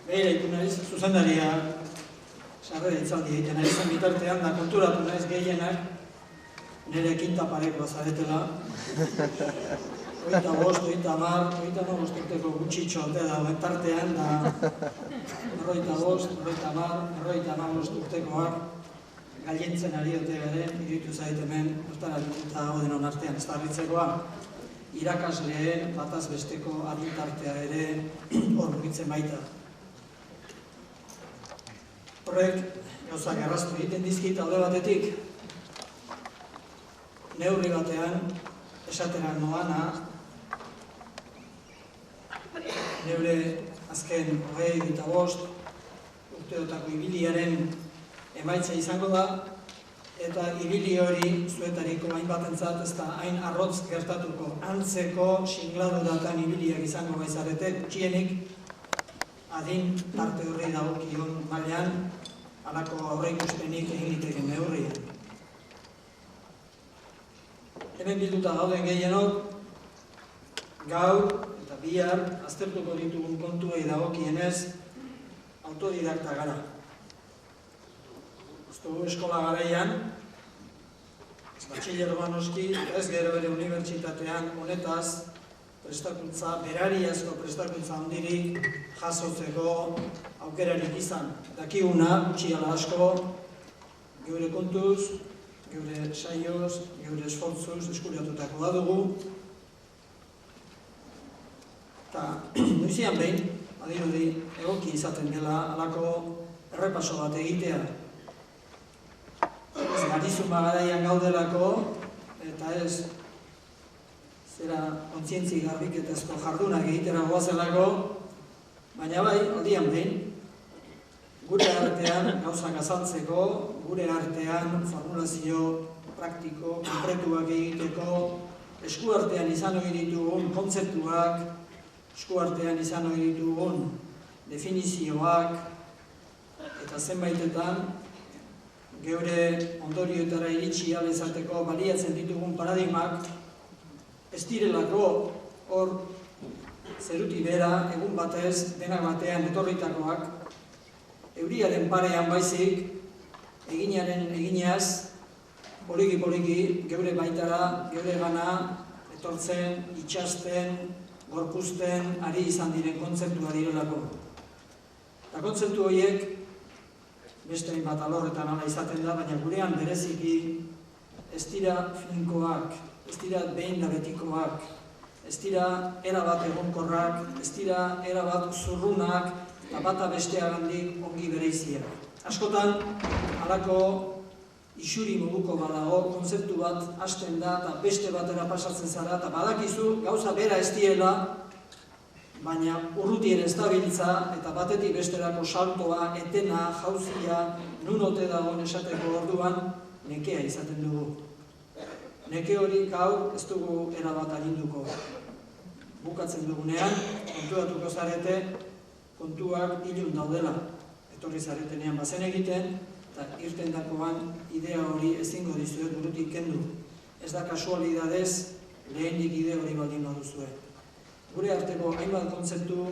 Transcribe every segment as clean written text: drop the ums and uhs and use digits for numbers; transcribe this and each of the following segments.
Begira iku naiz, zuzendaria sarrera itzaldi egiten ari zen bitartean, da konturatu naiz gehienak nire kinta parekoa zaretela. 25, 35 urteko gutxitxo ote dagoen tartean, da 45, 50, urtekoak gailentzen ari ote garen, iruditu zait hemen, ostaratuta denon artean ez da harritzekoa, irakasleen bataz besteko adintartea ere hor mugitzen baita. Horrek, gauzak erraztu egiten dizkit alde batetik, neurri batean, esatera noana, neure azken 25 urteotako ibiliaren emaitza izango da, eta ibili hori zuetariko hainbatentzat ez da hain arrotz gertatuko antzeko singladuratan ibiliak izango baizarete, gutxienik adin tarte horri dagokion mailan halako aurreikuspenik egin liteken neurrian. Hemen bilduta gauden gehienok, gaur eta bihar aztertuko ditugun kontuei dagokienez autodidakta gara. Eskola garaian, batxilergoan noski, ez gero ere unibertsitatean honetaz prestakuntza, berariazko prestakuntza handirik jasotzeko aukerarik izan. Dakiguna, gutxi ala asko, geure kontuz, geure saioz, geure esfortzuz eskuratutako da dugu. Eta noizian behin, badirudi, egoki izaten dela halako errepaso bat egitea. Garizun bagaraian gaudelako, eta ez zera kontzientzi garbiketazko jardunak egitera goazelako, baina bai, aldian behin, gure artean gauzak azaltzeko, gure artean formulazio praktiko, konkretuak egiteko, eskuartean izan ohi ditugun kontzeptuak, eskuartean izan ohi ditugun definizioak, eta zenbaitetan, geure ondorioetara iritsi ahal izateko baliatzen ditugun paradigmak ez direlako hor zeruti bera egun batez denak batean etorritakoak, euriaren parean baizik eginaren eginaz poliki-poliki geure baitara, geure gana etortzen, itxasten, gorpuzten ari izan diren kontzeptua direlako. Eta kontzeptu horiek beste hainbat alorretan hala izaten da, baina gurean bereziki ez dira finkoak, ez dira behin da betikoak, ez dira erabat egonkorrak, ez dira erabat zurrunak, eta bata besteagandik ongi bereiziak. Askotan, halako isuri moduko badago, konzeptu bat hasten da, eta beste batera pasatzen zara, eta badakizu gauza bera ez diela, baina urrutien ez dabiltza eta batetik besterako saltoa, etena, jauzia, nun ote dagoen esateko orduan, nekea izaten dugu. Neke hori gaur ez dugu erabat arinduko. Bukatzen dugunean, kontuatuko zarete, kontuak ilun daudela. Etorri zaretenean bazen egiten, eta irten dakoan idea hori ezingo dizuet burutik kendu. Ez da kasualidadez, lehenik idea hori baldin baduzue. Gure arteko hainbat kontzeptu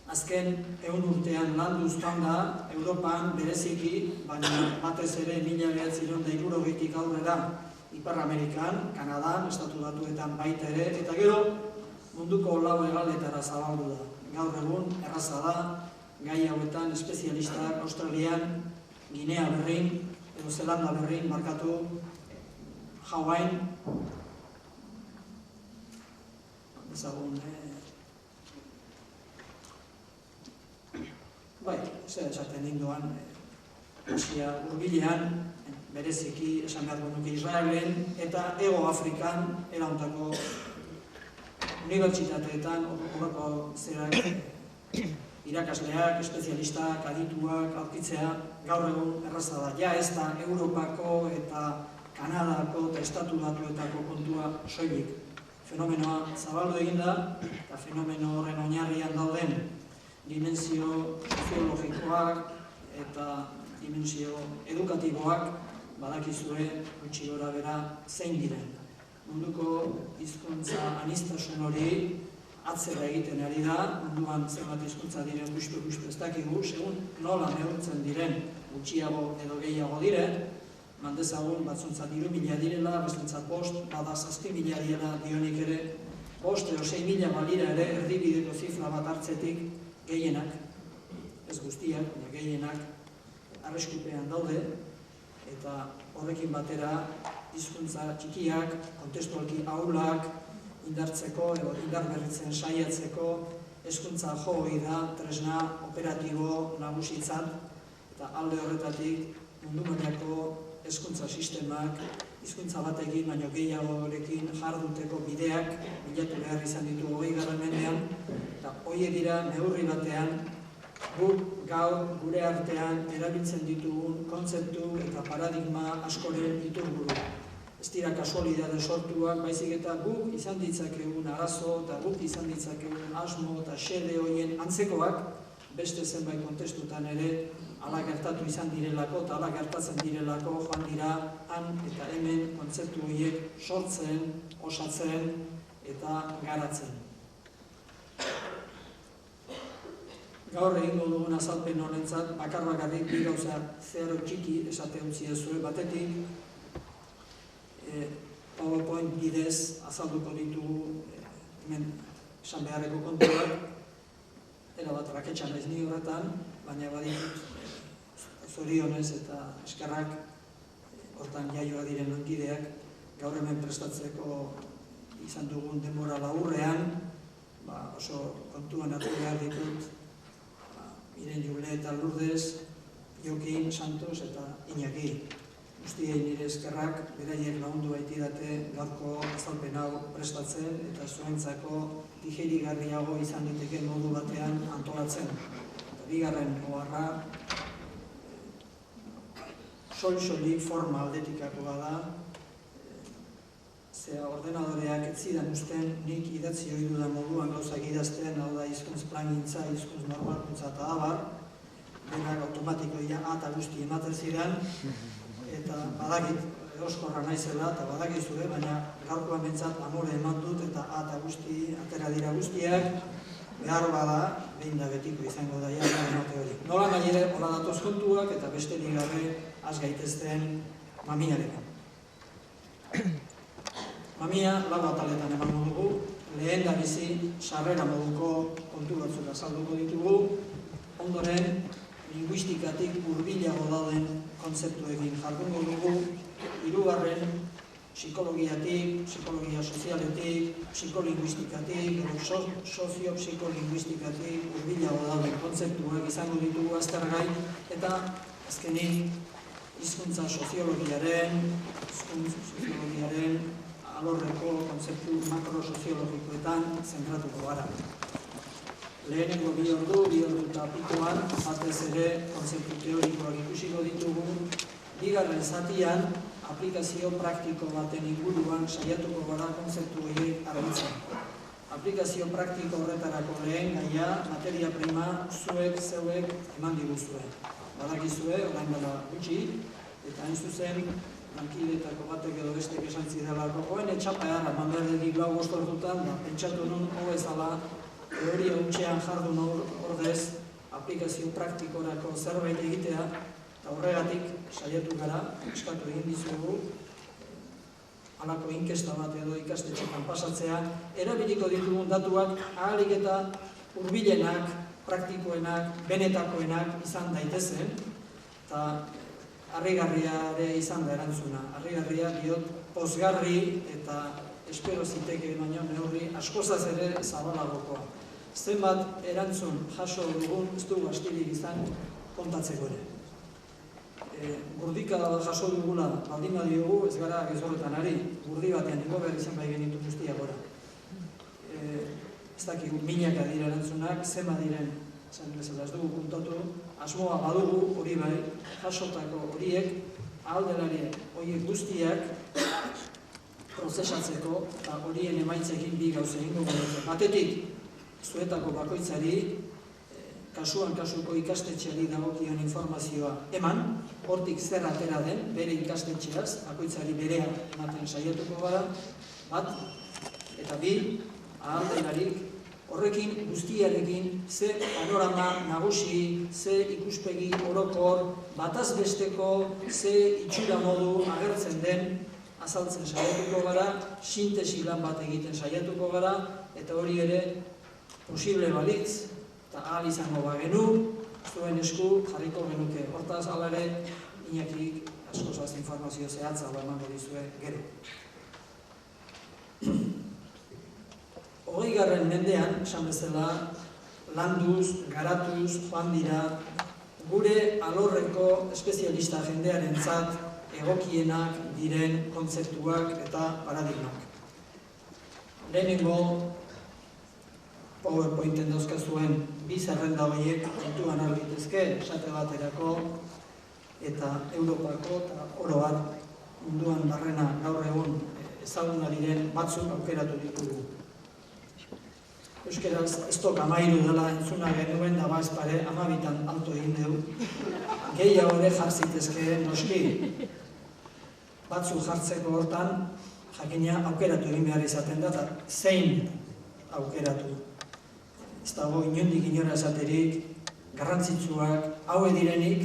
azken 100 urtean landuz joan da, Europan bereziki, baina batez ere 1960tik aurrera Ipar Amerikan, Kanadan, Estatu Batuetan baita ere, eta gero munduko lau hegaletara zabaldu da. Gaur egun erraza da, gai hauetan espezialistak Australian, Ginea Berrin, edo Zelanda Berrin, markatu, Hawaii, ezagun, bai, zer esaten dinduan, Asia hurbilean, bereziki esan behar nuke Israelen, eta Hego Afrikan erauntako unibertsitateetan, horreko zerak, irakasleak, espezialistak, adituak, aurkitzea, gaur egun erraza da. Ja ez da Europako eta Kanadako eta Estatu Batuetako kontua soilik. Fenomenoa zabaldu egin da, eta fenomeno horren oinarrian dauden dimensio soziologikoak eta dimensio edukatiboak badakizue gutxi gora bera zein diren. Munduko hizkuntza aniztasun hori atzera egiten ari da, munduan zenbat hizkuntza diren bustu ez dakigu, segun nola neurtzen diren gutxiago edo gehiago diren, mandezagun batzuntzat 3.000 direla, bestentzat 5, bada 7.000 direla dionik ere, 5 edo 6.000 balira ere erdibideko zifra bat hartzetik gehienak, ez guztiak, baina gehienak arriskupean daude, eta horrekin batera hizkuntza txikiak, kontestualki ahulak, indartzeko edo indarberritzen saiatzeko hezkuntza joi da tresna operatibo nagusitzat, eta alde horretatik mundu mailako hezkuntza sistemak hizkuntza batekin baino gehiagorekin jarduteko bideak bilatu behar izan ditu 20. mendean, eta horiek dira neurri batean guk gaur gure artean erabiltzen ditugun kontzeptu eta paradigma askoren iturburu. Ez dira kasualidade sortuak, baizik eta guk izan ditzakegun arazo eta guk izan ditzakegun asmo eta xede horien antzekoak beste zenbait kontestutan ere hala gertatu izan direlako eta hala gertatzen direlako joan dira han eta hemen kontzeptu horiek sortzen, osatzen eta garatzen. Gaur egingo dugun azalpen honentzat bakar-bakarrik bi gauza zeharo txiki esate utzi ezue batetik, PowerPoint bidez azalduko ditugu hemen esan beharreko kontuak, erabat raketxan ez ni horretan, baina baditut zorionez eta eskerrak hortan jaioa diren lankideak gaur hemen prestatzeko izan dugun denbora laburrean, oso kontuan hartu behar ditut Miren Jule eta Lourdes, Jokin, Santos eta Iñaki. Guztiei nire eskerrak, beraiek lagundu baitidate gaurko azalpen hau prestatzen eta zuentzako digerigarriago izan liteke modu batean antolatzen. Eta bigarren oharra, soil-soilik forma aldetikakoa da, zera ordenadoreak ez zidan usten nik idatzi hori dudan moduan gauzak idazten, hau da hizkuntz plangintza, hizkuntz normalkuntza eta abar, denak automatikoia eta guzti ematen zidan, eta badakit eoskorra naizela eta badakizue, baina gaurkoan bentsat amore eman dut eta eta guzti, atera dira guztiak, behar bada, behin da betiko izango da emate hori. Nola nahi ere, hola datoz kontuak eta besterik gabe az gaitezten mamiarekin. Mamia lau ataletan emango dugu, lehen da bizi sarrera moduko kontu batzuk azalduko ditugu, ondoren linguistikatik hurbilago dauden kontzeptuekin jardungo dugu, hirugarren psikologiatik, psikologia sozialetik, psikolinguistikatik, sozio-psikolinguistikatik hurbilago dauden kontzeptuak izango ditugu aztergai, eta azkenik hizkuntza soziologiaren alorreko kontzeptu makrosoziologikoetan zentratuko gara. Lehenengo bi ordu eta pikoan, batez ere kontzeptu teorikoak ikusiko ditugu, bigarren zatian aplikazio praktiko baten inguruan saiatuko gara kontzeptu horiek argitzen. Aplikazio praktiko horretarako lehen gaia, materia prima zeuek eman diguzue. Badakizue, orain dela gutxi, eta hain zuzen, lankideetako batek edo bestek esan zidelako, joen etxapean, manberdetik lau bostortutan, pentsatu nun hobezala, teoria hutsean jardun ordez, aplikazio praktikorako zerbait egitea, eta horregatik saiatu gara, eskatu egin dizugu, halako inkesta bat edo ikastetxetan pasatzea, erabiliko ditugun datuak ahalik eta hurbilenak, praktikoenak, benetakoenak izan daitezen, eta harrigarria ere izan da erantzuna. Harrigarria diot pozgarri eta espero ziteke baino neurri askozaz ere zabalagokoa. Zenbat erantzun jaso dugun ez dugu astirik izan kontatzeko ere. Gurdika jaso dugula baldin badiogu, ez gara gezorretan ari, gurdi batean ingo behar izan bai genitu guztia gora. Ez dakigu minaka dira erantzunak, zema diren, esan bezala ez dugu kontatu, asmoa badugu hori bai, jasotako horiek, ahaldelariek horiek guztiak prozesatzeko eta horien emaitzekin bi gauza egingo gara. Batetik, zuetako bakoitzari, kasuan kasuko ikastetxeari dagokion informazioa eman, hortik zer atera den, bere ikastetxeaz, bakoitzari berea ematen saiatuko gara, bat, eta bi, ahaldenarik Horrekin guztiarekin ze panorama nagusi, ze ikuspegi orokor, bataz besteko ze itxura modu agertzen den azaltzen saiatuko gara, sintesi lan bat egiten saiatuko gara, eta hori ere posible balitz, eta ahal izango bagenu, zuen esku jarriko genuke. Hortaz, hala ere, Iñakik askoz informazio zehatza emango dizue gero. 20. mendean, esan bezala, landuz, garatuz, joan dira, gure alorreko espezialista jendearentzat egokienak diren kontzeptuak eta paradigmak. Lehenengo PowerPointen dauzkazuen bi zerrenda horiek kontuan arbitezke, esate baterako eta Europako eta oro bat munduan barrena gaur egun ezaguna diren batzuk aukeratu ditugu. Euskeraz, ez tok 13 dela entzuna genuen, da baiz pare, 12 alto egin dugu. Gehiago ere jartzitezke noski. Batzu jartzeko hortan, jakina aukeratu egin behar izaten da, eta zein aukeratu. Ez dago inondik inora esaterik, garrantzitsuak, hauek direnik,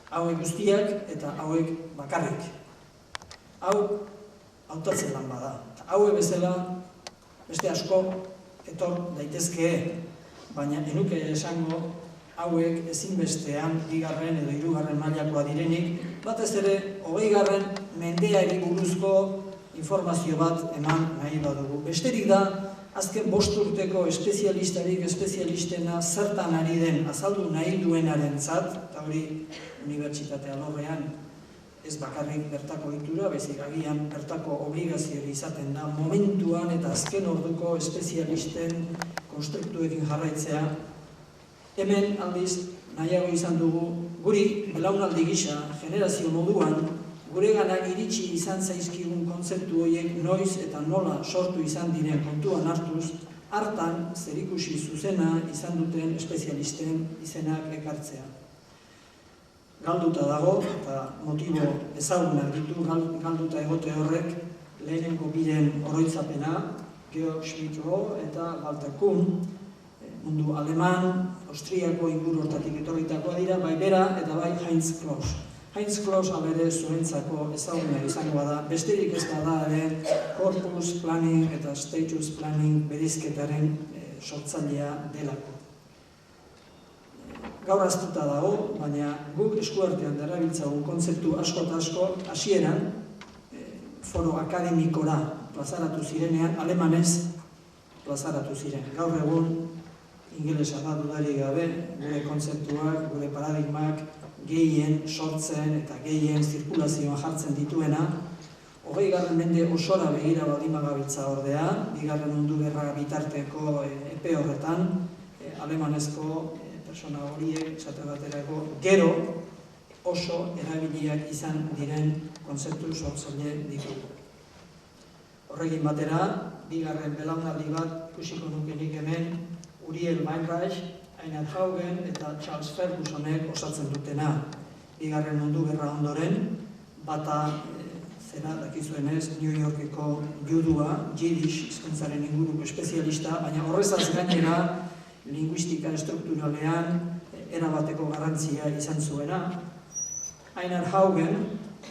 hauek guztiak eta hauek bakarrik. Hau, hautatzen lan bada. Hauek bezala, beste asko, etor daitezke, baina enuke esango hauek ezinbestean 2. edo 3. mailakoa direnik, batez ere 20. mendeari buruzko informazio bat eman nahi badugu. Besterik da, azken 5 urteko espezialistarik espezialistena zertan ari den azaldu nahi duenarentzat, eta hori unibertsitate alorrean ez bakarrik bertako ohitura, baizik agian bertako obligazioa izaten da momentuan eta azken orduko espezialisten konstruktuekin jarraitzea. Hemen aldiz nahiago izan dugu guri belaunaldi gisa, generazio moduan, gureganak iritsi izan zaizkigun kontzeptu horiek noiz eta nola sortu izan diren kontuan hartuz, hartan zerikusi zuzena izan duten espezialisten izenak ekartzea. Galduta dago, eta motibo ezagunak ditu galduta egote horrek, lehenengo biren oroitzapena, Georg Schmidt-Roh eta Walter Kuhn, mundu aleman, Austriako inguru hortatik etorritakoa dira, bai bera eta bai Heinz Kloss. Heinz Kloss alere zuentzako ezaguna izangoa da, besterik ez da ere corpus planning eta status planning berizketaren sortzailea delako. Gaur aztuta dago, baina guk eskuartean darabiltzagun kontzeptu asko eta asko hasieran foro akademikora plazaratu zirenean, alemanez plazaratu ziren. Gaur egun ingelesa da dudarik gabe, gure kontzeptuak, gure paradigmak gehien sortzen eta gehien zirkulazioan jartzen dituena. 20. mende osora begira baldin bagabiltza ordea, 2. mundu gerra bitarteko epe horretan, alemanezko persona horiek, esate baterako, gero oso erabiliak izan diren kontzeptu sortzaile ditugu. Horrekin batera, 2. belaunaldi bat ikusiko nukenik hemen Uriel Weinreich, Einhard Haugen eta Charles Fergusonek osatzen dutena. 2. mundu gerra ondoren, bata zera dakizuenez New Yorkeko judua, Yiddish hizkuntzaren inguruko espezialista, baina horrezaz gainera linguistika estrukturalean erabateko garrantzia izan zuena. Einhard Haugen,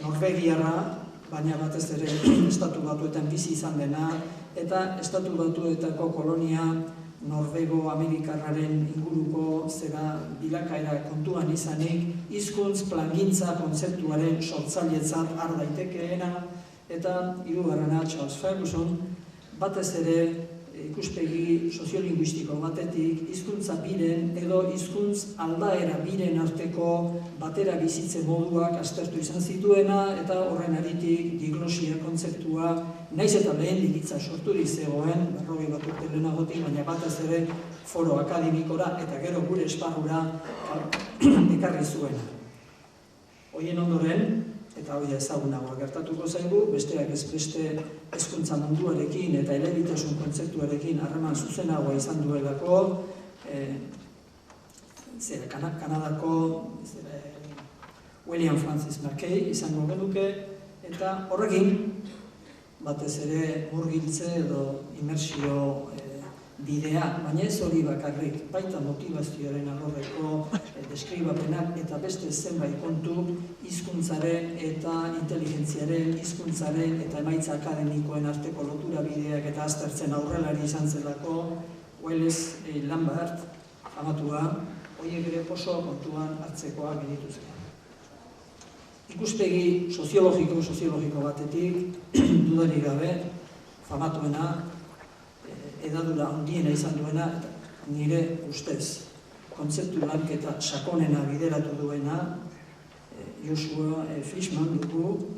Norvegiarra, baina batez ere Estatu Batuetan bizi izan dena, eta Estatu Batuetako kolonia Norvego-Amerikarraren inguruko zera bilakaera kontuan izanik, hizkuntz plangintza kontzeptuaren sortzailetzat har daitekeena, eta 3. Charles Ferguson, batez ere ikuspegi soziolinguistiko batetik, hizkuntza biren edo hizkuntz aldaera biren arteko batera bizitze moduak aztertu izan zituena, eta horren aritik diglosia kontzeptua, naiz eta lehen digitza sorturik zegoen, 40 urte lehenagotik, baina batez ere foro akademikora eta gero gure esparrura ekarri zuena. Horien ondoren, eta hori ezagunagoa gertatuko zaigu, besteak ez beste hezkuntza munduarekin eta elebitasun kontzeptuarekin harreman zuzenagoa izan duelako, Kanadako William Francis Mackay izango genuke, eta horrekin batez ere murgiltze edo imersio bidea, baina ez hori bakarrik, baita motivazioaren alorreko deskribapenak eta beste zenbait kontu hizkuntzaren eta inteligentziaren, hizkuntzaren eta emaitza akademikoen arteko lotura bideak eta aztertzen aurrelari izan zelako Wallace Lambert, famatua, horiek ere oso kontuan hartzekoak genituzke. Ikuspegi soziologiko batetik, dudarik gabe, famatuena, edadura handiena izan duena, nire ustez, kontzeptu lanketa sakonena bideratu duena, Joshua Fishman dugu,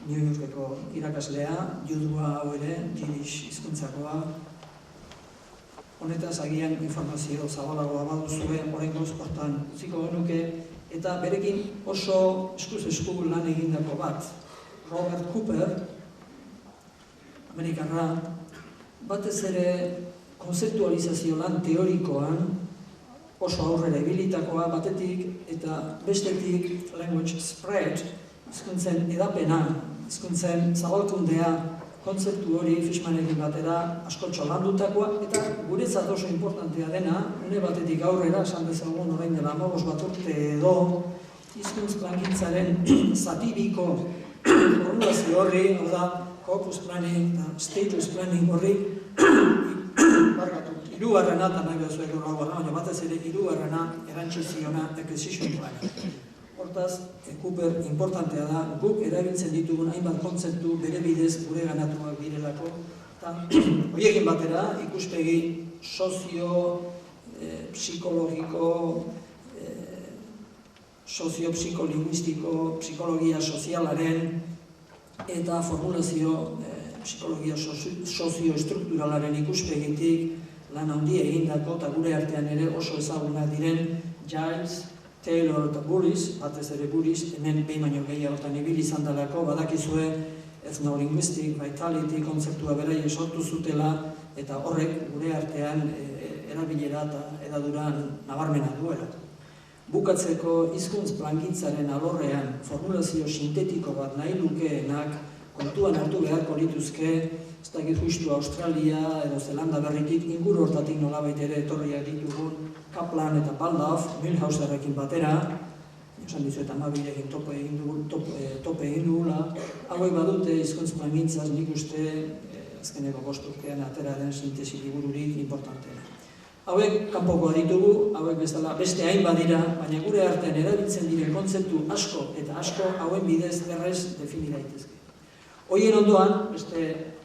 New Yorkeko irakaslea, judua hau ere, Yiddish hizkuntzakoa. Honetaz agian informazio zabalagoa baduzue, oraingoz hortan utziko genuke, eta berekin oso eskuz esku lan egindako bat. Robert Cooper, Amerikarra, batez ere konzeptualizazio lan teorikoan oso aurrera ibilitakoa batetik eta bestetik language spread, hizkuntzen edapena, hizkuntzen zabalkundea, kontzeptu hori Fishmanekin batera askotxo landutakoa eta guretzat oso importantea dena, une batetik aurrera, esan dezagun orain dela 15 bat urte edo, hizkuntz plangintzaren zatibiko formulazio horri, hau da, corpus planning eta status planning horri, hirugarrena eta nahi bezuek horregoa, baina batez ere hirugarrena erantziziona acquisition planning. Hortaz, Cooper importantea da, guk erabiltzen ditugun hainbat kontzeptu bere bidez gure ganatuak direlako, eta horiekin batera ikuspegi sozio-psikologiko, sozio-psikolinguistiko, psikologia sozialaren eta formulazio psikologia sozio-estrukturalaren ikuspegitik lan handia egindako eta gure artean ere oso ezagunak diren Giles, Taylor eta Burris, batez ere Burris, hemen behin baino gehiagotan ibili izan delako, badakizue ethnolinguistic vitality kontzeptua beraien sortu zutela eta horrek gure artean erabilera eta edaduran nabarmena duela. Bukatzeko hizkuntz plangintzaren alorrean formulazio sintetiko bat nahi lukeenak kontuan hartu beharko lituzke, ez dakit justu Australia edo Zelanda berritik inguru hortatik nolabait ere etorriak ditugun Kaplan eta Baldauf, Milhauserrekin batera, esan dizuet amabirekin tope egin dugula, hauek badute hizkuntz plangintzaz nik uste azkeneko 5 urtean atera den sintesi libururik importanteena. Hauek kanpokoa ditugu, hauek bezala beste hainbat dira, baina gure artean erabiltzen diren kontzeptu asko eta asko hauen bidez errez defini daitezke. Horien ondoan, beste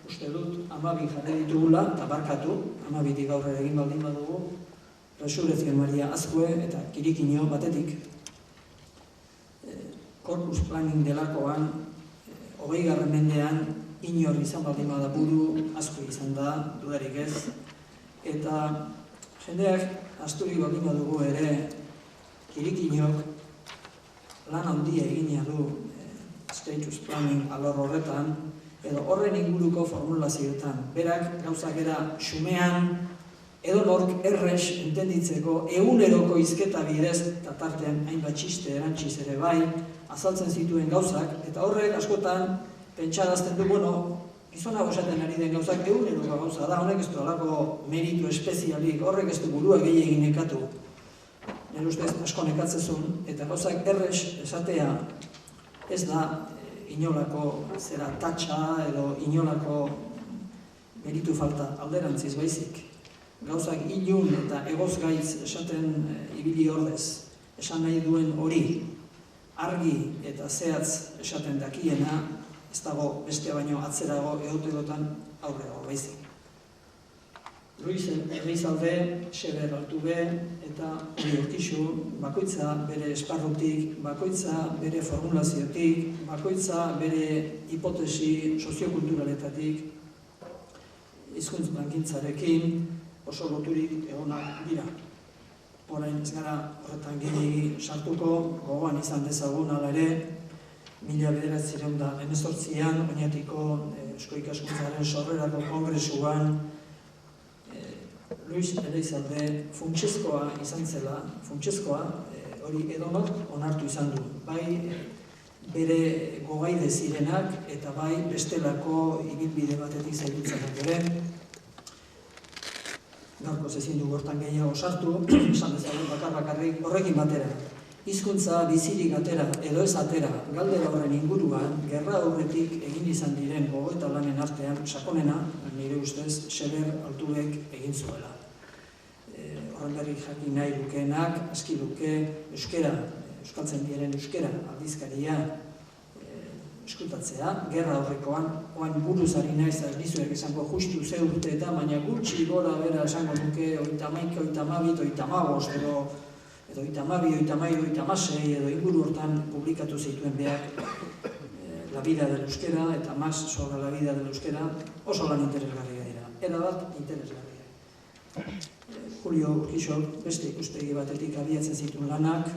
uste dut 12 jarri ditugula, eta barkatu, 12tik aurrera egin baldin badugu, Resurrezion Maria Azkue eta Kirikino batetik. Corpus planning delakoan, 20. mendean, inor izan baldin bada buru, Azkue izan da, dudarik ez, eta jendeak asturik baldin badugu ere, Kirikinok lan handia egina du status planning alor horretan, edo horren inguruko formulazioetan. Berak gauzak era xumean, edo nork errez entenditzeko eguneroko hizketa bidez, eta tartean hainbat txiste erantziz ere bai, azaltzen zituen gauzak, eta horrek askotan pentsarazten du, gizonago esaten ari den gauzak eguneroko gauza da, honek ez du alako meritu espezialik, horrek ez du burua gehiagin nekatu. Nire ustez asko nekatzezun, eta gauzak errez esatea ez da inolako zera tatxa edo inolako meritu falta alderantziz baizik. Gauzak ilun eta egozgaitz esaten ibili ordez, esan nahi duen hori, argi eta zehatz esaten dakiena, ez dago beste baino atzerago egotegotan aurrego baizik. Luis Elizalde, Xeber Altube eta Uri Ortixu, bakoitza bere esparrutik, bakoitza bere formulaziotik, bakoitza bere hipotesi soziokulturaletatik, hizkuntz plangintzarekin oso loturik egonak dira. Orain ez gara horretan gehiegi sartuko, gogoan izan dezagun hala ere, 1918an, Oñatiko Eusko Ikaskuntzaren sorrerako kongresuan, Luis Elizalde funtsezkoa izan zela, hori edonok onartu izan du. Bai bere gogaide zirenak eta bai bestelako ibilbide batetik zailtzenak ere. gaurko ezin dugu hortan gehiago sartu, esan dezagun bakarrik horrekin batera. Hizkuntza bizirik atera edo ez atera, galdera horren inguruan, gerra aurretik egin izan diren gogoeta lanen artean sakonena, nire ustez, Xeber Altubek egin zuela. Horren berri jakin nahi lukeenak, aski luke, euskera, euskaltzaindiaren euskera aldizkaria eskutatzea, gerra horrekoan, oain buruz ari naiz, gizuek esango justu ze urte eta, baina gutxi gora bera esango nuke, 31, 32, 35, edo 32, 33, 36, edo inguru hortan publikatu zituen behar La vida del euskera eta más sobre la vida del euskera oso lan interesgarria dira. Era bat interesgarria. Julio Urquixok beste ikuspegi batetik abiatzen zituen lanak,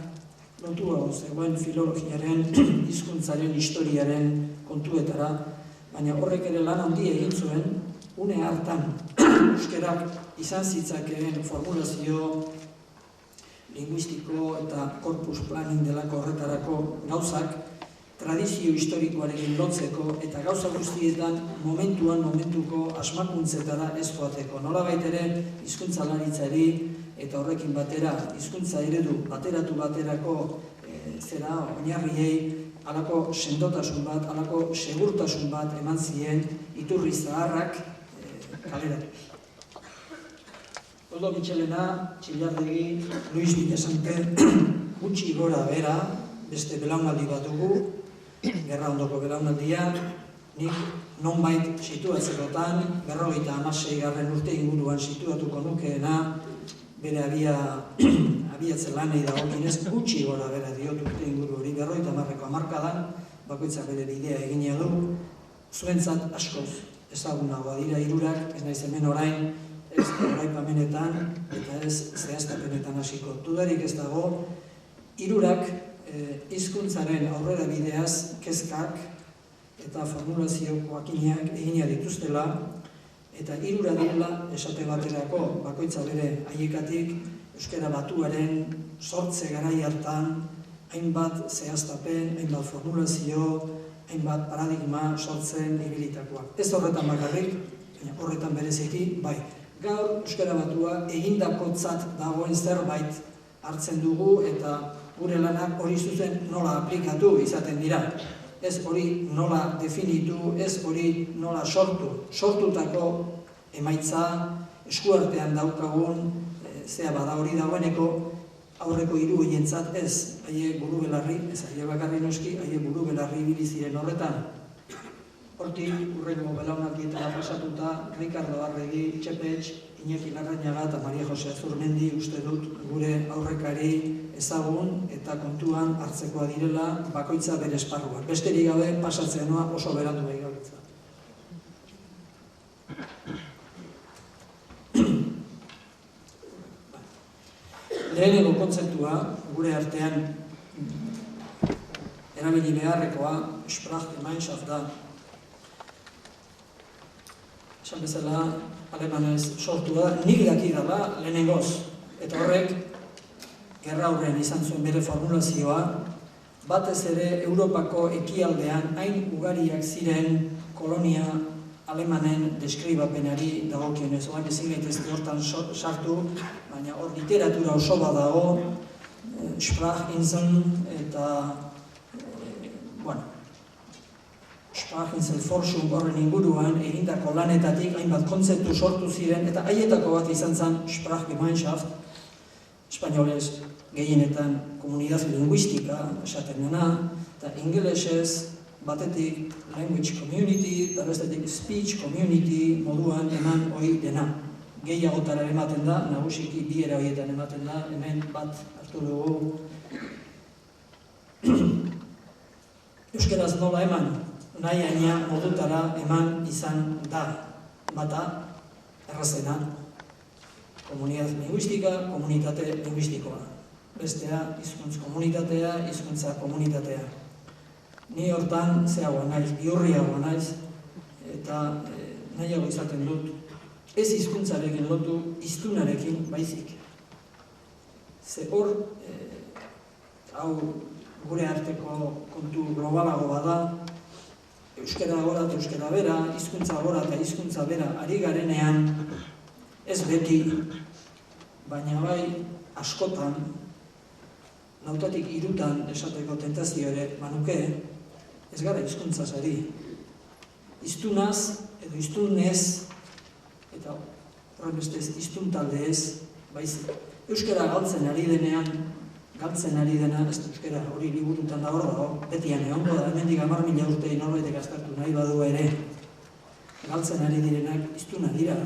lotua zegoen filologiaren, hizkuntzaren, historiaren kontuetara, baina horrek ere lan handia egin zuen, une hartan euskerak izan zitzakeen formulazio linguistiko eta corpus planning delako horretarako gauzak tradizio historikoarekin lotzeko eta gauza guztietan momentuko asmakuntzetara ez joateko. Nolabait ere hizkuntzalaritzari eta horrekin batera hizkuntza eredu bateratu baterako oinarriei halako sendotasun bat, halako segurtasun bat eman zien iturri zaharrak kaleratuz. Koldo Mitxelena, Txillardegi, Luis Villasante, gutxi gora bera, beste belaunaldi bat dugu, gerra ondoko belaunaldia, nik nonbait situatzekotan, 56. urte inguruan situatuko nukeena, bere abiatze lanei dagokinez, gutxi gora bera diot urte inguru hori, 50ko hamarkadan, bakoitzak bere bidea egina du, zuentzat askoz ezagunagoa dira hirurak, ez naiz hemen orain, ez oraipamenetan eta ez zehaztapenetan hasiko. Dudarik ez dago, hirurak hizkuntzaren aurrera bideaz kezkak eta formulazio joakinak egina dituztela, eta hirura direla esate baterako bakoitza bere haiekatik euskara batuaren sortze garai hartan hainbat zehaztapen, hainbat formulazio, hainbat paradigma sortzen ibilitakoak. Ez horretan bakarrik, baina horretan bereziki, bai. Gaur euskara batua egindakotzat dagoen zerbait hartzen dugu eta gure lanak hori zuzen nola aplikatu izaten dira. Ez hori nola definitu, ez hori nola sortu. Sortutako emaitza eskuartean daukagun, zea bada hori dagoeneko aurreko hiru horientzat ez, haie buru belarri, ez haie bakarri noski, haie buru belarri ibili ziren horretan. Hortik, urrengo belaunaldietara pasatuta, Ricardo Arregi, Txepetx, Iñaki Larrañaga eta Maria Jose Azurmendi uste dut gure aurrekari ezagun eta kontuan hartzekoa direla bakoitza bere esparruan. Besterik gabe pasatzea noa oso berandu behi gauditza. Lehenengo kontzeptua gure artean erabili beharrekoa Sprachgemeinschaft da. Esan bezala, alemanez sortu da, nik dakidala lehenengoz. Eta horrek, gerra aurrean izan zuen bere formulazioa, batez ere Europako ekialdean hain ugariak ziren kolonia alemanen deskribapenari dagokionez. Oan ezin gaitezke hortan sartu, baina hor literatura oso bat dago, Sprachinseln eta, Sprachinselforschung horren inguruan egindako lanetatik hainbat kontzeptu sortu ziren eta haietako bat izan zen Sprachgemeinschaft, espainolez gehienetan komunidad linguistika esaten dena, eta ingelesez batetik language community eta bestetik speech community moduan eman hori dena. Gehiagotara ematen da, nagusiki bi era horietan ematen da, hemen bat hartu dugu. Euskaraz nola eman? Nahi haina modutara eman izan da, bata, errazena, komunidad linguistika, komunitate linguistikoa. Bestea, hizkuntz komunitatea, hizkuntza komunitatea. Ni hortan zehagoa naiz, bihurriagoa naiz, eta nahiago izaten dut, ez hizkuntzarekin lotu, hiztunarekin baizik. Ze hor, hau gure arteko kontu globalago bada, euskara gora eta euskara bera, hizkuntza gora eta hizkuntza bera ari garenean, ez beti, baina bai askotan, nautatik 3 esateko tentazio ere manuke, ez gara hizkuntzaz ari. Hiztunaz edo hiztunez, eta horren bestez hiztun taldeez, baizik. Euskara galtzen ari dena, ez euskara hori liburutan da hor dago, betian egongo da, hemendik 10.000 urte norbaitek aztertu nahi badu ere, galtzen ari direnak hiztunak dira,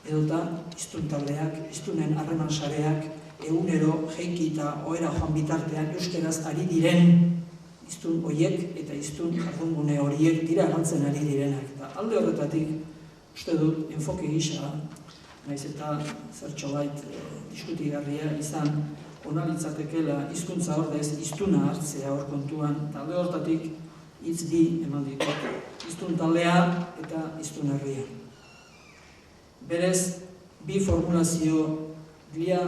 edota hiztun taldeak, hiztunen harreman sareak, egunero jeiki eta ohera joan bitartean euskaraz ari diren hiztun horiek eta hiztun jardungune horiek dira galtzen ari direnak. Eta alde horretatik, uste dut, enfoke gisa, naiz eta zertxobait diskutigarria izan, ona litzatekeela hizkuntza ordez hiztuna hartzea hor kontuan, eta alde horretatik hitz bi eman ditut, hiztun taldea eta hiztun herria. Berez, bi formulazio dira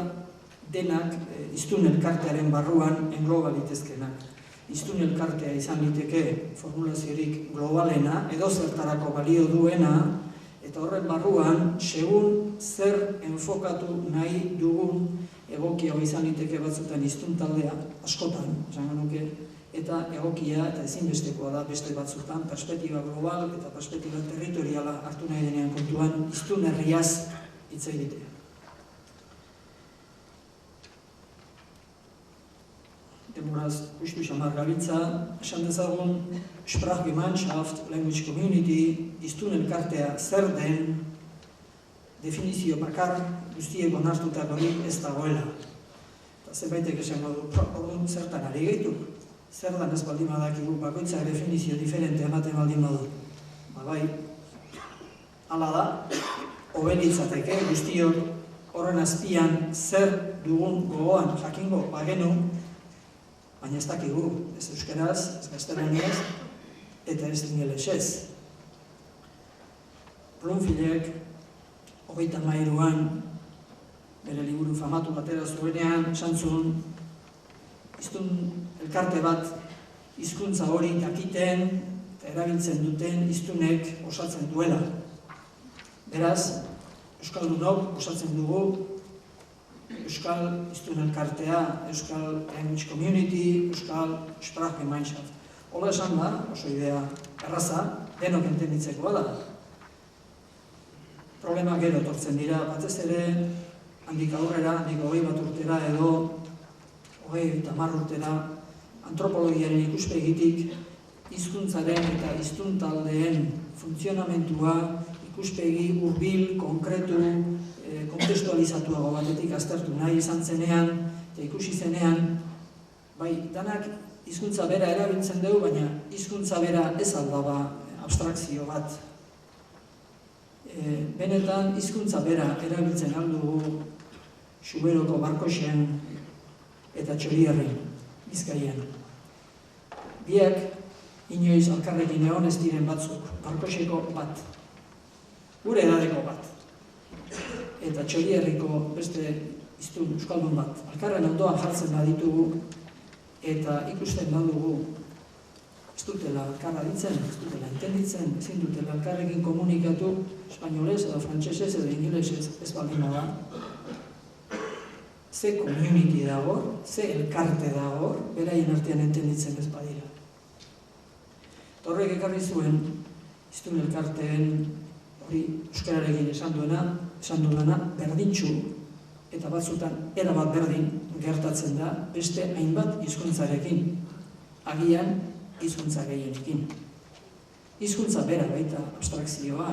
denak hiztun elkartearen barruan engloba litezkenak. Hiztun elkartea izan liteke formulaziorik globalena, edo zertarako balio duena, eta horren barruan, segun zer enfokatu nahi dugun egokia izan liteke batzutan hiztun taldea, askotan, esango nuke, eta egokia eta ezinbestekoa da beste batzutan, perspektiba global eta perspektiba territoriala hartu nahi denean kontuan, hiztun herriaz hitz egitea. Demoraz, justu xamar gabiltza, esan dezagun, Sprachgemeinschaft, Language Community, hiztun elkartea zer den, definizio bakar guztiek onartutak hori ez dagoela. Eta zerbaitek esango du, orduan zertan ari gaitu, zer dan ez baldin badakigu bakoitzak definizio diferente ematen baldin badu. Bai, hala da, hobe litzateke guztiok horren azpian zer dugun gogoan jakingo bagenu, baina ez dakigu, ez euskaraz, ez gaztelaniaz, eta ez ingelesez. Bloomfieldek, 33an, bere liburu famatu batera zuenean, esan zuen, hiztun elkarte bat hizkuntza hori dakiten eta erabiltzen duten hiztunek osatzen duela. Beraz, euskaldunok osatzen dugu Euskal hiztun elkartea, Euskal Language Community, Euskal Sprachgemeinschaft. Hola esan da, oso idea erraza, denok entenditzekoa da. Problema gero etortzen dira, batez ere, handik aurrera, handik 20 urtera edo 30 urtera, antropologiaren ikuspegitik, hizkuntzaren eta hiztun taldeen funtzionamentua ikuspegi hurbil, konkretu, kontestualizatuago batetik aztertu nahi izan zenean eta ikusi zenean, bai, danak hizkuntza bera erabiltzen dugu, baina hizkuntza bera ez aldaba abstrakzio bat. Benetan, hizkuntza bera erabiltzen aldugu Xuberoko Barkoxen eta Txorierrin, Bizkaian. Biak, inoiz alkarrekin egon ez diren batzuk, Barkoxeko bat, gure edadeko bat. Eta Txorierriko beste hiztun euskaldun bat. Alkarren ondoan jartzen baditugu eta ikusten badugu ez dutela alkarra ditzen, ez dutela entenditzen, ezin dutela alkarrekin komunikatu espainolez edo frantsesez edo ingelesez ez baldin bada. Ze community dago, ze elkarte dago, beraien artean entenditzen ez badira. Horrek ekarri zuen hiztun elkarteen hori euskararekin esan duena berdintxu eta batzutan erabat berdin gertatzen da beste hainbat hizkuntzarekin, agian hizkuntza gehienekin. Hizkuntza bera baita abstrakzioa,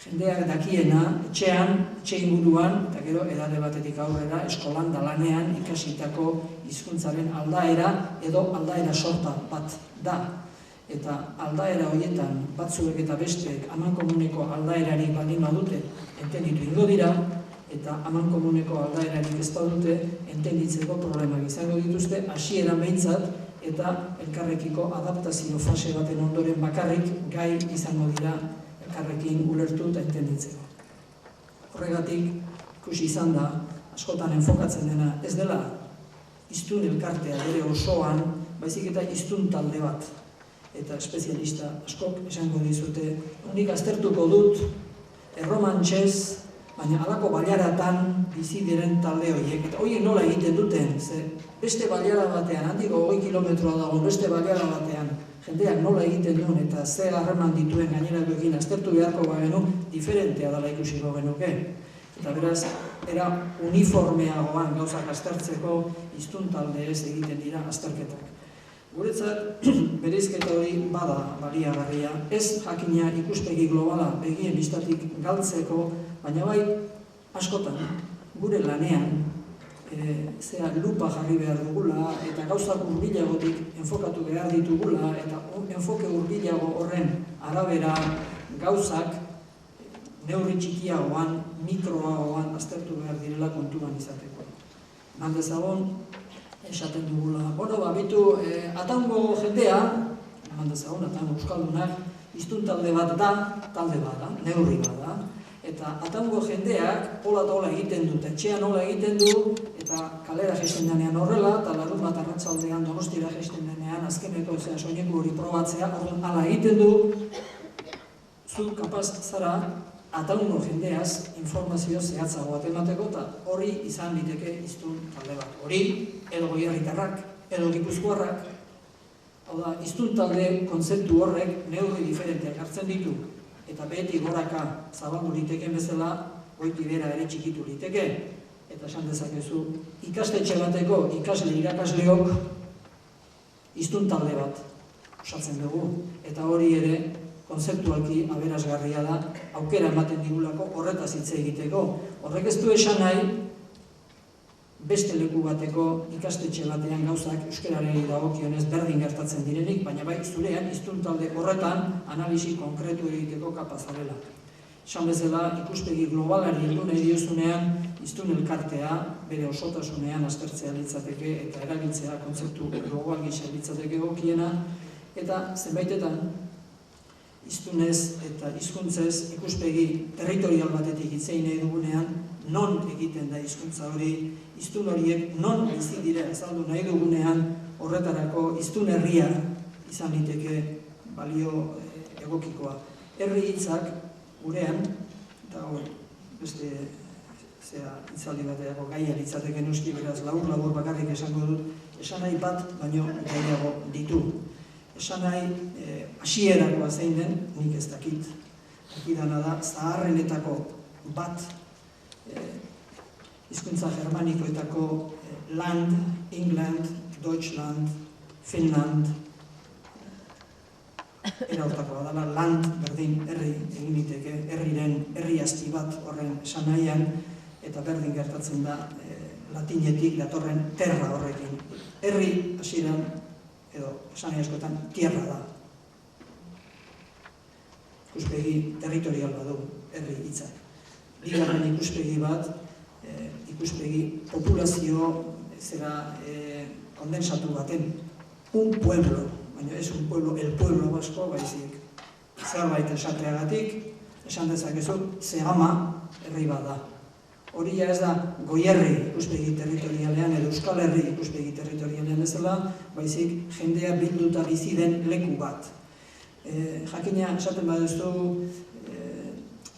jendeak dakiena etxean, etxe inguruan, eta gero edade batetik aurrera eskolan dalanean ikasitako hizkuntzaren aldaera edo aldaera sorta bat da. Eta aldaera horietan batzuek eta besteek amankomuneko aldaerarik baldin badute entenditu ingo dira, eta amankomuneko aldaerarik ez badute entenditzeko problemak izango dituzte, hasieran behintzat, eta elkarrekiko adaptazio fase baten ondoren bakarrik gai izango dira elkarrekin ulertu eta entenditzeko. Horregatik, ikusi izan da, askotan enfokatzen dena ez dela hiztun elkartea bere osoan, baizik eta hiztun talde bat. Eta espezialista askok esango dizute, honik aztertuko dut erromantsez baina halako baliaratan bizi diren talde horiek, eta horiek nola egiten duten, ze beste baliara batean, handiko 20 kilometroa dago, beste baliara batean, jendeak nola egiten duen eta ze harreman dituen gainerakoekin aztertu beharko bagenu, diferentea dela ikusiko genuke. Eta beraz, era uniformeagoan gauzak aztertzeko hiztun talde ez egiten dira azterketak. Guretzat, bereizketa hori bada baliagarria, ez jakina ikuspegi globala begien bistatik galtzeko, baina bai, askotan, gure lanean, lupa jarri behar dugula, eta gauzak hurbilagotik enfokatu behar ditugula, eta enfoke hurbilago horren arabera gauzak neurri txikiagoan, mikroagoan aztertu behar direla kontuan izateko. Mandezagon, esaten dugula, bitu, ataungo jendea, mandezagon, ataungo euskaldunak, hiztun talde bat da, neurri bat da, eta ataungo jendeak hola eta hola egiten dut, etxean hola egiten du, eta kalera jaisten denean horrela, eta larun bat arratsaldean Donostira jaisten denean, azkeneko soineku hori probatzea, hala egiten du, zu kapaz zara, ataungo jendeaz informazio zehatzago bat emateko, eta hori izan liteke hiztun talde bat. Hori, edo goierritarrak, edo gipuzkoarrak, hau da, hiztun talde kontzeptu horrek neurri diferenteak hartzen ditu, eta behetik goraka zabaldu liteken bezala, goiti bera ere txikitu liteke, eta esan dezakezu, ikastetxe bateko irakasleok hiztun talde bat osatzen dugu, eta hori ere konzeptualki aberasgarria da, aukera ematen digulako horretaz hitz egiteko. Horrek ez du esan nahi, beste leku bateko ikastetxe batean gauzak euskarari dagokionez berdin gertatzen direnik, baina bai zurean hiztun talde horretan analisi konkretu egiteko kapazarela. Esan bezala, ikuspegi globalari heldu nahi diozunean, hiztun elkartea bere osotasunean aztertzea litzateke eta erabiltzea kontzeptu global gisa litzateke egokiena, eta zenbaitetan hiztunez eta hizkuntzez ikuspegi territorial batetik hitz egin nahi dugunean, non egiten da hizkuntza hori, hiztun horiek non bizi dira azaldu nahi dugunean, horretarako hiztun herria izan liteke balio egokikoa. Herri hitzak gurean, eta beste hitzaldi bateako gaia litzateke noski, beraz labur bakarrik esango dut, esan nahi bat baino gaiago ditu. Esan nahi hasierakoa zein den, nik ez dakit. Dakidana da, zaharrenetako bat, hizkuntza germanikoetako Land, England, Deutschland, Finland, era hortakoa dela, land berdin herri egin liteke, herri azti bat horren esan nahian, eta berdin gertatzen da latinetik datorren terra horrekin. Herri hasieran, edo esan nahi askotan, tierra da. Ikuspegi territorial badu, herri hitzak. Bigarren ikuspegi bat, ikuspegi populazio kondensatu baten, un pueblo, baina ez un pueblo, el pueblo vasco, baizik zerbait esateagatik, esan dezakezu, Zegama herri bat da. Hori ez da Goierri ikuspegi territorialean edo Euskal Herri ikuspegi territorialean ezela, baizik jendea bilduta bizi den leku bat. Jakina, esaten baduzu,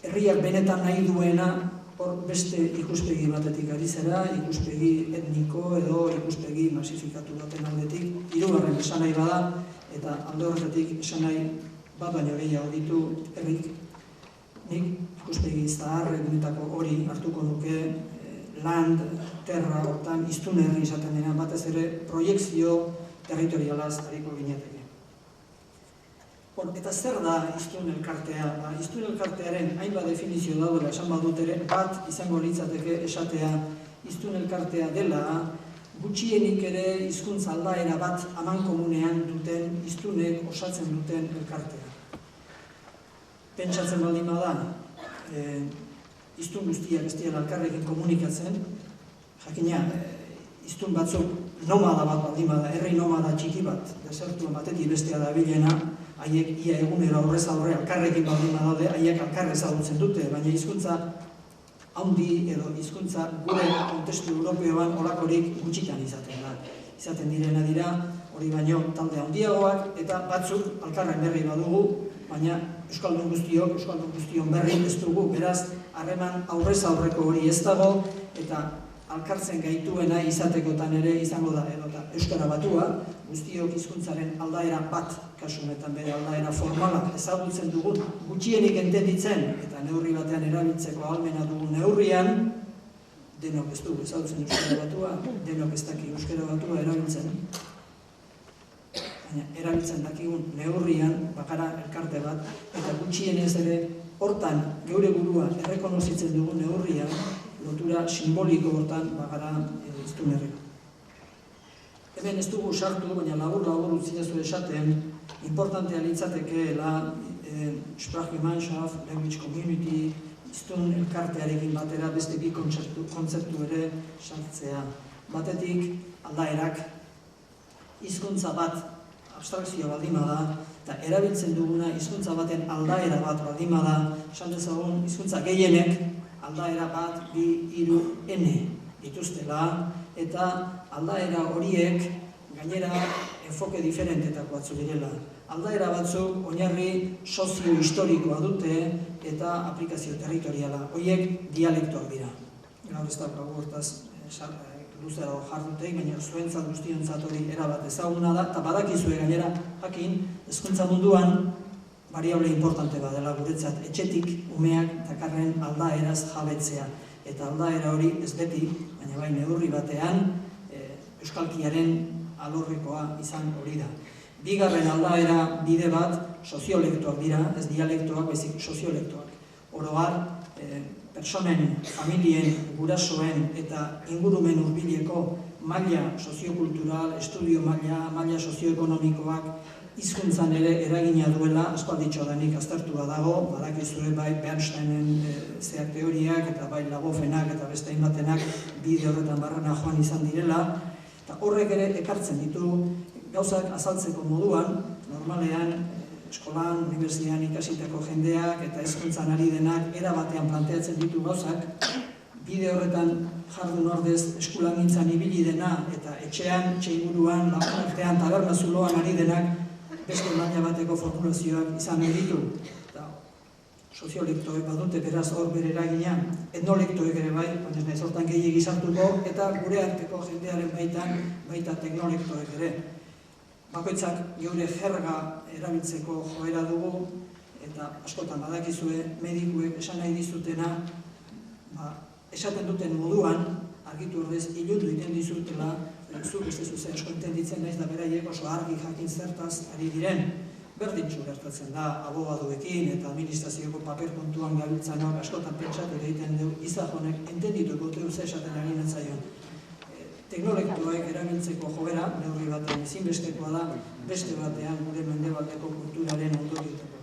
herriak benetan nahi duena, hor beste ikuspegi batetik ari zera, ikuspegi etniko edo ikuspegi masifikatu baten aldetik, hirugarren esan nahi bada, eta alde horretatik esan nahi bat baino gehiago ditu herrik. Nik ikuspegi zaharrenetako hori hartuko nuke, land, terra, hortan, hiztun herri izaten denean batez ere proiekzio territorialaz hariko ginateke. Eta zer da hiztun elkartea? Hiztun elkartearen hainbat definizio daudela esan badut ere, bat izango litzateke esatea hiztun elkartea dela, gutxienik ere hizkuntza aldaera bat amankomunean duten hiztunek osatzen duten elkartea. Pentsatzen baldin bada, hiztun guztiak ez dira elkarrekin komunikatzen, jakina, hiztun batzuk nomada bat baldin bada, herri nomada txiki bat, desertuan batetik bestea da bilena, haiek ia egunero aurrez aurre elkarrekin baldin badaude, haiek elkarre ezagutzen dute, baina hizkuntza handi edo hizkuntza gure kontestu europeoan holakorik gutxitan izaten da. Izaten direna dira, hori baino talde handiagoak eta batzuk elkarren berri badugu, baina euskaldun guztion berri ez dugu, beraz, harreman aurrez aurreko hori ez dago, eta alkartzen gaituena izatekotan ere izango da edota euskara batua, guztiok hizkuntzaren aldaera bat, kasu honetan bere aldaera formala ezagutzen dugun, gutxienik entenditzen eta neurri batean erabiltzeko ahalmena dugun neurrian, denok ez dugu ezagutzen euskara batua, denok ez daki euskara batua erabiltzen. Baina erabiltzen dakigun neurrian, bakara elkarte bat, eta gutxienez ere hortan geure burua errekonozitzen dugun neurrian, lotura simboliko hortan bagara iztun herriko. Hemen ez dugu sartu, baina labur utziazu esaten, importantea litzatekeela Sprachgemeinschaft, Language Community, iztun elkartearekin batera beste bi kontzeptu ere sartzea. Batetik aldaerak, hizkuntza bat abstrakzioa baldin bada, eta erabiltzen duguna hizkuntza baten aldaera bat baldin bada, esan dezagun hizkuntza gehienek aldaera bat, 2, 3, n dituztela, eta aldaera horiek gainera enfoke diferentetako batzu direla. Aldaera batzuk oinarri sozio-historikoa dute eta aplikazio territoriala. Horiek dialektoak dira. Gaur ez daukagu hortaz luzera jarduteik, baina zuentzat guztionzat hori erabat ezaguna da, eta badakizue gainera jakin hezkuntza munduan variable importante badela guretzat etxetik umeak dakarren aldaeraz jabetzea. Eta aldaera hori ez beti, baina bai neurri batean euskalkiaren alorrekoa izan hori da. Bigarren aldaera bide bat soziolektoak dira, ez dialektoak, baizik soziolektoak. Oro har, personen, familien, gurasoen eta ingurumen hurbileko maila soziokultural, estudio maila sozioekonomikoak hizkuntzan ere eragina duela, aspalditxo danik aztertua dago, badakizue bai Bernsteinen zeak teoriak eta bai Lagofenak eta beste hainbatenak bide horretan barrena joan izan direla, eta horrek ere ekartzen ditu gauzak azaltzeko moduan, normalean eskolan, unibertsitatean ikasitako jendeak eta hezkuntzan ari denak erabatean planteatzen ditu gauzak, bide horretan jardun ordez eskulangintzan ibili dena eta etxean, txeinguruan, lagunartean, taberna zuloan ari denak beste maila bateko formulazioak izan ditu. Soziolektoek badute beraz hor bere eragina, etnolektoek ere bai, baina ez hortan gehiegi sartuko, eta gure arteko jendearen baitan, baita teknolektoek ere. Bakoitzak geure jerga erabiltzeko joera dugu, eta askotan badakizue medikuek esan nahi dizutena, esaten duten moduan, argitu ordez, ilundu iten dizutela, zuk beste zuzen asko entenditzen naiz da beraiek oso argi jakin zertaz ari diren. Berdintxu gertatzen da abogaduekin eta administrazioko paper kontuan gabiltzanok askotan pentsatu egiten du izah honek entendituko dut ze esaten ari natzaion. Teknolektoek erabiltzeko joera, neurri batean ezinbestekoa da, beste batean gure mendebaldeko kulturaren ondorioetako.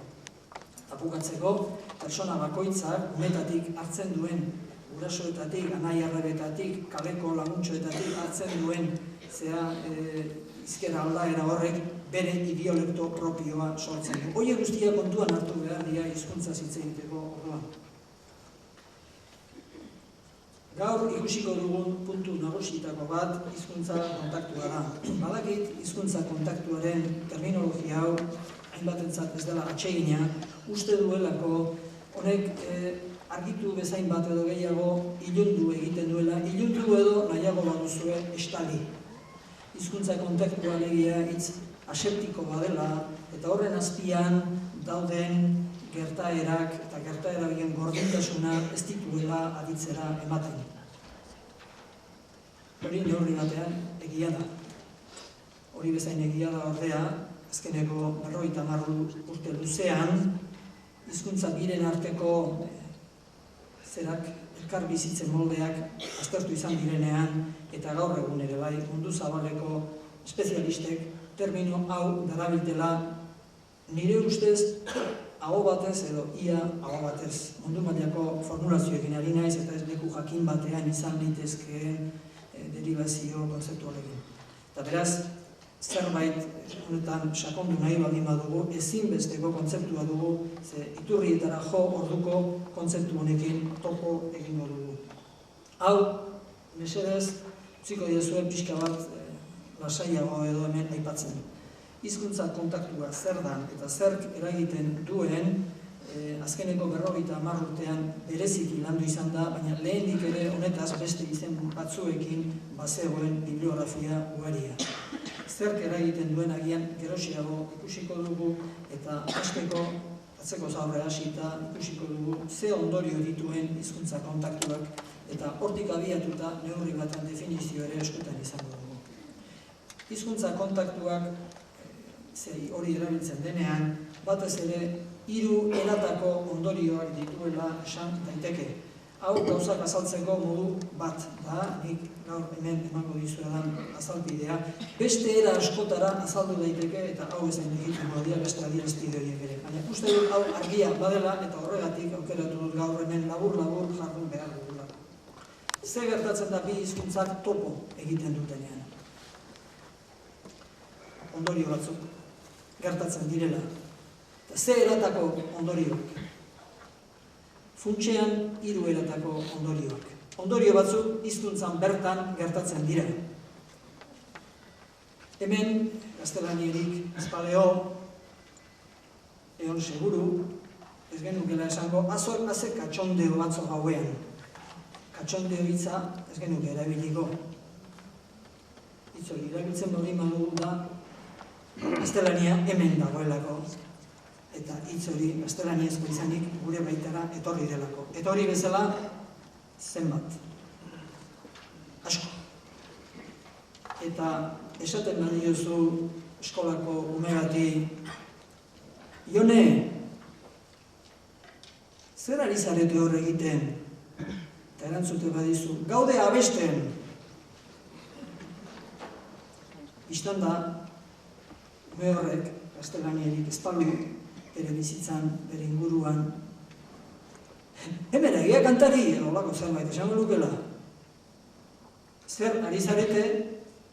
Apukatzeko, persona bakoitzak umetatik hartzen duen gurasoetatik, anai-arrebetatik, kaleko laguntxoetatik hartzen duen izkera aldaera horrek bere idiolekto propioa sortzen du. Horiek guztia kontuan hartu behar dira hizkuntza hitz egiteko orduan. Gaur ikusiko dugun puntu nagusietako bat hizkuntza kontaktua da. Badakit hizkuntza kontaktuaren terminologia hau hainbatentzat ez dela atsegina, uste duelako honek argitu bezain bat edo gehiago ilundu egiten duela, ilundu edo nahiago baduzue estali. Hizkuntza kontaktua alegia hitz aseptiko badela, eta horren azpian dauden gertaerak eta gertaera horien gordintasuna ez dituela aditzera ematen. Hori neurri batean egia da. Hori bezain egia da ordea, azkeneko 50 urte luzean, hizkuntza biren arteko zerak elkar bizitzen moldeak aztertu izan direnean, eta gaur egun ere bai, mundu zabaleko espezialistek termino hau darabiltela nire ustez aho batez edo ia aho batez. Mundu mailako formulazioekin ari naiz eta ez leku jakin batean izan litezkeen derivazio kontzeptualekin. Eta beraz, zerbait honetan sakondu nahi baldin badugu, ezinbesteko kontzeptua dugu, ze iturrietara jo orduko kontzeptu honekin topo egingo dugu. Hau, mesedez, utziko diezue pixka bat lasaiago edo hemen aipatzen. Hizkuntza kontaktua zer da eta zerk eragiten duen azkeneko 50 urtean bereziki landu izan da, baina lehendik ere honetaz beste izen batzuekin bazegoen bibliografia ugaria. Zerk eragiten duen agian gerosiago ikusiko dugu eta hasteko atzeko zaurre hasita ikusiko dugu ze ondorio dituen hizkuntza kontaktuak eta hortik abiatuta neurri baten definizio ere eskutan izango dugu. Hizkuntza kontaktuak hori erabiltzen denean, batez ere 3 eratako ondorioak dituela esan daiteke. Hau gauzak azaltzeko modu bat da, nik gaur hemen emango dizuedan azalbidea. Beste era askotara azaldu daiteke eta hau ezain egiten dira beste adierazpide horiek ere. Baina uste dut hau argia badela eta horregatik aukeratu dut gaur hemen labur-labur jardun behar dugula. Ze gertatzen da bi hizkuntzak topo egiten dutenean? Ondorio batzuk gertatzen direla. Eta ze eratako ondorioak? Funtsean 3 eratako ondorioak. Ondorio batzuk hizkuntzan bertan gertatzen dira. Hemen, gaztelanierik ezpaleo, egon seguru, ez genukela esango, haze katxondeo batzo gauean. Katxondeo hitza ez genuke erabiliko. Hitz hori erabiltzen bali madugu da, gaztelania hemen dagoelako. Eta hitz hori gaztelaniazko izanik gure baitara etorri delako. Etorri bezala, zenbat. Asko. Eta esaten badiozu eskolako ume bati, Jone, zer ari zarete hor egiten? Eta erantzute badizu, gaude abesten. Bistan da, ume horrek, gaztelaniarik ezpalu, bere bizitzan, bere inguruan. Hemen egia kantari, edo lako zerbait esango lukela. Zer ari zarete,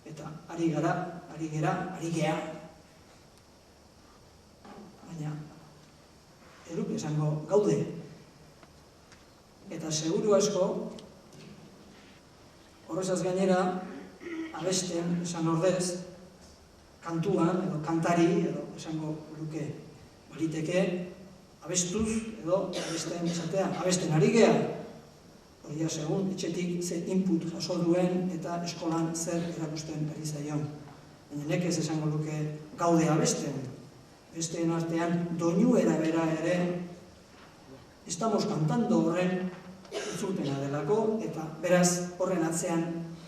eta ari gara, ari gea. Baina, eruk esango gaude. Eta seguru asko, horrezaz gainera, abesten, esan ordez, kantuan, edo kantari, edo esango luke. Baliteke, abestuz, edo abesten esatea, abesten ari gea. Hori segun, etxetik ze input jaso duen eta eskolan zer erakusten ari zaion. Baina nekez esango luke gaude abesten. Besteen artean, doinuera bera ere, estamos cantando horren itzulpena delako, eta beraz horren atzean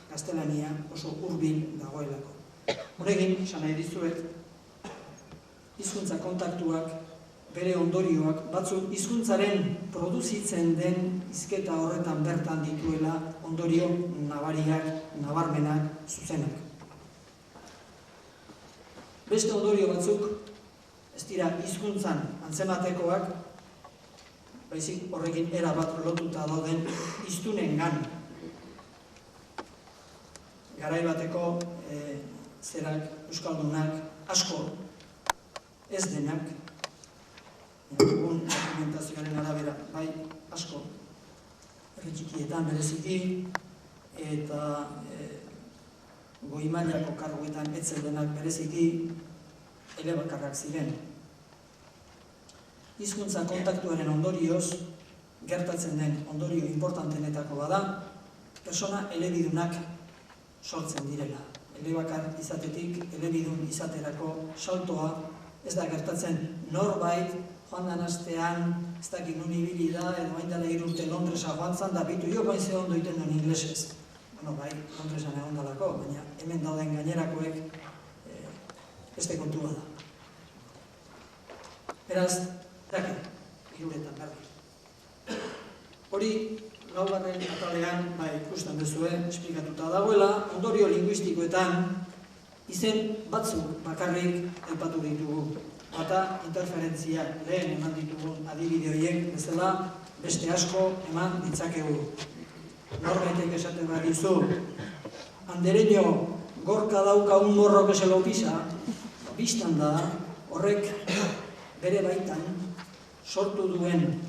gaztelania oso hurbil dagoelako. Honekin, esan nahi dizuet, hizkuntza kontaktuak, bere ondorioak, batzuk hizkuntzaren produzitzen den hizketa horretan bertan dituela ondorio nabariak, nabarmenak, zuzenak. Beste ondorio batzuk, ez dira hizkuntzan antzematekoak, baizik horrekin erabat lotuta dauden hiztunengan. Garai bateko zerak, euskaldunak, asko, ez denak, dugun dokumentazioaren arabera, bai, asko, herri txikietan bereziki, eta goi mailako karguetan etzeldenak bereziki, elebakarrak ziren. Hizkuntza kontaktuaren ondorioz, gertatzen den ondorio importantenetako bada, persona elebidunak sortzen direla. Elebakar izatetik, elebidun izaterako saltoa, ez da gertatzen norbait, joan dan astean, ez dakit nun ibili da, edo hain dela 3 urte Londresa joan zan, da bitu, jo bain ze ondo iten duen inglesez. Bueno, bai, Londresan egon dalako, baina hemen dauden gainerakoek beste kontua da. Beraz, dake, 3 uretan berdi. Hori, laugarren atalean, ikusten duzue, esplikatuta dagoela, ondorio linguistikoetan, izen batzuk bakarrik aipatu ditugu. Bata, interferentziak lehen eman ditugun adibide horiek bezala, beste asko eman ditzakegu. Norbaitek esaten badizu, andereño, gorka dauka un morro que se lo pisa, bistan da, horrek bere baitan sortu duen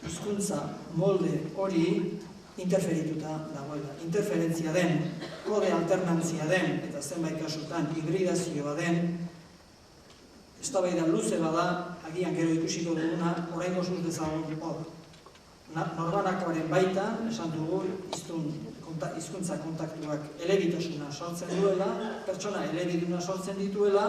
hizkuntza molde hori interferituta dagoela. Interferentzia den, kode alternantzia den, eta zenbait kasutan hibridazioa den, eztabaida luze bada, agian gero ikusiko duguna, oraingo zuz dezagun hor. Norbanakoaren baitan, esan dugu, hizkuntza kontaktuak elebitasuna sortzen duela, pertsona elebiduna sortzen dituela,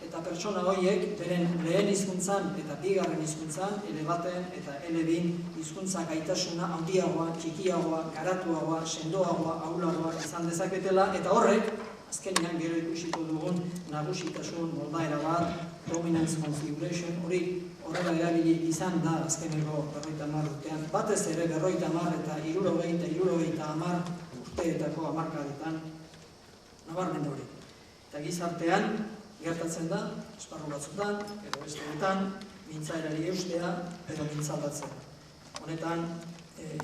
eta pertsona horiek beren lehen hizkuntzan eta bigarren hizkuntzan, elebaten eta elebin hizkuntza gaitasuna handiagoa, txikiagoa, garatuagoa, sendoagoa, ahulagoa izan dezaketela, eta horrek, azkenean gero ikusiko dugun nagusitasun moldaera bat, dominance configuration, hori horrela erabili izan da azkeneko 50 urtean, batez ere 50 eta 60 urteetako hamarkadetan nabarmendu hori. Eta gizartean gertatzen da, esparru batzutan, edo besteetan, mintzaerari eustea edo mintzaldatzen. Honetan,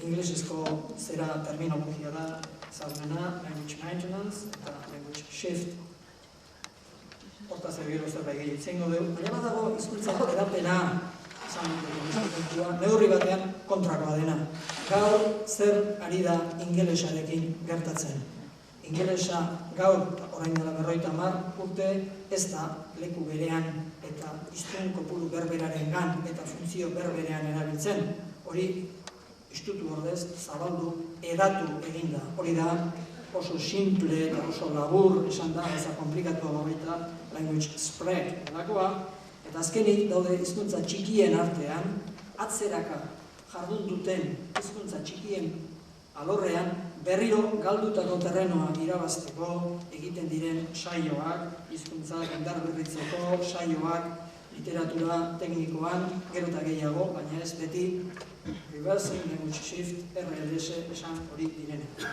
inglesezko zera terminologia da zagunena, language maintenance eta language shift. Hortaz gero zerbait gehiago dugu, baina badago hizkuntza hedapena neurri batean kontrakoa dena. Gaur zer ari da ingelesarekin gertatzen. Ingelesa gaur, orain dela 50 urte, ez da leku berean eta hiztun kopuru berberarengan eta funtzio berberean erabiltzen. Hori estutu ordez, zabaldu, edatu eginda. Hori da oso simple eta oso labur esan da, ez da komplikatua baita language spread delakoa, eta azkenik daude hizkuntza txikien artean, atzeraka jardun duten hizkuntza txikien alorrean, berriro galdutako terrenoa irabazteko egiten diren saioak, hizkuntzak indarberritzeko saioak, literatura teknikoan, gero eta gehiago, baina ez beti reversing language shift, RLS esan hori direnek.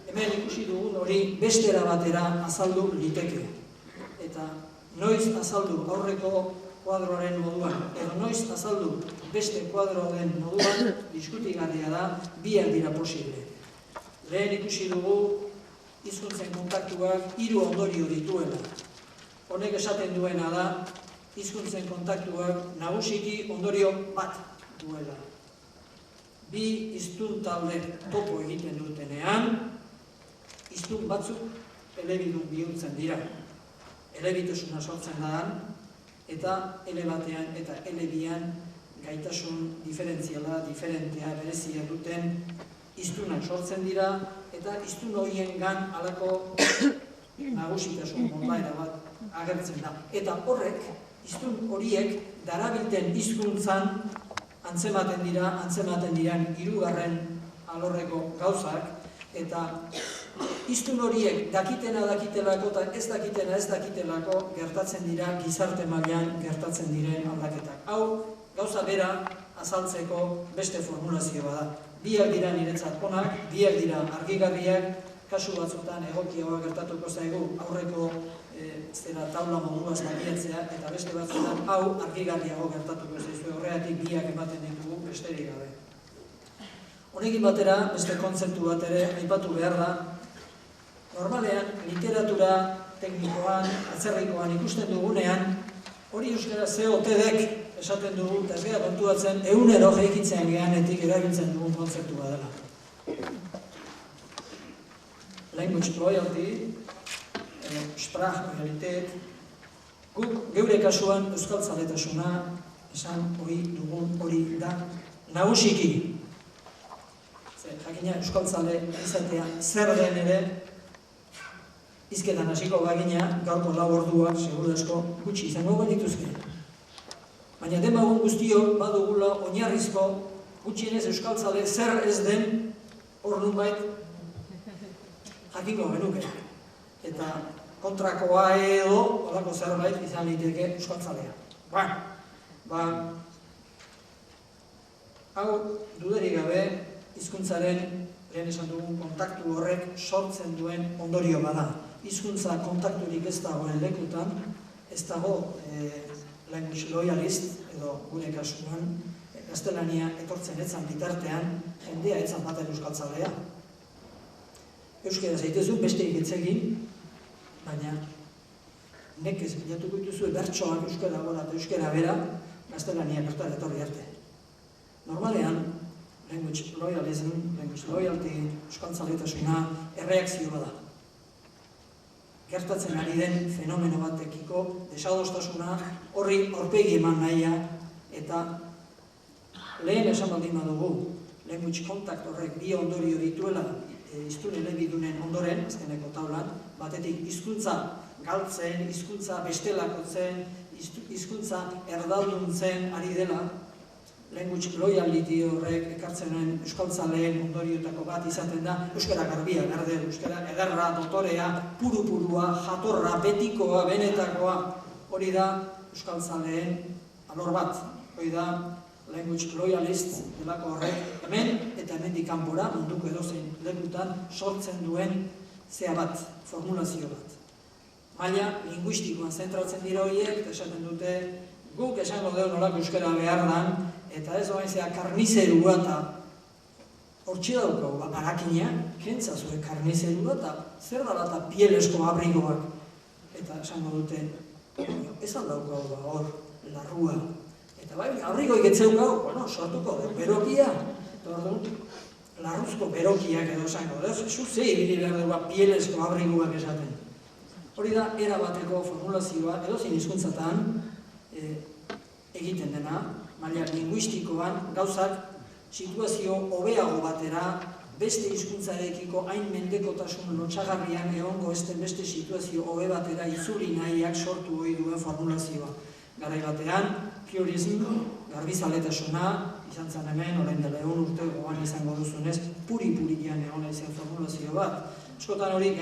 Hemen ikusi dugun hori bestera batera azaldu liteke. Eta noiz azaldu aurreko kuadroaren moduan, edo noiz azaldu beste kuadroaren moduan, diskutigarria da, biak dira posible. Lehen ikusi dugu hizkuntzen kontaktuak 3 ondorio dituela. Honek esaten duena da, hizkuntzen kontaktuak nagusiki ondorio bat duela. Bi hiztun talde topo egiten dutenean, hiztun batzuk elebidun bihurtzen dira. Elebitasuna sortzen da, eta elebatean eta elebian gaitasun diferentziala, diferentea, berezia duten hiztunak sortzen dira, eta hiztun horiengan halako nagusitasun moldaera bat agertzen da. Eta horrek, hiztun horiek darabilten hizkuntzan antzematen diran 3. alorreko gauzak, eta hiztun horiek dakitelako eta ez dakitelako gertatzen dira gizarte mailan gertatzen diren aldaketak. Hau, gauza bera azaltzeko beste formulazioa da. Biak dira niretzat onak, biak dira argigarriak, kasu batzutan egokiagoa gertatuko zaigu aurreko taula moduaz magiatzea, eta beste batzutan hau argigarriago gertatuko zaizu, horregatik biak ematen ditugu besterik gabe. Honekin batera, beste kontzeptu bat ere aipatu behar da. Normalean, literatura teknikoan, atzerrikoan ikusten dugunean, hori euskara ze otedek esaten dugu, eta ez gara kontuatzen, egunero jaikitzen geanetik erabiltzen dugun kontzeptua dela. Language loyalty, Sprachloyalität, guk geure kasuan euskaltzaletasuna esan hori dugun hori da nagusiki. Jakina euskaltzale izatea zer den ere, hizketan hasiko bagina, gaurko 4 orduak seguru asko gutxi izango genituzke. Baina demagun guztiok badugula oinarrizko gutxienez euskaltzale zer ez den hor nunbait jakingo genuke. Eta kontrakoa edo holako zerbait izan liteke euskaltzalea. Hau dudarik gabe hizkuntzaren lehen esan dugun kontaktu horrek sortzen duen ondorio bada. Hizkuntza kontakturik ez dagoen lekutan, ez dago language loyalist, edo gure kasuan, gaztelania etortzen etzan bitartean, jendea etzan baten euskaltzalea. Euskara zaitezu besteik etzegin, baina nekez bilatuko dituzu bertsoak euskara gora eta euskara bera, gaztelania bertan etorri arte. Normalean, language loyalism, language loyalty, euskaltzaletasuna, erreakzio bada. gertatzen ari den fenomeno batekiko desadostasuna horri aurpegi eman nahia, eta lehen esan baldin badugu, language contact horrek bi ondorio dituela hiztun elebidunen ondoren, azkeneko taulan, batetik hizkuntza galtzen, hizkuntza bestelakotzen, hizkuntza erdalduntzen ari dela, language loyalty horrek ekartzen duen euskaltzaleen ondorioetako bat izaten da, euskara garbia, garder, euskara ederra, dotorea, purupurua, jatorra, betikoa, benetakoa, hori da euskaltzaleen alor bat, hori da language loyalist delako horrek hemen eta hemendik kanpora munduko edozein lekutan sortzen duen zea bat, formulazio bat. Maila linguistikoan zentratzen dira horiek, eta esaten dute guk esango dugu nolako euskara behar dan, eta ez oain zea karnizerua eta hortxe daukagu, barakina, kentza zuen karnizerua eta zer dala eta pielesko abrigoak. Eta esango dute, ez aldaukagu hor, larrua. Eta bai, aurriko iketzeukagu, bueno, sortuko da, berokia. Eta orduan, larruzko berokiak edo esango, zuzei ibili behar dugu pielesko abriguak esaten. Hori da, era bateko formulazioa, edozin hizkuntzatan egiten dena, maila linguistikoan, gauzak situazio hobeago batera, beste hizkuntzarekiko hain mendekotasun lotsagarrian egongo ezten beste situazio hobe batera itzuli nahiak sortu ohi duen formulazioa. Garai batean, purism, garbizaletasuna, izan zen hemen, orain dela egun urte gogoan izango duzunez, puri-purian egon izan formulazio bat. Eskotan hori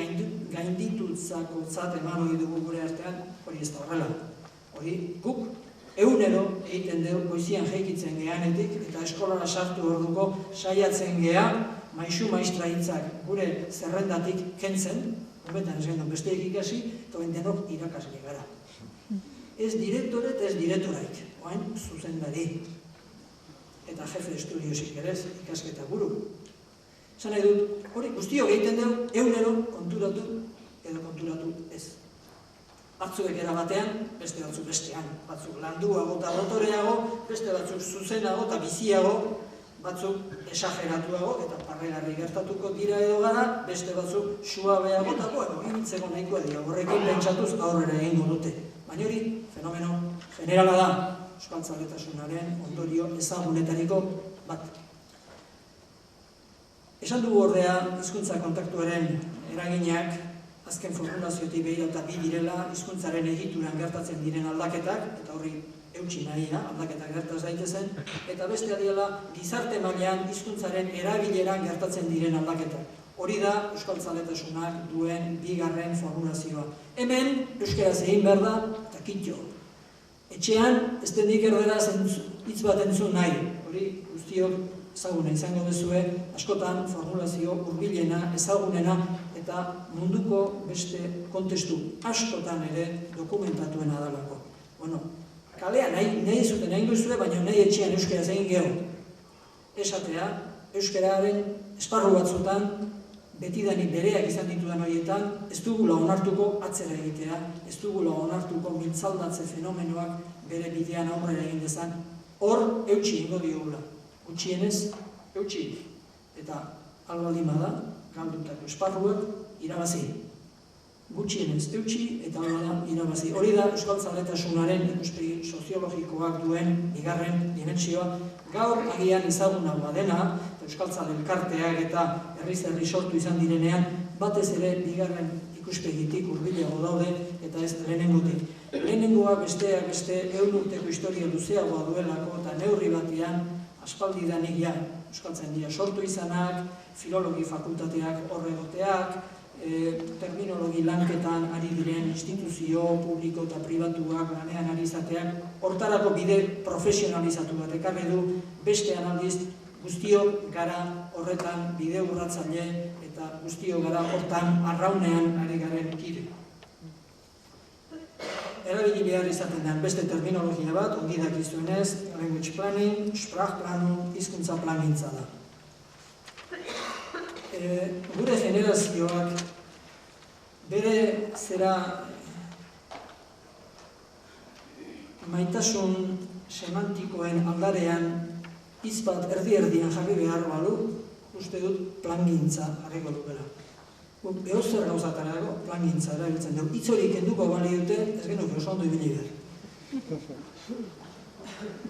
gainditutzakotzat eman hori dugu gure artean, hori ez da horrela. Hori guk egunero egiten dugu goizian jeikitzen geanetik eta eskolara sartu orduko saiatzen gea maisu-maistra hitzak gure zerrendatik kentzen, hobetan ez genuen besteek ikasi, eta denok irakasle gara. Ez direktore eta ez direktoraik, oain zuzendari. Eta jefe estudiosik ere ikasketa buru. Esan nahi dut, hori guztiok egiten dugu, egunero konturatu edo konturatu ez. Batzuek era batean, beste batzuk bestean. Batzuk landuago eta dotoreago, beste batzuk zuzenago eta biziago, batzuk esageratuago eta parregarri gertatuko dira edo gara, beste batzuk suabeago eta ibiltzeko nahikoa dira. Horrekin pentsatuz aurrera egingo dute. Baina hori, fenomeno generala da, euskaltzaletasunaren ondorio ezagunetariko bat. Esan dugu ordea, hizkuntza kontaktuaren eraginak, azken formulaziotik behira eta bi direla, hizkuntzaren egituran gertatzen diren aldaketak, eta horri eutsi nahia, aldaketak gertaz daitezen, eta beste adiela, gizarte mailan hizkuntzaren erabileran gertatzen diren aldaketak. Hori da euskaltzaletasunak duen bigarren formulazioa. Hemen, euskaraz egin behar da, eta kitxo. Etxean, ez dendik erderaz hitz bat entzun nahi. Hori guztiok ezaguna izango duzue, askotan formulazio hurbilena, ezagunena, eta munduko beste kontestu askotan ere dokumentatuena dalako. Bueno, kalean nahi zuten egin duzue, baina nahi etxean euskaraz egin geho. Esatea, euskararen esparru batzutan, betidanik bereak izan ditudan horietan, ez dugula onartuko atzera egitea, ez dugula onartuko mintzaldatze fenomenoak bere bidean aurrera egin dezan, hor eutsi ingo diogula. Gutxienez, eutsi. Eta albaldin bada, galdutako esparruak irabazi. Gutxienez, eutsi eta albaldin irabazi. Hori da euskaltzaletasunaren ikuspegi soziologikoak duen bigarren dimentsioa, gaur agian ezagunagoa dena, euskaltzale elkarteak eta herriz-herri sortu izan direnean, batez ere bigarren ikuspegitik hurbilago daude eta ez lehenengotik. Lehenengoa besteak beste ehun urteko historia luzeagoa duelako eta neurri batean aspaldidanik ja euskaltzaindia sortu izanak, filologi fakultateak horregoteak, terminologi lanketan ari diren instituzio publiko eta pribatuak lanean ari izateak, hortarako bide profesionalizatu bat ekarri du, bestean aldiz guztiok gara horretan bide urratzaile eta guztiok gara hortan arraunean ari garen kide. Erabili behar izaten den beste terminologia bat, ongi dakizuenez, language planning, sprachplanung, hizkuntza plangintza da. Gure generazioak bere zera maitasun semantikoen aldarean hitz bat erdi-erdian jarri behar balu, uste dut plangintza jarriko dukela. Ehozer gauzatarako plangintza erabiltzen dugu. Hitz hori kenduko bali dute, ez genuke oso ondo ibili behar.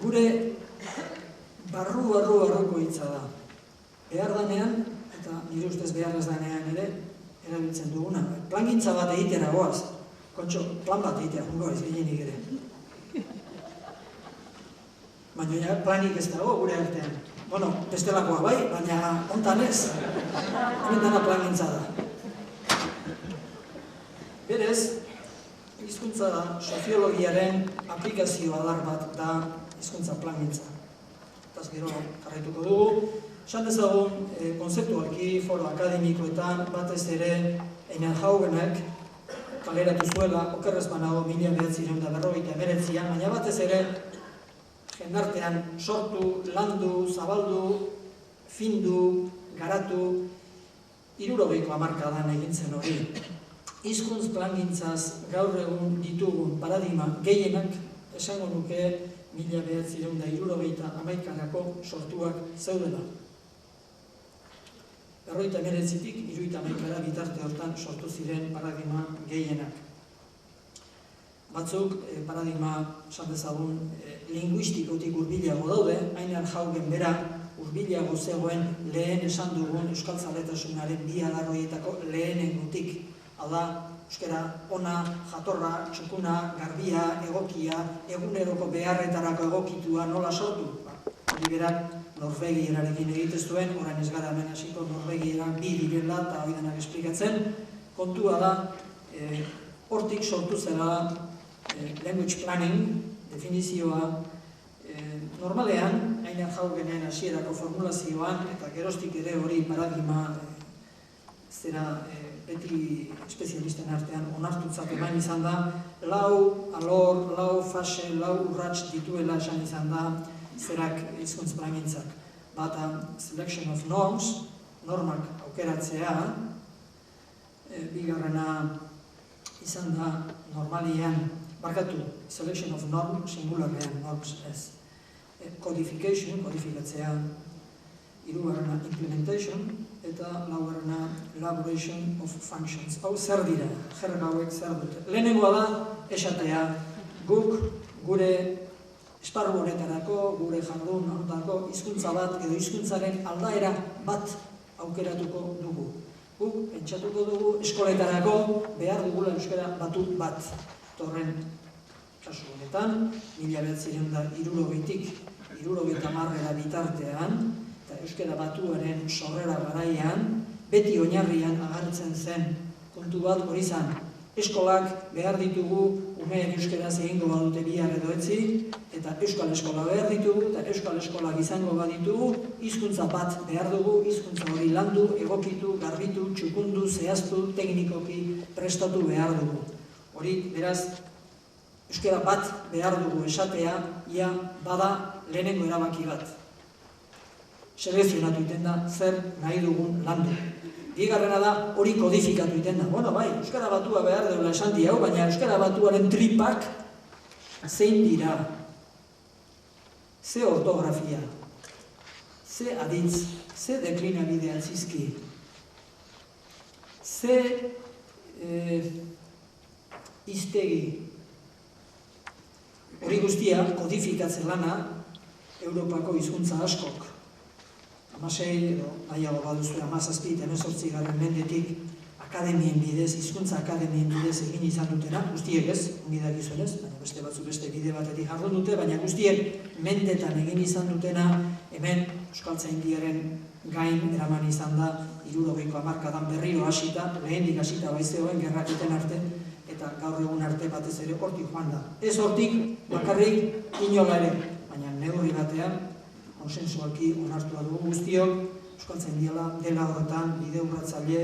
Gure barruko hitza da. Behar danean, eta nire ustez behar ez danean ere, erabiltzen duguna. Plangintza bat egitera goaz. Kontxo, plan bat egitera, jungo ez ginenik ere. Baina planik ez dago gure artean. Bueno, bestelakoa bai, baina hontan ez. Hemen dana plangintza da. Berez, hizkuntza soziologiaren aplikazio adar bat da hizkuntza plangintza. Eta gero jarraituko dugu. Esan dezagun, konzeptualki, foro akademikoetan, batez ere Einenhauenek kaleratu zuela, okerrez banago 1949an, baina batez ere jendartean sortu, landu, zabaldu, findu, garatu, 60ko hamarkadan egin zen hori. Hizkuntz plangintzaz gaur egun ditugun paradigma gehienak esango nuke 1970ko sortuak zeudela. 59tik 71 bitarte hortan sortu ziren paradigma gehienak. Batzuk paradigma, esan dezagun, linguistikotik hurbilago daude, Einenhausen bera hurbilago zegoen lehen esan dugun euskaltzaletasunaren bi adarroietako lehenengotik. Hau da, euskara ona, jatorra, txukuna, garbia, egokia, eguneroko beharretarako egokitua nola sortu? Hori berak Norvegierarekin egite zuen, orain ez gara hemen hasiko Norvegieran bi direla eta hori denak esplikatzen. Kontua da, hortik sortu zela language planning, definizioa, normalean, Einenhausenen hasierako formulazioan, eta geroztik ere hori paradigma zera beti espezialisten artean onartutzat eman izan da, lau alor, lau fase, lau urrats dituela esan izan da zerak hizkuntz plangintzak. Bata, selection of norms, normak aukeratzea, bigarrena izan da normalian, barkatu, selection of norm, singularrean, norms ez. Codification, kodifikatzea, hirugarrena implementation, eta laugarrena elaboration of functions. Hau zer dira, jerga hauek zer dute. Lehenengoa da, esatea, guk gure esparru honetarako, gure jardun honetako hizkuntza bat edo hizkuntzaren aldaera bat aukeratuko dugu. Guk pentsatuko dugu eskoletarako behar dugula euskara batu bat. Torren kasu honetan, 1960tik 1970 bitartean, eta euskara batuaren sorrera garaian, beti oinarrian agertzen zen kontu bat hori izan. Eskolak behar ditugu, umeek euskaraz egingo badute bihar edo etzi, eta euskal eskola behar ditugu, eta euskal eskolak izango baditugu, hizkuntza bat behar dugu, hizkuntza hori landu, egokitu, garbitu, txukundu, zehaztu, teknikoki prestatu behar dugu. Hori, beraz, euskara bat behar dugu esatea, ia bada lehenengo erabaki bat. Selekzionatu iten da, zer nahi dugun landu. Bigarrena da, hori kodifikatu iten da. Bueno, bai, euskara batua behar deula esan di hau, baina euskara batuaren tripak zein dira. Ze ortografia, ze aditz, ze deklinabide altzizki, ze hiztegi. Hori guztia kodifikatzen lana Europako hizkuntza askok. 16 edo nahiago baduzu 17 eta 18 mendetik akademien bidez, hizkuntza akademien bidez egin izan dutena, guztiek ez, ongi dakizunez, baina beste batzuk beste bide batetik jardun dute, baina guztiek mendetan egin izan dutena, hemen euskaltzaindiaren gain eraman izan da 60ko hamarkadan berriro hasita, lehendik hasita baizeoen gerraketen arte, eta gaur egun arte batez ere hortik joan da. Ez hortik bakarrik inola ere, baina neurri batean, konsensualki onartua dugu guztiok, euskaltzaindia dela horretan, bide urratzaile,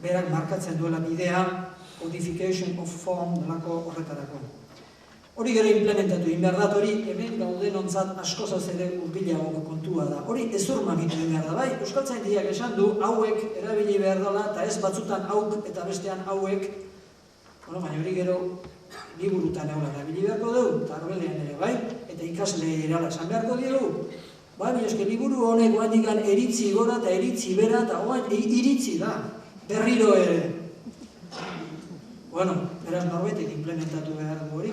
berak markatzen duela bidea, codification of form delako horretarako. Hori gero implementatu egin behar da, hori hemen gauden ontzat askozaz ere hurbilago kontua da. Hori ezur magitu egin behar da, bai, euskaltzaindiak esan du, hauek erabili behar dela, eta ez batzutan hauk eta bestean hauek, baina hori gero liburutan egola erabili beharko dugu, eta arbelean ere, bai, eta ikasle erala esan beharko dugu. Baina eske liburu honek guandikan eritzi gora eta eritzi bera, eta iritzi da, berriro ere. Bueno, beraz norbaitek implementatu behar du hori.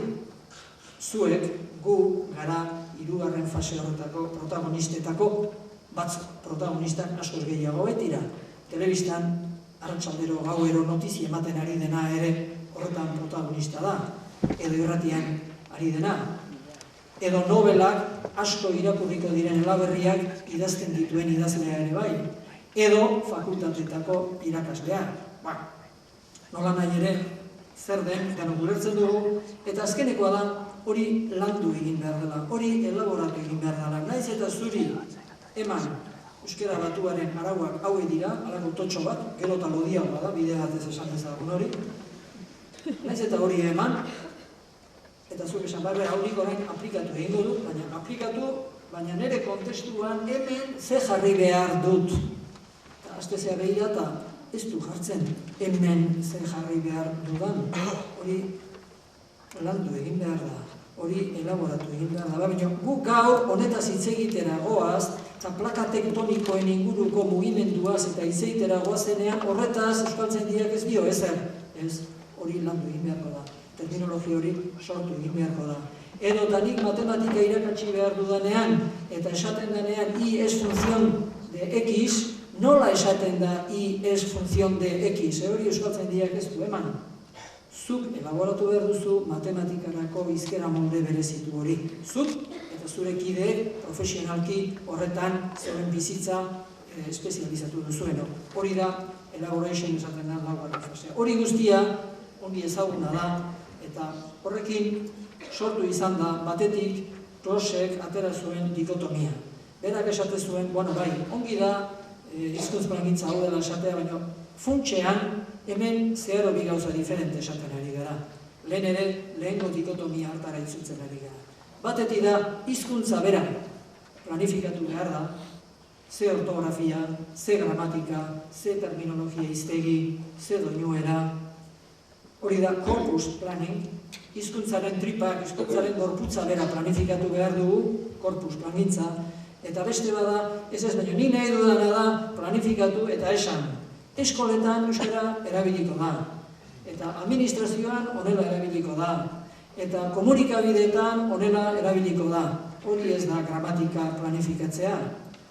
Zuek, gu, gara, hirugarren fase horretako protagonistetako batzuk. Protagonistak askoz gehiago betira. Telebistan, arratsaldero gauero notizia ematen ari dena ere horretan protagonista da. Edo irratian ari dena. Edo nobelak asko irakurriko diren elaberriak idazten dituen idazlea ere bai. Edo fakultatetako irakaslea. Nola nahi ere, zer den, denok ulertzen dugu, eta azkenekoa da, hori landu egin behar dela, hori elaboratu egin behar dela. Naiz eta zuri eman euskara batuaren arauak hauek dira, alako totxo bat, gero eta lodiagoa da, bide batez esan dezagun hori. Naiz eta hori eman, eta zuek esan behar haurik orain aplikatu egingo dut, baina nire kontestuan hemen ze jarri behar dut. Eta aztezea behira eta ez du jartzen hemen ze jarri behar dudan. Hori landu egin behar da, hori elaboratu egin behar da. Baina guk gaur honetaz hitz egitera goaz, eta plaka tektonikoen inguruko mugimenduaz eta hitz egitera goazenean horretaz euskaltzaindiak ez dio ezer. Ez, hori landu egin beharko da. Terminologia hori sortu egin beharko da. Edo tanik matematika irakatsi behar dudanean, eta esaten denean I es función de X, nola esaten da I es función de X, hori euskaltzaindiak ez du eman. Zuk elaboratu behar duzu matematikarako hizkera molde berezitu hori. Zuk eta zure kideek profesionalki horretan zeuen bizitza espezializatu duzueno. Hori da elaboration esaten da laugarren fasea. Hori guztia ongi ezaguna da, eta horrekin sortu izan da batetik Klosek atera zuen dikotomia. Berak esate zuen, bai, ongi da hizkuntz plangintza hau dela esatea, baina funtsean hemen zeharo bi gauza diferente esaten ari gara. Lehen ere, lehengo dikotomia hartara itzultzen ari gara. Batetik da, hizkuntza bera planifikatu behar da, ze ortografia, ze gramatika, ze terminologia hiztegi, ze doinuera. Hori da, corpus planning, hizkuntzaren tripak, hizkuntzaren gorputza bera planifikatu behar dugu, corpus plangintza, eta beste bada, ez baino ni nahi dudana da planifikatu eta esan. Eskoletan euskara erabiliko da, eta administrazioan honela erabiliko da, eta komunikabideetan honela erabiliko da. Hori ez da gramatika planifikatzea,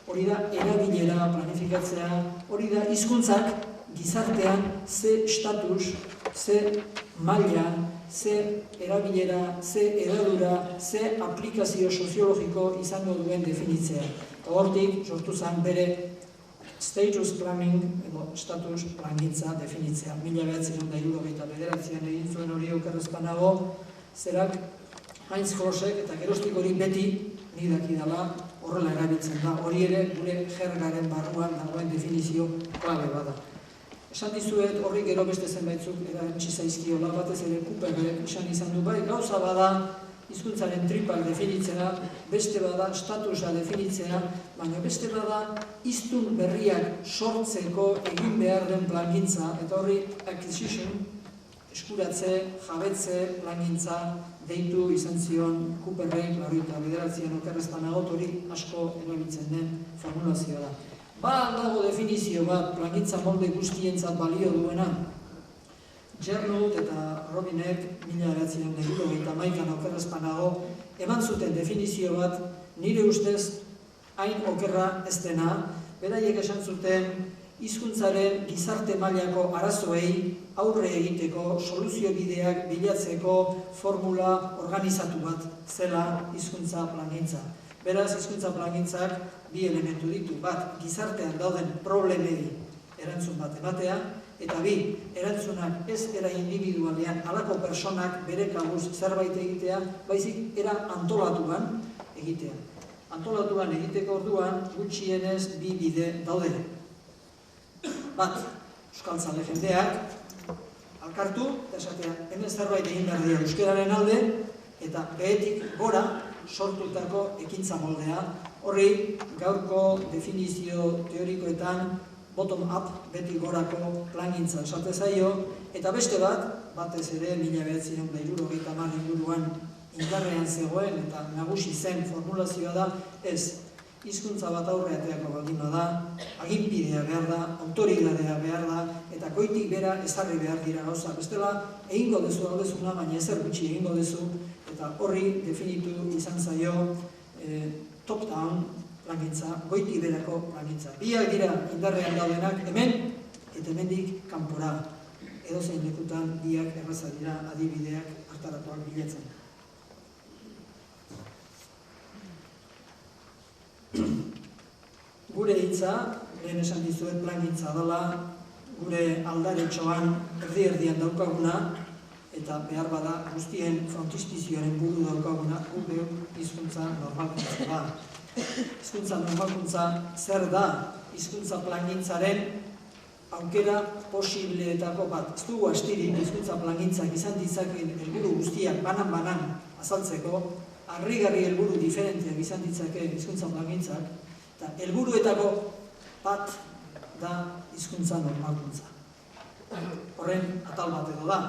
hori da erabilera planifikatzea, hori da hizkuntzak gizartean ze status, ze maila, ze erabilera, ze edadura, ze aplikazio soziologiko izango duen definitzea. Hortik sortu zen bere status planning, edo status plangintza definitzea. 1979an egin zuen hori okerrezpanago, zerak Heinz Klosek eta geroztik hori beti nik dakidala horrela erabiltzen da. Hori ere gure jergaren barruan dagoen definizio klabe bada. Esan dizuet horri gero beste zenbaitzuk erantzi zaizkiola, batez ere Cooperrek esan izan du, bai, gauza bada hizkuntzaren tripak definitzea, beste bada statusa definitzea, baina beste bada hiztun berriak sortzeko egin behar den plangintza, eta horri acquisition, eskuratze, jabetze, plangintza deitu izan zion Cooperrek, eta bederatzean okerrezpanago hori asko erabiltzen den formulazioa da. Dago definizio bat plangintza molde guztientzat balio duena. Gernot eta Robinek 1991an okerrezpanago eman zuten definizio bat nire ustez hain okerra ez dena, beraiek esan zuten hizkuntzaren gizarte mailako arazoei aurre egiteko, soluzio bideak bilatzeko formula organizatu bat zela hizkuntza plangintza. Beraz, hizkuntza plangintzak bi elementu ditu. Bat, gizartean dauden problemei erantzun bat ematea, eta bi, erantzunak ez era individualean halako personak bere kabuz zerbait egitea, baizik era antolatuan egitea. Antolatuan egiteko orduan gutxienez bi bide daude. Bat, euskaltzale jendeak alkartu, eta esatea, hemen zerbait egin behar dira euskararen alde, eta behetik gora sortutako ekintza moldea. Horri, gaurko definizio teorikoetan bottom-up beti gorako plangintza esate zaio, eta beste bat, batez ere 1970 inguruan indarrean zegoen eta nagusi zen formulazioa da, ez hizkuntza bat aurreateako baldin bada, aginpidea behar da, autoridadea behar da, eta goitik bera ezarri behar dira gauza. Bestela, egingo dezu aldezuna, baina ezer gutxi egingo dezu, eta horri definitu izan zaio top-down plangintza, goitik berako plangintza. Biak dira indarrean daudenak hemen, eta hemendik kanpora. Edozein lekutan biak erraza dira adibideak hartaratuak bilatzen. Gure hitza, lehen esan dizuet plangintza dela, gure aldaretxoan erdi-erdian daukaguna, eta behar bada guztien frontispizioaren buru daukaguna, gure hizkuntza normalkuntza da. Hizkuntza normalkuntza zer da? Hizkuntza plangintzaren aukera posibleetako bat. Ez dugu astirik hizkuntza plangintzak izan ditzakeen helburu guztiak banan-banan azaltzeko, harrigarri helburu diferenteak izan ditzake hizkuntza plangintzak, eta helburuetako bat da hizkuntza normalkuntza. Horren atal bat edo da.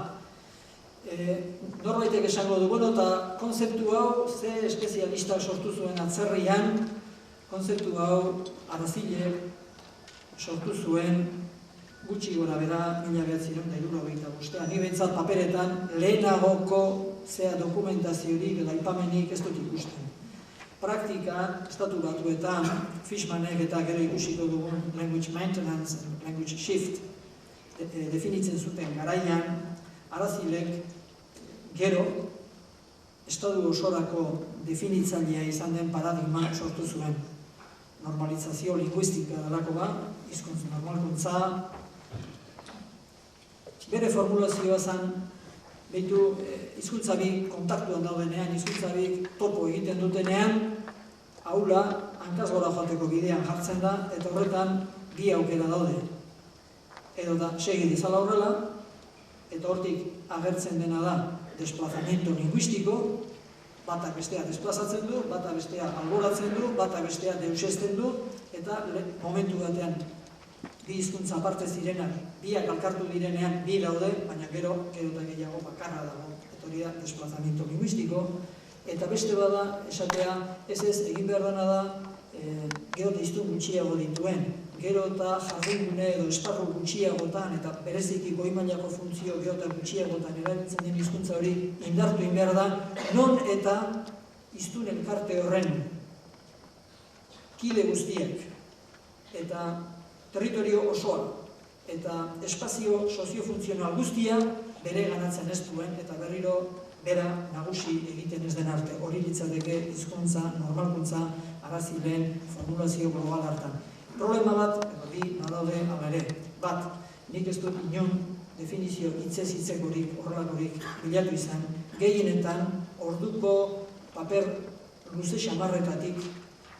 Norbaitek esango du, bueno, eta konzeptu hau ze espezialistak sortu zuen atzerrian, konzeptu hau Arazilek sortu zuen gutxi gora bera 1975. Ni behintzat paperetan lehenagoko zea dokumentaziorik edo aipamenik ez dut ikusten. Praktikan, estatu batuetan, Fishmanek eta gero ikusiko dugun language maintenance and language shift definitzen zuten garaian, Arazilek gero estatu osorako definitzailea izan den paradigma sortu zuen. Normalizazio linguistika delako ba, hizkuntza normalkuntza. Bere formulazioa zen, behitu, hizkuntza bi kontaktuan daudenean, hizkuntza bi topo egiten dutenean, aula hankaz gora joateko bidean jartzen da, eta horretan bi aukera daude. Edo da, segi dizala horrela, eta hortik agertzen dena da desplazamiento linguistiko, bata bestea desplazatzen du, bata bestea alboratzen du, bata bestea deusesten du, eta momentu batean bi hizkuntza aparte zirenak, biak alkartu direnean bi daude, baina gero eta gehiago bakarra dago. Eta hori da desplazamiento linguistiko, eta beste bada esatea ez egin behar dena da gero eta hiztun gutxiago dituen, gero eta jardungune edo esparru gutxiagotan eta bereziki goi mailako funtzio gero eta gutxiagotan erabiltzen den hizkuntza hori indartu egin behar da, non eta hiztun elkarte horren kide guztiek eta territorio osoa eta espazio soziofuntzional guztia bere ganatzen ez duen eta berriro bera nagusi egiten ez den arte. Hori litzateke hizkuntza normalkuntza Arazilen formulazio global hartan. Problema bat, bi badaude hala ere. Bat, nik ez dut inon definizio hitzez hitzekorik horrelakorik bilatu izan, gehienetan orduko paper luze xamarretatik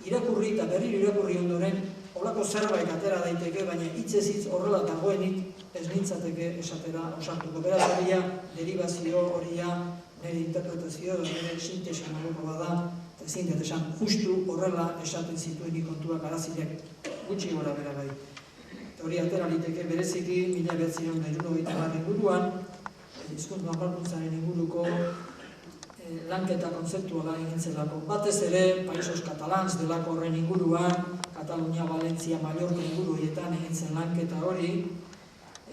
irakurri eta berriro irakurri ondoren holako zerbait atera daiteke, baina hitzez hitz horrela dagoenik ez nintzateke esatera osartuko. Beraz horia, derivazio horia, nire interpretazio, nire sintesi moduko bada, eta ezin dut esan justu horrela esaten zituen kontuak Arazilek gutxi gora bera bai. Hori atera liteke bereziki 1970 inguruan, hizkuntza normalkuntzaren inguruko lanketa kontzeptuala egin zelako. Batez ere, Països Catalans delako horren inguruan, Katalunia, Valentzia, Mallorca inguruetan egin zen lanketa hori,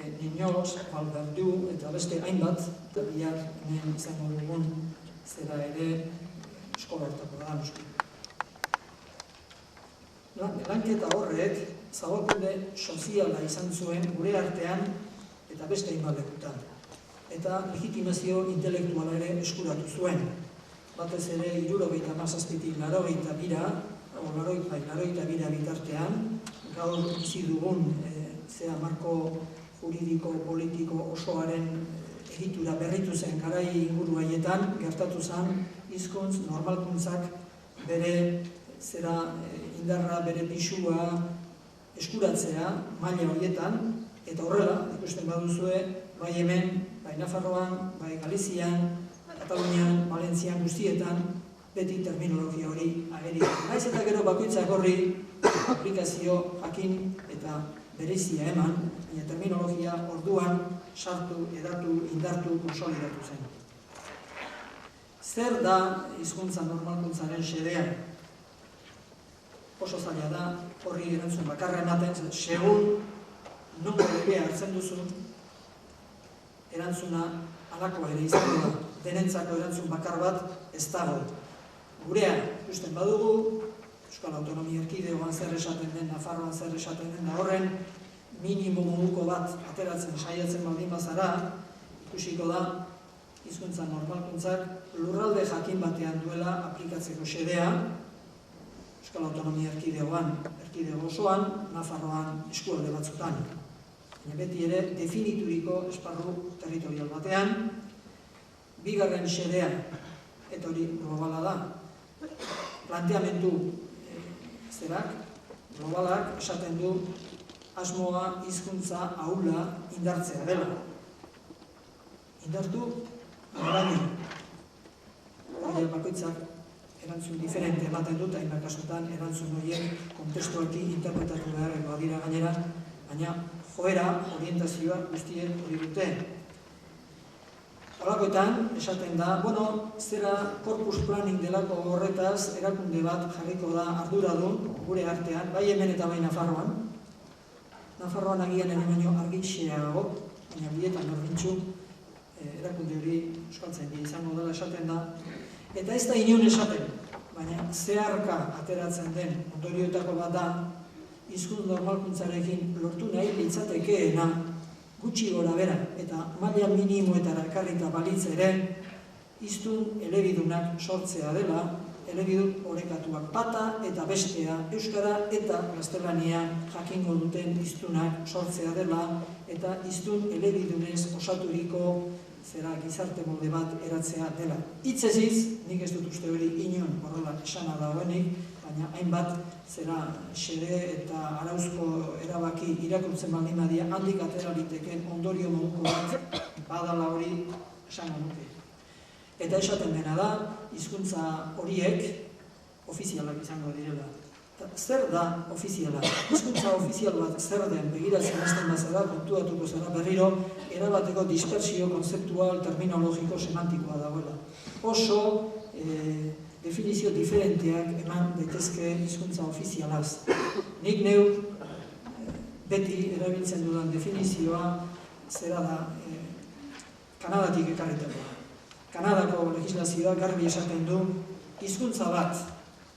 Niños, Valverdu eta beste hainbat, eta bihar hemen izango dugun zera ere eskola hartako da noski. Lanketa horrek zabalkunde soziala izan zuen gure artean eta beste hainbat lekutan. Eta legitimazio intelektuala ere eskuratu zuen. Batez ere 77tik 82ra, o 82 bitartean, gaur bizi dugun zea marko juridiko, politiko osoaren egitura berritu zen garai inguru haietan, gertatu zen hizkuntz normalkuntzak bere zera indarra, bere pisua eskuratzea maila horietan, eta horrela, ikusten baduzue, bai hemen, bai Nafarroan, bai Galizian, Katalunian, Valentzian guztietan, beti terminologia hori ageri. Naiz eta gero bakoitzak horri aplikazio jakin eta berezia eman, baina terminologia orduan sartu, edatu, indartu, konsolidatu zen. Zer da hizkuntza normalkuntzaren xedea? oso zaila da horri erantzun bakarra ematen, segun nongo legea hartzen duzun, erantzuna halakoa ere izango da. Denentzako erantzun bakar bat ez dago. Gurea ikusten badugu, Euskal Autonomia Erkidegoan zer esaten den, Nafarroan zer esaten den, da horren minimo moduko bat ateratzen saiatzen baldin bazara, ikusiko da hizkuntza normalkuntzak lurralde jakin batean duela aplikatzeko xedea, Euskal Autonomia Erkidegoan, erkidego osoan, Nafarroan, eskualde batzutan. Beti ere definituriko esparru territorial batean, bigarren xedea, eta hori globala da, planteamendu globalak esaten du asmoa hizkuntza ahula indartzea dela. Indartu, oraino. Hori bakoitzak erantzun diferente ematen dut, hainbat kasutan erantzun horiek kontestuaki interpretatu beharreko dira gainera, baina joera, orientazioa guztien hori dute. Holakoetan, esaten da, zera corpus planning delako horretaz erakunde bat jarriko da arduradun gure artean, bai hemen eta bai Nafarroan. Nafarroan agian ere baino argitxeago, baina bietan berdintsu erakunde hori euskaltzaindia izango dela esaten da. Eta ez da inon esaten, baina zeharka ateratzen den ondorioetako bat da, hizkuntza normalkuntzarekin lortu nahi litzatekeena, gutxi gora bera, eta maila minimoetara ekarrita balitz ere, hiztun elebidunak sortzea dela, elebidun orekatuak bata eta bestea, euskara eta gaztelania jakingo duten hiztunak sortzea dela, eta hiztun elebidunez osaturiko gizarte molde bat eratzea dela. Hitzez hitz, nik ez dut uste hori inon horrela esana dagoenik, baina hainbat xede eta arauzko erabaki irakurtzen baldin badia handik atera liteken ondorio moduko bat badala hori esango nuke. Eta esaten dena da, hizkuntza horiek ofizialak izango direla. Zer da ofiziala? Hizkuntza ofizial bat zer den begiratzen hasten bazara, kontuatuko zara berriro, erabateko dispersio kontzeptual, terminologiko, semantikoa dagoela. Oso definizio diferenteak eman daitezke hizkuntza ofizialaz. Nik neuk beti erabiltzen dudan definizioa zera da Kanadatik ekarritako. Kanadako legislazioa garbi esaten du hizkuntza bat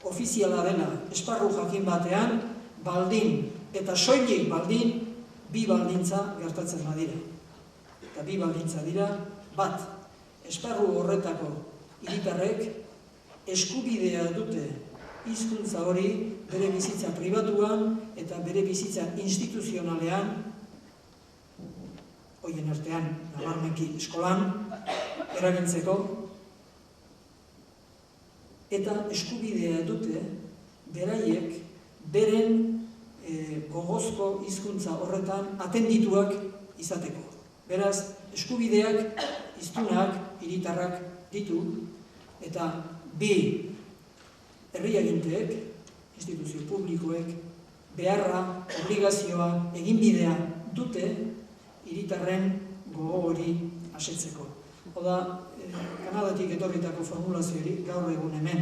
ofiziala dela esparru jakin batean baldin eta soilik baldin bi baldintza gertatzen badira. Eta bi baldintza dira, bat, esparru horretako hiritarrek eskubidea dute hizkuntza hori bere bizitza pribatuan eta bere bizitza instituzionalean, horien artean, nabarmenki eskolan, erabiltzeko, eta eskubidea dute beraiek beren gogozko hizkuntza horretan atendituak izateko. Beraz, eskubideak, hiztunak, hiritarrak ditu, eta bi herriaginteek, instituzio publikoek, beharra, obligazioa, eginbidea dute hiritarren gogo hori asetzeko. Oda, Kanadatik etorritako formulazioari gaur egun hemen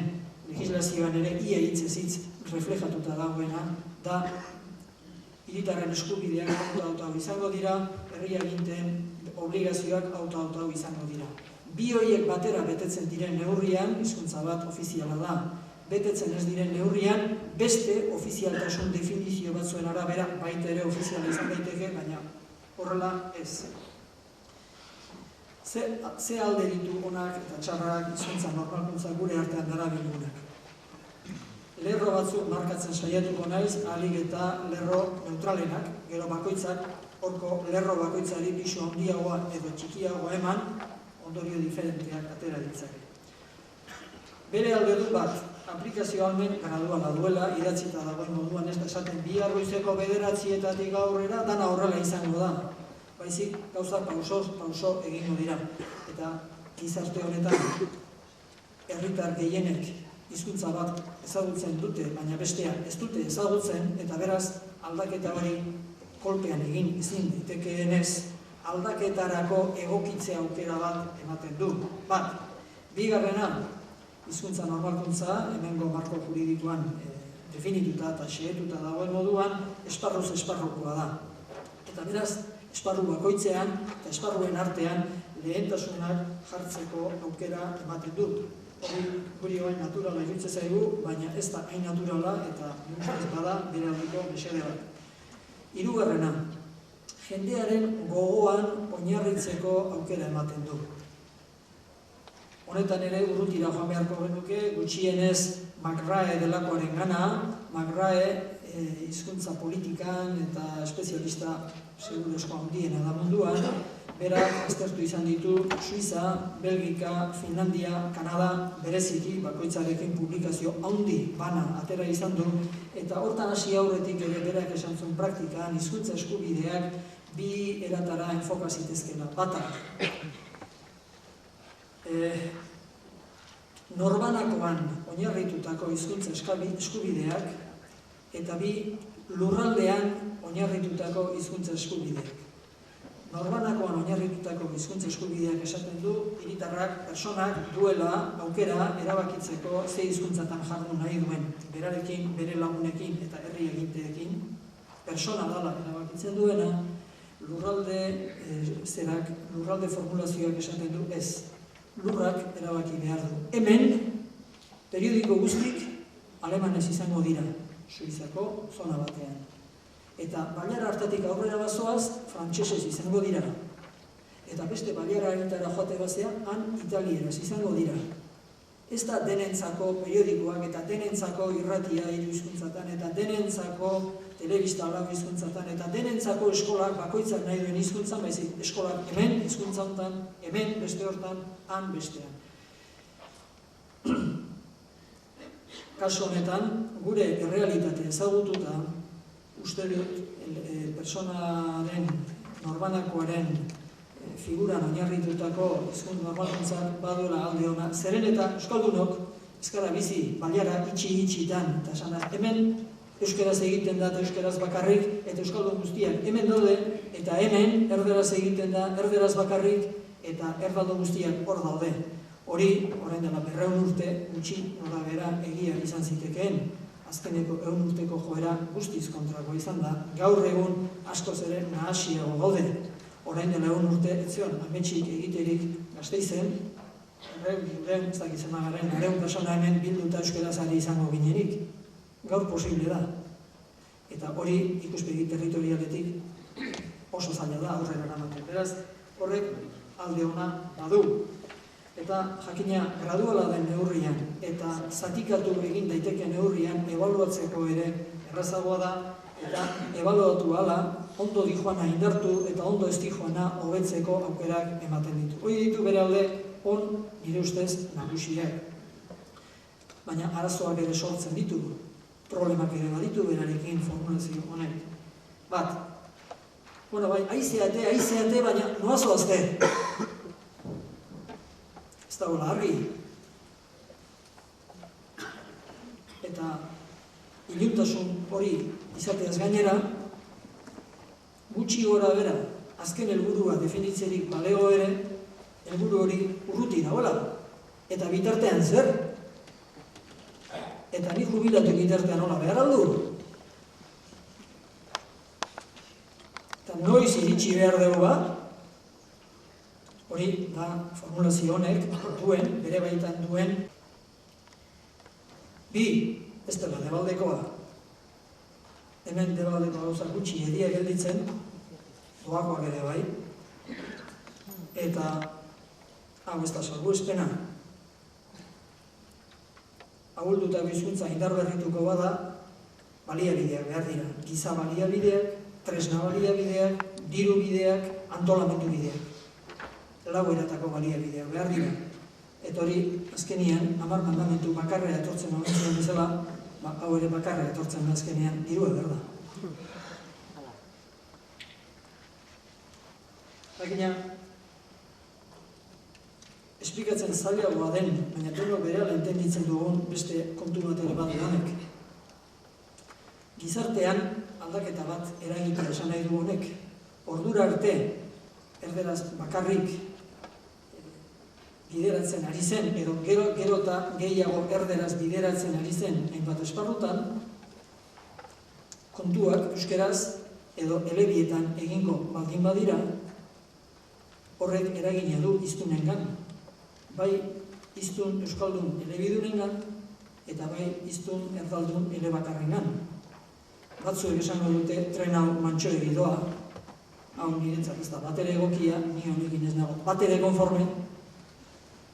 legislazioan ere ia hitzez hitz reflejatuta dagoena da hiritarren eskubideak auto izango dira, herriaginteen obligazioak auto izango dira. Bi horiek batera betetzen diren neurrian, hizkuntza bat ofiziala da, betetzen ez diren neurrian, beste ofizialtasun definizio batzuen arabera baita ere ofiziala izan daiteke, baina horrela ez. Ze alde ditu onak eta txarrak hizkuntza normalkuntza gure artean darabilgunak. Lerro batzuk markatzen saiatuko naiz, ahalik eta lerro neutralenak, gero bakoitzak, horko lerro bakoitzari pisu handiagoa edo txikiagoa eman, ondorio diferenteak atera ditzake. Bere alde du bat, aplikazio almen graduala duela, idatzita dagoen moduan ez da esaten bihar goizeko 9:00 aurrera, dana horrela izango da. Baizik, gauza pauso egingo dira. Eta gizarte honetan, herritar gehienek hizkuntza bat ezagutzen dute, baina bestea ez dute ezagutzen, eta beraz, aldaketa hori kolpean egin ezin daitekeenez, aldaketarako egokitze aukera bat ematen du. Bat, bigarrena, hizkuntza normalkuntza, hemengo marko juridikoan definituta eta xehetuta dagoen moduan, esparruz esparrukoa da. Eta beraz, esparru bakoitzean eta esparruen artean lehentasunak jartzeko aukera ematen dut. Hori guri hain naturala iruditzen zaigu, baina ez da hain naturala eta ez bada bere aldeko mesede bat. Hirugarrena, jendearen gogoan oinarritzeko aukera ematen du. Honetan ere urrutira joan beharko genuke, gutxienez McRae delakoaren gana, McRae hizkuntza politikan eta espezialista seguruzko handiena da munduan, berak aztertu izan ditu Suiza, Belgika, Finlandia, Kanada, bereziki bakoitzarekin publikazio handi bana atera izan du, eta hortan hasi aurretik ere berak esan zuen praktikan hizkuntza eskubideak bi eratara enfoka zitezkela. Bata, norbanakoan oinarritutako hizkuntza eskubideak eta bi lurraldean oinarritutako hizkuntza eskubideak. Norbanakoan oinarritutako hizkuntza eskubideak esaten du hiritarrak, pertsonak duela aukera erabakitzeko ze hizkuntzatan jardun nahi duen, berarekin, bere lagunekin eta herri eginteekin, pertsona dela erabakitzen duena, lurralde formulazioak esaten du ez. Lurrak erabaki behar du. Hemen, periodiko guztik alemanez izango dira, Suizako zona batean. Eta baliara hartatik aurrera bazoaz, frantsesez izango dira. Eta beste baliara egitara joate bazea, han italieraz izango dira. Ez da denentzako periodikoak eta denentzako irratia hiru hizkuntzatan eta denentzako telebista lau hizkuntzatan eta denentzako eskolak bakoitzak nahi duen hizkuntzan, baizik eskolak hemen hizkuntza hontan, hemen beste hortan, han bestean. Kasu honetan, gure errealitatea ezagututa, uste dut pertsonaren norbanakoaren figuran oinarritutako hizkuntza normalkuntzak baduela alde ona. Zeren eta euskaldunok euskara bizi baliara itxi-itxitan, eta esan da, hemen euskaraz egiten da eta euskaraz bakarrik, eta euskaldun guztiak hemen daude, eta hemen erderaz egiten da, erderaz bakarrik, eta erdaldun guztiak hor daude. Hori, orain dela 200 urte, gutxi nora bera egia izan zitekeen, azkeneko 100 urteko joera guztiz kontrako izan da, gaur egun askoz ere nahasiago gaude. Orain dela 100 urte, etzion, ametsik egiterik Gasteizen, 200 persona hemen bilduta euskaraz ari izango ginerik. Gaur posible da. Eta hori ikuspegi territorialetik oso zaila da aurrera eramaten. Beraz, horrek alde ona badu. Eta jakina graduala den neurrian eta zatikatu egin daiteke neurrian ebaluatzeko ere errazagoa da, eta ebaluatu hala ondo dijoana indartu eta ondo ez dijoana hobetzeko aukerak ematen ditu. Hori ditu bere alde on nire ustez nagusiak. Baina arazoak ere sortzen ditu, problemak ere baditu berarekin formulazio honek. Bat, bai, aizeate, baina noazoazte. Ez dagoela argi. Eta iluntasun hori izateaz gainera, gutxi gora bera, azken helburua definitzerik balego ere, helburu hori urruti dagoela. Eta bitartean zer? Eta ni jubilatu bitartean nola behar aldu? Eta noiz iritsi behar dugu bat? Hori da formulazio honek duen, bere baitan duen, bi, ez dela debaldekoa. Hemen debaldeko gauza gutxi edia gelditzen, doakoak ere bai. Eta hau ez da salbuespena. Ahulduta hizkuntza indar berrituko bada, baliabideak behar dira. Giza baliabideak, tresna baliabideak, diru bideak, antolamendu bideak. Lau eratako baliabideak behar dira. Eta hori, azkenian, 10 mandamentu bakarra etortzen momentzuen bezala, hau ere bakarra etortzen azkenean, dirua behar da. Jakina, esplikatzen zailagoa den, baina denok berehala entenditzen dugun beste kontu bat ere badu honek. Gizartean aldaketa bat eragitea esan nahi du honek. Ordura arte, erderaz bakarrik bideratzen ari zen, edo gero eta gehiago erderaz bideratzen ari zen hainbat esparrutan, kontuak euskeraz edo elebietan egingo baldin badira, horrek eragina du hiztunengan. Bai hiztun euskaldun elebidunengan eta bai hiztun erdaldun elebakarrengan. Batzuek esango dute tren hau mantsoegi doa, hau niretzat ez da batere egokia, ni honekin ez nago batere konforme,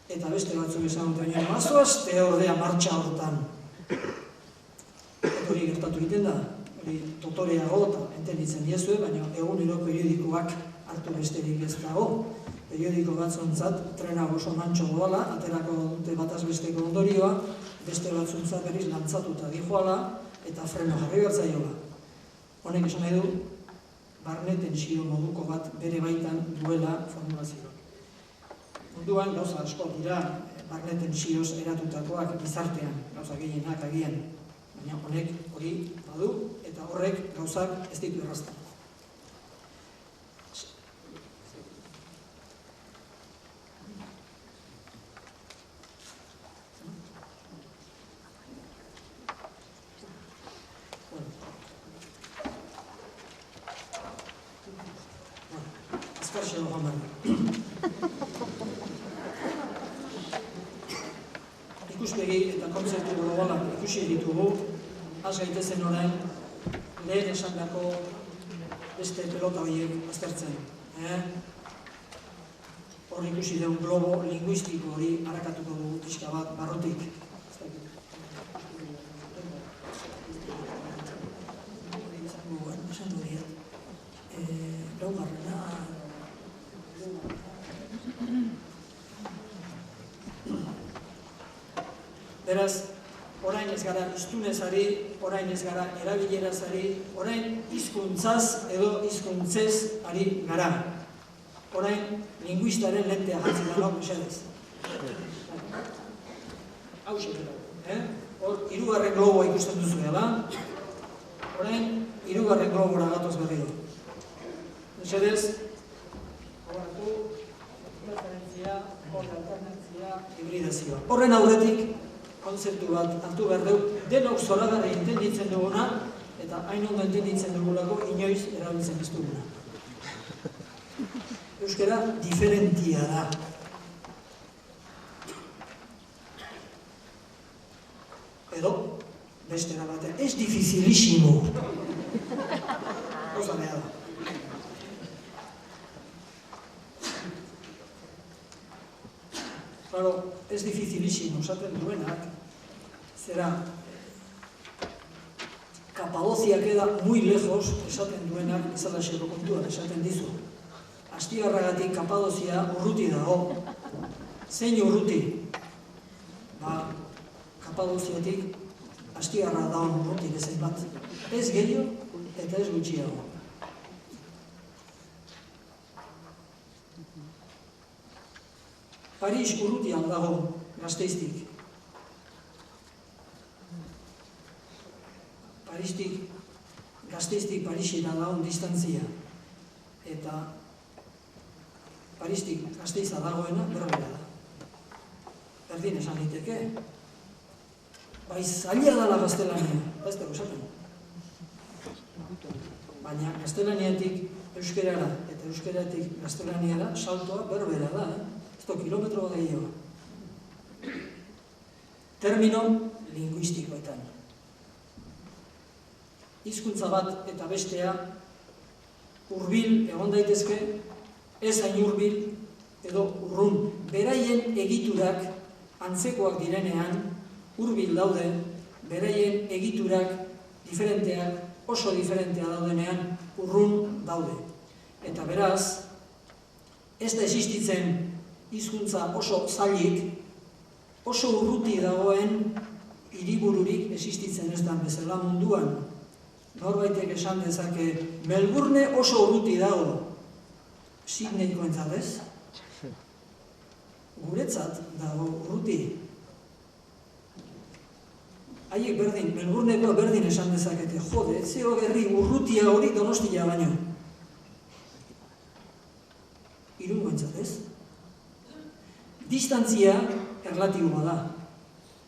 eta beste batzuk esango dute baina mazoazte ordea martxa hortan. Hori gertatu egiten da, hori totoreago eta entenditzen diezue, baina egunero periodikoak hartu besterik ez dago. Periodiko batzuntzat trena oso mantxo doala, aterako dute bataz besteko ondorioa, beste batzuntzat berriz lantzatuta dijoala eta freno jarri bertzaioa. Honek esan nahi du, barne tensio moduko bat bere baitan duela formulazioa. Munduan gauza asko dira barne tensioz eratutakoak gizartean, gauza gehienak agian, baina honek hori badu eta horrek gauzak ez ditu errazten. Ikuspegi eta kontzeptu globalak ikusi ditugu, has gaitezen orain lehen esandako beste pelota horiek aztertzen. Hor ikusi dugu globo linguistiko hori harakatuko dugu pixka bat barrutik. Beraz, orain ez gara hiztunezari, orain ez gara erabilerazari, orain hizkuntzaz edo hizkuntzez ari gara. Orain linguistaren lentea jantzen da mesedez. Hau xekera. Hor, hirugarren globoa ikusten duzu dela. Orain, hirugarren globora gatoz berriro. Mesedez, horretu, referentzia, alternantzia, hibridazioa. Horren aurretik, konzeptu bat hartu behar dugu, denok zoragarri entenditzen duguna, eta hain ondo entenditzen dugulako inoiz erabiltzen ez duguna. Euskara diferentia da. Edo, bestera batean, ez dificilísimo. Osa beha da. Claro, ez dificilísimo, esaten duenak, zera, Capadocia queda muy lejos, esaten duenak, ezala xero kontuan, esaten dizu. Astigarragatik Capadocia urruti dago. Zein urruti? Capadociatik Astigarra dago urruti bezain bat. Ez gehiago eta ez gutxiago. Paris urrutian dago Gasteiztik. Paristik, Gasteiztik Parisera dagoen distantzia. Eta Paristik Gasteiza dagoena berbera da. Berdin esan liteke. Bai zaila dela gaztelania, ez dago esaten. Baina gaztelaniatik euskerara eta euskeratik gaztelaniara saltoa berbera da. Kilometro gehiago. Termino linguistikoetan. Hizkuntza bat eta bestea hurbil egon daitezke, ez hain hurbil edo urrun. Beraien egiturak antzekoak direnean hurbil daude, beraien egiturak diferenteak, oso diferentea daudenean urrun daude. Eta beraz, ez da existitzen hizkuntza oso zailik, oso urruti dagoen hiribururik existitzen ez dan bezala munduan. Norbaitek esan dezake, Melbourne oso urruti dago. Sydneyko entzat ez? Guretzat dago urruti. Haiek berdin, Melbourneko berdin esan dezakete, jode, zeo gerri urrutia hori Donostia baino. Irungo entzat ez? Distantzia erlatiboa da.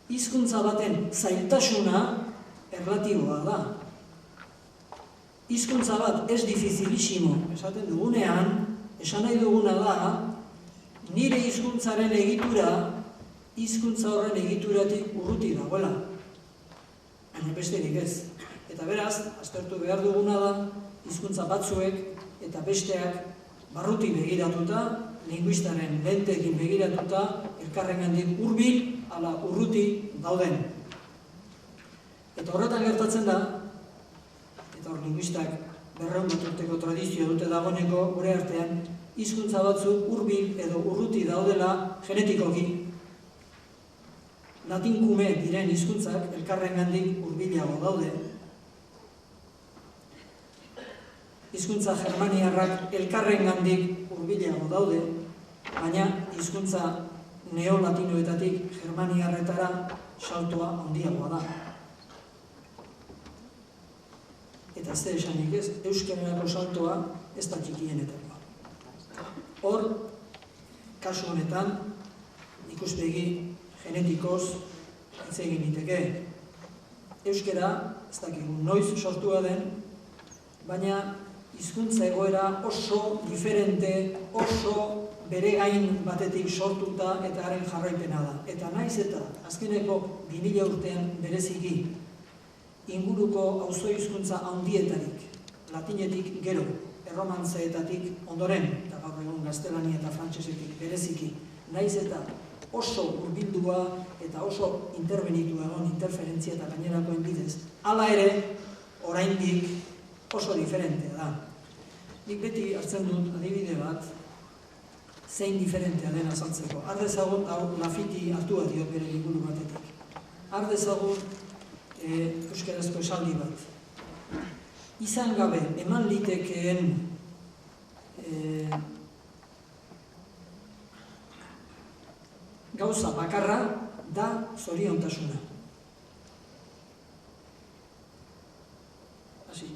Hizkuntza baten zailtasuna erlatiboa da. hizkuntza bat ez difizilísimo esaten dugunean, esan nahi duguna da, nire hizkuntzaren egitura, hizkuntza horren egituratik urruti dagoela. Baina besterik ez. Eta beraz, aztertu behar duguna da, hizkuntza batzuek eta besteak barruti begiratuta, linguistaren lenteekin begiratuta, elkarrengandik hurbil ala urruti dauden. Eta horretan gertatzen da, eta hor linguistak 200 urteko tradizioa dute dagoeneko gure artean, hizkuntza batzuk hurbil edo urruti daudela genetikoki. Latinkume diren hizkuntzak elkarrengandik hurbilago daude. Hizkuntza germaniarrak elkarrengandik hurbilago daude, baina hizkuntza neolatinoetatik germaniarretara saltoa handiagoa da. Eta ez da esanik ez, euskararako saltoa ez da txikienetakoa. Hor, kasu honetan, ikuspegi genetikoz hitz egin liteke. Euskara, ez dakigu noiz sortua den, baina hizkuntza egoera oso diferente, oso bere gain batetik sortuta eta haren jarraipena da. Eta naiz eta azkeneko 2000 urtean bereziki inguruko auzo hizkuntza handietarik, latinetik gero, erromantzeetatik ondoren, eta gaur egun gaztelania eta frantsesetik bereziki, naiz eta oso hurbildua eta oso interbenitua egon interferentzia eta gainerakoen bidez, hala ere, oraindik oso diferentea da. Nik beti hartzen dut adibide bat, zein diferentea den azaltzeko. Har dezagun, hau Lafiti hartua dio bere liburu batetik. Har dezagun euskarazko esaldi bat. Izan gabe, eman litekeen gauza bakarra da zoriontasuna.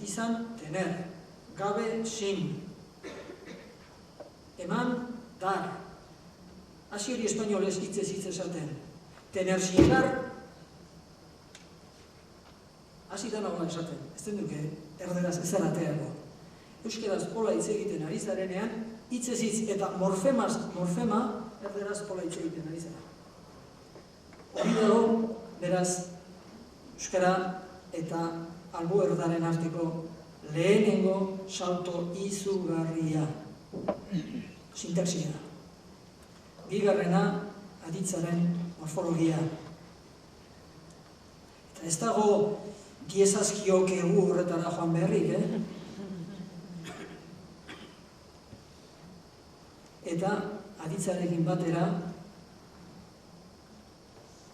Izan, tener, gabe, sin. Eman, dar. Hasi hori espainolez hitzez hitz esaten. Tener sin dar, hasi da nagola esaten. Ez den duke, erderaz ezerateako. Euskaraz hola hitz egiten ari zarenean, hitzez hitz eta morfema, erderaz hola hitz egiten ari zara. Hori dago, beraz, euskara eta albo erdaren arteko lehenengo salto izugarria. Sintaxia. Bigarrena, aditzaren morfologia. Eta ez dago diezazkiok egu horretara joan beharrik, Eta aditzarekin batera,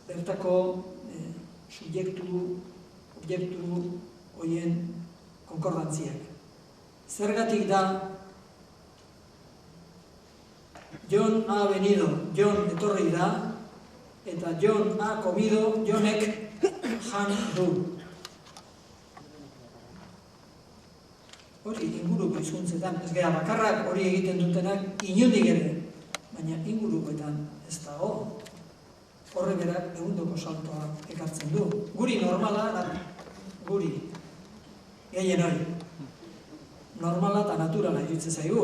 bertako subjektu, objektu, horien konkordantziak. Zergatik da, John ha venido, John etorri da, eta John ha comido, Johnek jan du. Hori inguruko hizkuntzetan, ez gara bakarrak hori egiten dutenak inondik ere, baina ingurukoetan ez dago. Horre berak egundoko saltoa ekartzen du. Guri normala da, guri, gehien hori. Normala eta naturala iruditzen zaigu.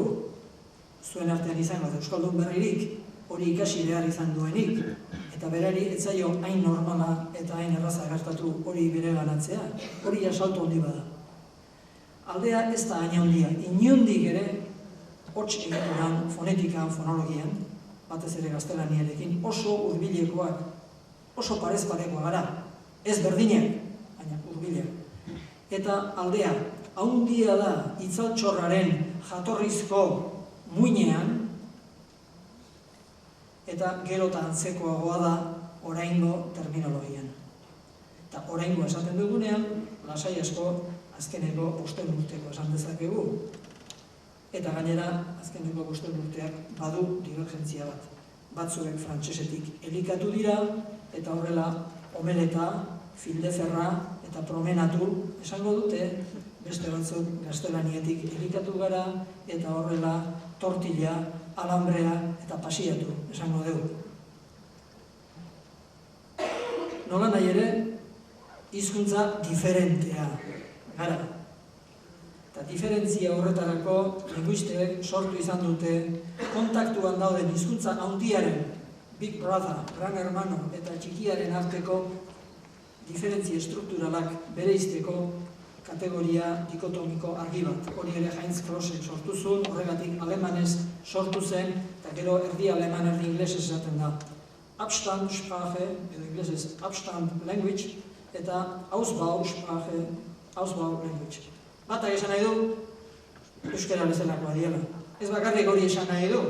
Zuen artean izango da euskaldun berririk, hori ikasi behar izan duenik, eta berari ez zaio hain normala eta hain erraza gertatu hori bere ganatzea, hori salto handi bada. Aldea ez da hain handia, inondik ere, hots egituran, fonetikan, fonologian, batez ere gaztelaniarekin, oso hurbilekoak, oso parez-parekoa gara, ez berdinak, baina hurbileak. Eta aldea, handia da itzaltxorraren jatorrizko muinean, eta gero eta antzekoagoa da oraingo terminologian. Eta oraingo esaten dugunean, lasai asko azkeneko 5 urteko esan dezakegu. Eta gainera, azkeneko 5 urteak badu divergentzia bat. Batzuek frantsesetik elikatu dira, eta horrela omeleta, fildeferra eta promenatu esango dute, beste batzuk gaztelanietik elikatu gara, eta horrela tortilla, alambrea eta pasiatu esango dugu. Nola nahi ere, hizkuntza diferentea gara. Eta diferentzia horretarako linguisteek sortu izan dute kontaktuan dauden hizkuntza handiaren, Big Brother, Gran Hermano eta txikiaren arteko diferentzia estrukturalak bereizteko kategoria dikotomiko argi bat. Hori ere Heinz Krosek sortu zuen, horregatik alemanez sortu zen, eta gero erdi aleman erdi inglesez esaten da. Abstandsprache, edo inglesez Abstand language, eta Ausbausprache, Ausbau language. Batak esan nahi du, euskara bezalakoa diela. Ez bakarrik hori esan nahi du,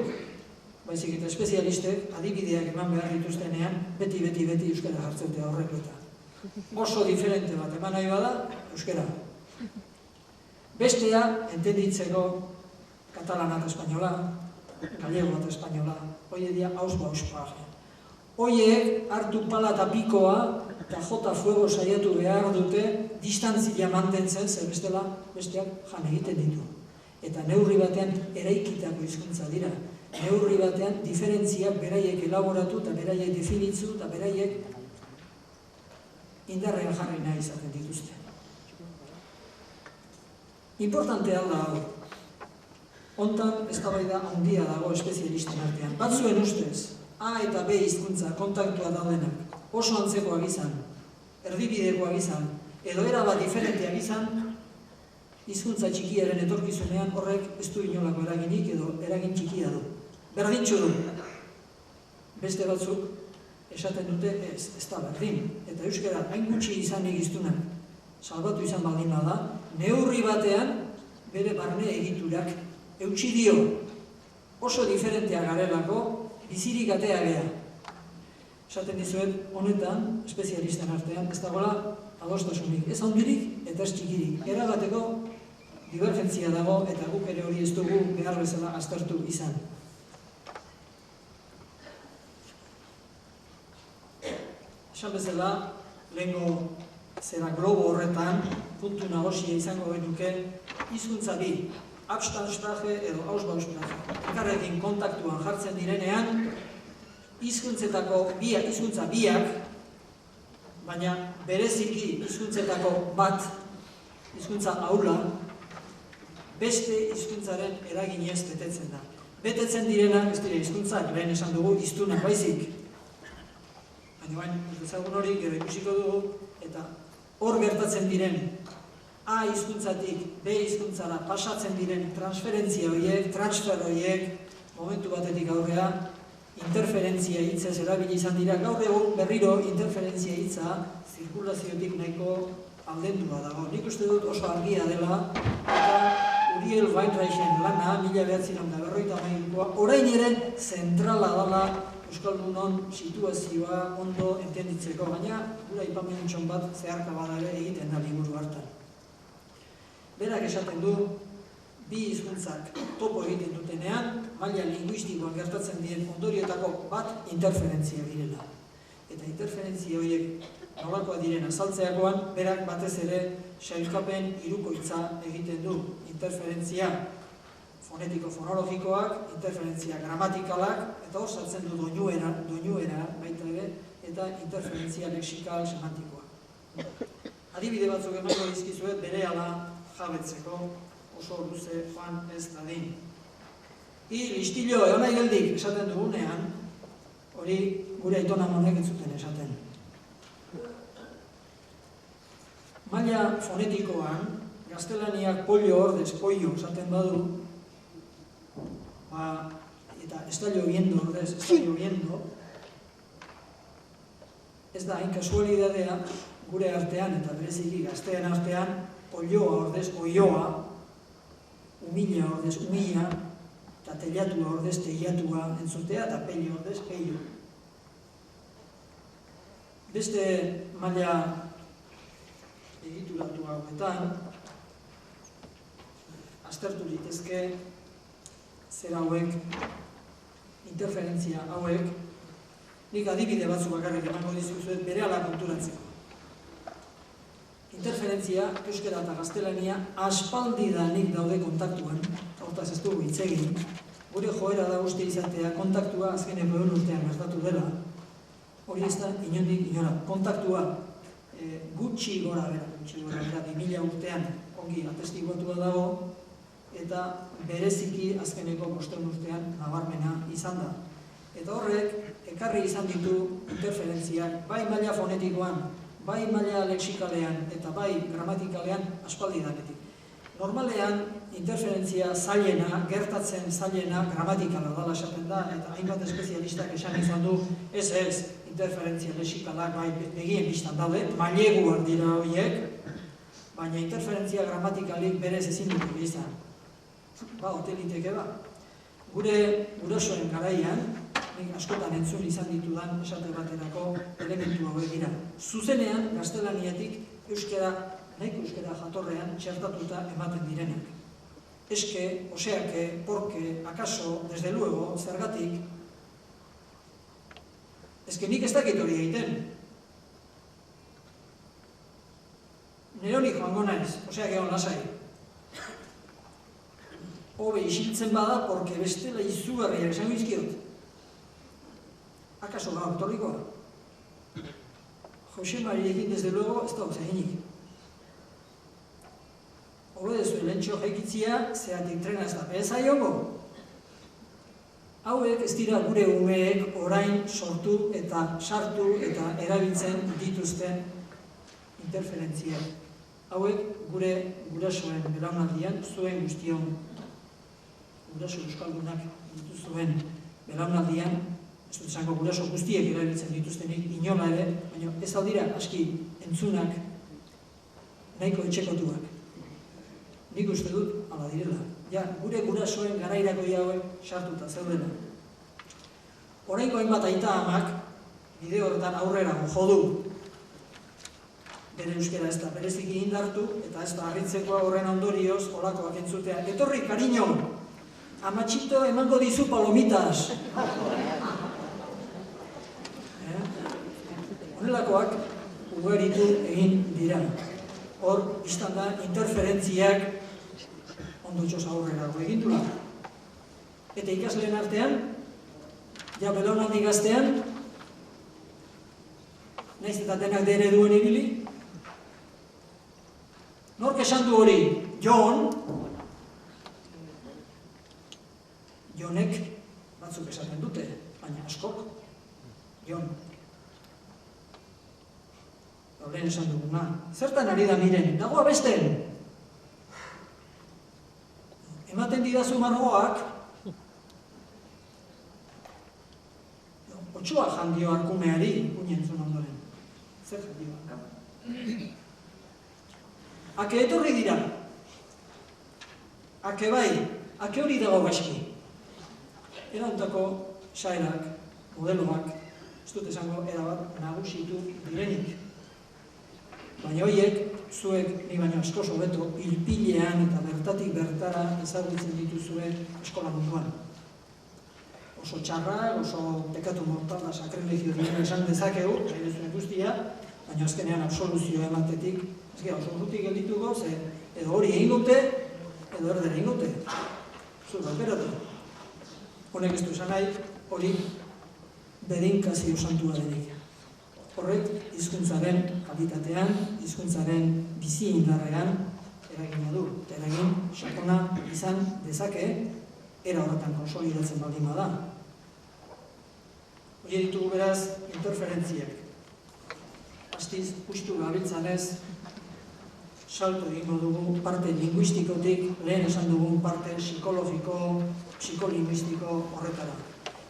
baizik eta espezialistek adibideak eman behar dituztenean, beti euskara jartzeutea horrek eta. Oso diferente bat eman nahi bada, euskara. Bestea, entenditzeko katalana eta espainola, gallego eta espainola, hoi edia Ausbausprache. Hoiek hartu pala eta pikoa eta jota fuego saiatu behar dute distantzia mantentzen, zer bestela besteak jan egiten ditu. Eta neurri batean eraikitako hizkuntza dira. Neurri batean diferentziak beraiek elaboratu eta beraiek definitzu eta beraiek indarrean jarri nahi izaten dituzte. Importantea da hau. Hontan eztabaida handia dago espezialisten artean. Batzuen ustez, A eta B hizkuntza kontaktua daudenak oso antzekoak izan, erdibidekoak izan, edo erabat diferenteak izan, hizkuntza txikiaren etorkizunean horrek ez du inolako eraginik edo eragin txikia du. Berdintxu du. Beste batzuk esaten dute ez da berdin. Eta euskara hain gutxi izanik iztunak salbatu izan baldin bada, neurri batean bere barne egiturak eutsi dio oso diferenteak garelako bizirik atea gea. Esaten dizuet, honetan, espezialisten artean, ez dagoela adostasunik. Ez handirik eta ez txikirik. Erabateko divergentzia dago eta guk ere hori ez dugu behar bezala aztertu izan. Esan bezala, lehengo zera globo horretan, puntu nagosia izango genuke, hizkuntza bi, Abstandsprache edo Ausbausprache. Elkarrekin kontaktuan jartzen direnean, hizkuntzetako hizkuntza biak, baina bereziki hizkuntzetako bat, hizkuntza ahula, beste hizkuntzaren eraginez betetzen da. Betetzen direnak, ez dira hizkuntzak, lehen esan dugu, hiztunak baizik. Baina ezagun hori, gero ikusiko dugu, eta hor gertatzen diren, A hizkuntzatik B hizkuntzara pasatzen diren transferentzia horiek, transfer horiek, momentu batetik aurrea, interferentzia hitzez erabili izan dira. Gaur egun berriro interferentzia hitza zirkulaziotik nahiko aldendua dago. Nik uste dut oso argia dela, eta Uriel Weinreichen lana, 1953koa, orain ere zentrala dela euskaldunon situazioa ondo entenditzeko, baina gura aipamenentxon bat zeharka badare egiten da liburu hartan. Berak esaten du, bi hizkuntzak topo egiten dutenean, maila linguistikoan gertatzen diren ondorioetako bat interferentzia direla. Eta interferentzia horiek nolakoa diren azaltzeakoan, berak batez ere sailkapen hirukoitza egiten du. Interferentzia fonetiko-fonologikoak, interferentzia gramatikalak, eta hor sartzen du doinuera baita ere, eta interferentzia lexikal-semantikoa. Adibide batzuk emango dizkizuet berehala jabetzeko oso luze joan ez dadin. Listillo, egon nahi geldik esaten dugunean, hori gure aitona monek ez zuten esaten. Maila fonetikoan, gaztelaniak pollo ordez, pollo esaten badu, eta está lloviendo ordez, está lloviendo, ez da, hain kasualidadea gure artean eta bereziki gaztean artean, polloa ordez, oioa, humila ordez, humila, eta teilatua ordez, teilatua entzutea, eta pello ordez, pello. Beste maila egituratu hauetan, aztertu litezke zer hauek, interferentzia hauek, nik adibide batzuk bakarrik emango dizuzuet berehala konturatzeko. Interferentzia, euskara eta gaztelania aspaldidanik daude kontaktuan, hortaz ez dugu hitz egin, gure joera da uste izatea kontaktua azkeneko 1 urtean gertatu dela, hori ez da inondik inora. Kontaktua gutxi gora bera, 2000 urtean ongi atestiguatua dago, eta bereziki azkeneko 5 urtean nabarmena izan da. Eta horrek ekarri izan ditu interferentziak, bai maila fonetikoan, bai maila lexikalean eta bai gramatikalean aspaldi danetik. Normalean, interferentzia zailena, gertatzen zailena, gramatikala dala esaten da, eta hainbat espezialistak esan izan du, ez, interferentzia lexikalak bai begien biztan daude, maileguak dira horiek, baina interferentzia gramatikalik berez ezin dut izan. Ba, hoteliteke ba. Gure gurasoen garaian, nik askotan entzun izan ditudan esate baterako elementu hauek dira. Zuzenean, gaztelaniatik euskera, nahiko euskera jatorrean txertatuta ematen direnak. Eske, oseake, porke, akaso, desde luego, zergatik. Eske nik ez dakit hori egiten. Nire hori joango naiz, oseake hon lasai. Hobe isiltzen bada, porke bestela izugarriak esango izkiot. Akaso gaur torrikoa? Jose Mariekin, desde luego, ez da zehinik. Hore dezu, lentxo jaikitzia, zeatik trena ez da peza jongo. Hauek ez dira gure umeek orain sortu eta sartu eta erabiltzen dituzten interferentziak. Hauek gure gurasoen belaunaldian, zuen guztion guraso euskaldunak dituzuen belaunaldian, ez dut zango guraso guztiek erabiltzen dituztenik inola ere, baina ez aldira aski entzunak nahiko etxekotuak. Nik uste dut, ala direla. Ja, gure gurasoen garairako hauek sartuta zeudela. Oraingo hainbat aita amak, bide horretan aurrera jodu, bere euskera ez da bereziki indartu, eta ez da harritzekoa horren ondorioz, olakoak entzutea. Etorri, kariño, amatxito emango dizu palomitas. Horrelakoak ugaritu egin dira. Hor, izan da, interferentziak ondotxoz aurrera egin dula. Eta ikasleen artean, ja belaunaldi gaztean, nahiz eta denak dere duen ibili, nork esan du hori? Jon, Jonek batzuk esaten dute, baina askok, Jon. Horren esan duguna, zertan ari da miren, nagoa besten. Ematen didazu margoak, otxoa jandio arkumeari, unien zuen ondoren. Zer jandio? Ake etorri dira. Ake bai, ake hori dago gaizki. Erauntako saerak, modeloak, ez dut esango erabat nagusitu direnik. Baina horiek, zuek, ni baino askoz hobeto, pilpilean eta bertatik bertara ezagutzen dituzue eskola munduan. Oso txarra, oso pekatu mortal da sakrilegio dira esan dezakegu, nahi zuen guztia, baina azkenean absoluzio ematetik, ez gara oso urrutik geldituko, ze edo hori egin dute, edo erdera egin dute. Zur balberatu. Honek ez du esan nahi, hori bedinkazio santua denik. Horrek, hizkuntzaren kalitatean, hizkuntzaren bizi indarrean eragina du. Eragin sakona izan dezake, era horretan konsolidatzen baldin bada. Hori ditugu beraz interferentziak. Astiz, justu gabiltzanez, salto egingo dugu parte linguistikotik, lehen esan dugun parte psikologiko, psikolinguistiko horretara.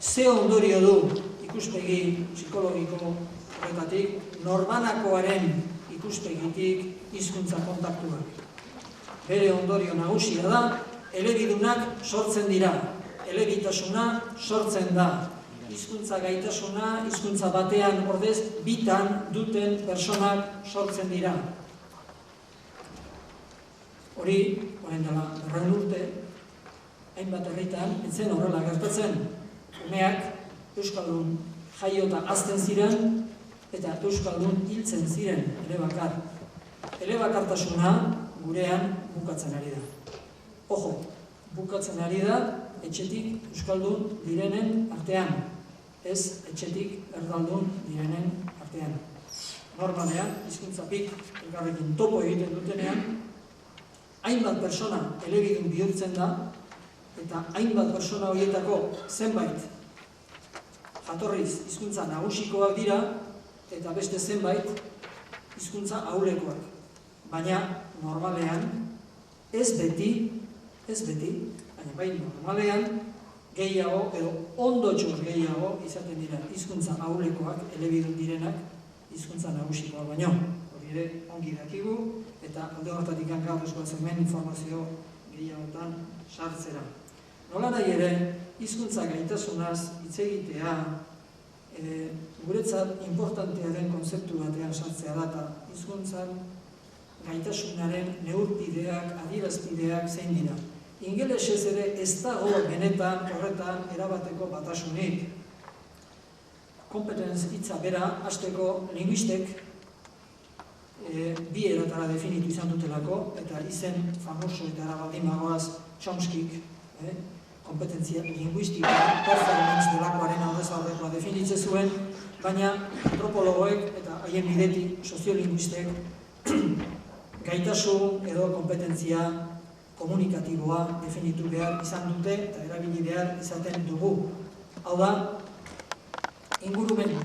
Ze ondorio du ikuspegi psikologiko horretatik, norbanakoaren ikuspegitik hizkuntza kontaktuak. Bere ondorio nagusia da, elebidunak sortzen dira, elebitasuna sortzen da. Hizkuntza gaitasuna, hizkuntza batean ordez, bitan duten personak sortzen dira. Hori, orain dela 100 urte, hainbat herritan, etzen horrela gertatzen, umeak euskaldun jaiota hazten ziren, eta euskaldun hiltzen ziren, elebakar. Elebakartasuna gurean bukatzen ari da. Ojo, bukatzen ari da etxetik euskaldun direnen artean, ez etxetik erdaldun direnen artean. Normalean, hizkuntzapik elkarrekin topo egiten dutenean, hainbat persona elebidun bihurtzen da, eta hainbat persona horietako zenbait jatorriz hizkuntza nagusikoak dira, eta beste zenbait hizkuntza ahulekoak. Baina normalean, ez beti, baina bai normalean, gehiago edo ondotxos gehiago izaten dira hizkuntza ahulekoak, elebidun direnak, hizkuntza nagusikoak baino. Hori ere ongi dakigu, eta alde horretatik gaur eskoatzen hemen informazio gehiagotan sartzera. Nola nahi ere, hizkuntza gaitasunaz hitz egitea, guretzat importantea den konzeptu batean sartzea da, eta hizkuntzan gaitasunaren neurpideak, adierazpideak zein dira. Ingelesez ere ez dago benetan horretan erabateko batasunik. Competence hitza bera, hasteko linguistek bi eratara definitu izan dutelako, eta izen famoso eta erabaldin magoaz Chomskyk, kompetentzia linguistika, performance delakoaren aldez aurrekoa definitzen zuen, baina antropologoek eta haien bidetik soziolinguistek gaitasun edo kompetentzia komunikatiboa definitu behar izan dute eta erabili behar izaten dugu. Hau da, ingurumen,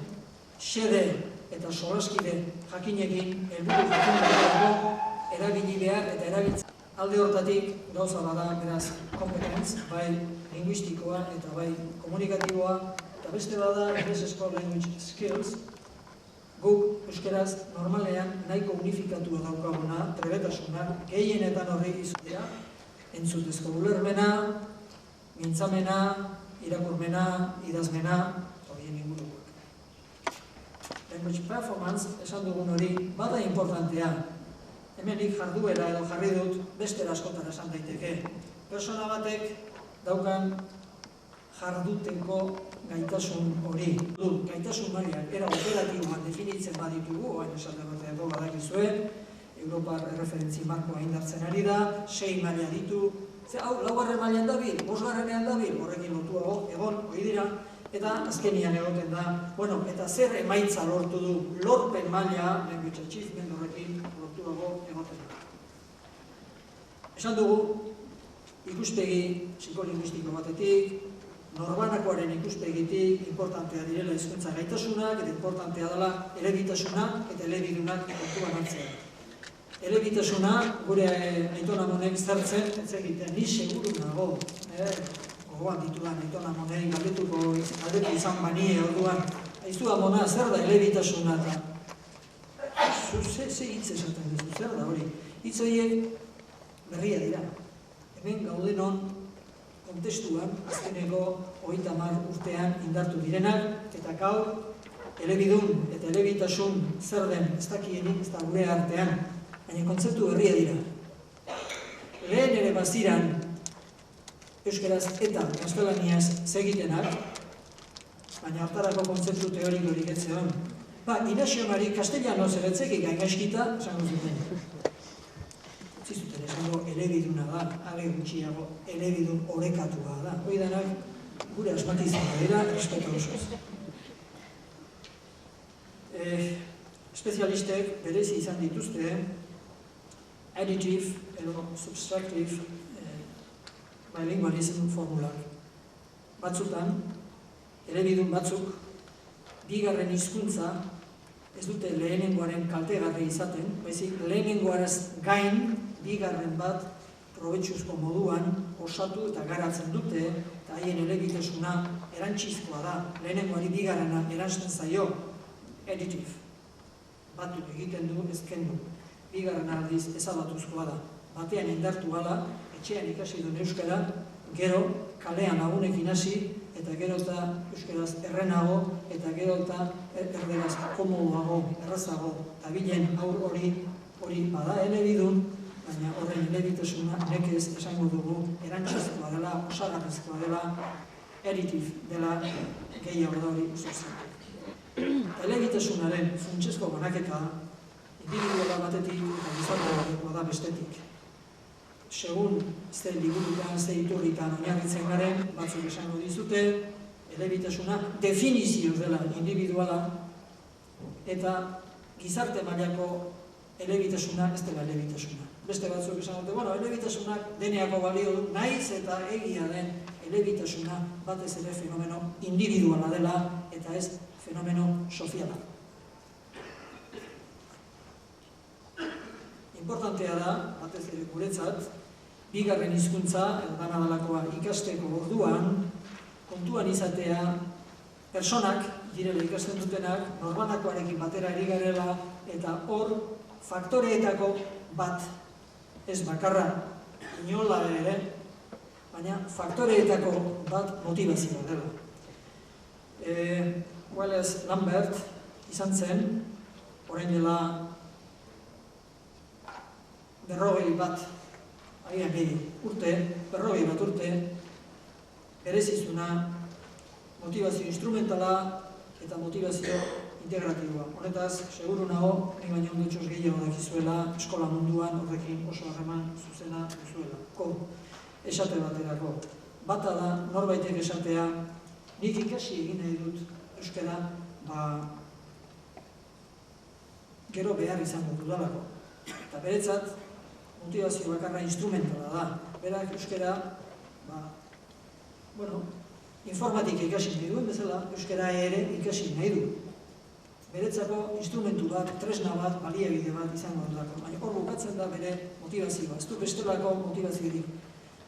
xede eta solaskide jakinekin helburu jakin erabili behar eta erabiltzen. Alde hortatik gauza bada beraz competence, bai linguistikoa eta bai komunikatiboa, eta beste bada ingelesezko language skills, guk euskeraz normalean nahiko unifikatua daukaguna, trebetasunak, gehienetan horri izutea, entzutezko ulermena, mintzamena, irakurmena, idazmena, horien ingurukoak. Language performance, esan dugun hori, bada importantea. Hemenik jarduera edo jarri dut beste askotara esan daiteke. Persona batek daukan jarduteko gaitasun hori. Gaitasun mailak era operatiboan definitzen baditugu, oain esaten bateako badakizue, Europar erreferentzi markoa indartzen ari da, 6 maila ditu, hau, 4. mailan dabil, 5. dabil, horrekin lotuago, egon, hori dira, eta azkenian egoten da, bueno, eta zer emaitza lortu du, lorpen maila, language achievement horrekin lortuago egoten da. Esan dugu, ikuspegi psikolinguistiko batetik, norbanakoaren ikuspegitik importantea direla hizkuntza gaitasunak, eta importantea dela elebitasunak eta elebidunak kontuan hartzea. Elebitasuna, gure Aitona Monek zertzen, ez egiten, ni seguru nago, gogoan ditudan Aitona Monek galdetu izan banie orduan, aizu Amona, zer da elebitasuna eta ze hitz esaten duzu, zer da hori? Hitz horiek berria dira. Hemen gaudenon kontestuan, azkeneko 30 urtean indartu direnak, eta gaur elebidun eta elebitasun zer den ez dakienik, ez da gure artean, baina kontzeptu berria dira. Lehen ere baziran euskeraz eta gaztelaniaz segitenak, baina hartarako kontzeptu teorikorik ez zegoen. Inazio Mari castellanoz eretzekik gaingaizkita esango zuten. Utzi zuten esango elebiduna da, are gutxiago elebidun orekatua da. Hoi denak gure asmatizena dira, respeto osoz. Espezialistek berezi izan dituzte additive edo subtractive bilingualism formulak. Batzutan, elebidun batzuk, bigarren hizkuntza ez dute lehenengoaren kaltegarri izaten, baizik lehenengoaraz gain bigarren bat probetxuzko moduan osatu eta garatzen dute, eta haien elebitasuna erantzizkoa da, lehenengoari bigarrena erantzten zaio, additive. Batu egiten du, ezken du. Bigarren aldiz ezabatuzkoa da. Batean indartu gala, etxean ikasi duen euskara, gero kalean lagunekin hasi, eta gero eta euskeraz errenago, eta gero eta erderaz komoduago, errazago, eta bilen aur hori bada elebidun, baina horren elebitasuna nekez esango dugu erantzizkoa dela, osagarrizkoa dela, additive dela gehiago da hori zuzen. Elebitasunaren funtsezko banaketa individuala batetik eta gizarte batekoa da bestetik. Segun ze liburutan, ze iturritan oinarritzen garen, batzuk esango dizute, elebitasuna definizio dela individuala eta gizarte mailako elebitasuna ez dela elebitasuna. Beste batzuk esan dute, bueno, elebitasunak deneako balio du, naiz eta egia den elebitasuna batez ere fenomeno individuala dela eta ez fenomeno soziala. Importantea da, batez ere guretzat, bigarren hizkuntza, edo dana dalakoa ikasteko orduan, kontuan izatea, personak, direla ikasten dutenak, norbanakoarekin batera ari garela, eta hor, faktoreetako bat, ez bakarra, inola ere, baina faktoreetako bat motivazioa dela. Wallace Lambert izan zen, orain dela 40 bat, agian gehi urte, 40 bat urte, berezizuna motivazio instrumentala eta motivazio integratiboa. Honetaz, seguru nago, ni baina ondotxoz gehiago dakizuela, eskola munduan horrekin oso harreman zuzena duzuela. Esate baterako. Bata da, norbaitek esatea, nik ikasi egin nahi dut euskara, gero behar izango dudalako. Eta beretzat, motivazio bakarra instrumentala da. Berak euskara, informatika ikasi nahi duen bezala, euskara ere ikasi nahi du. Beretzako instrumentu bat, tresna bat, baliabide bat izango dudalako. Baina hor bukatzen da bere motivazioa. Ez du bestelako motivaziorik.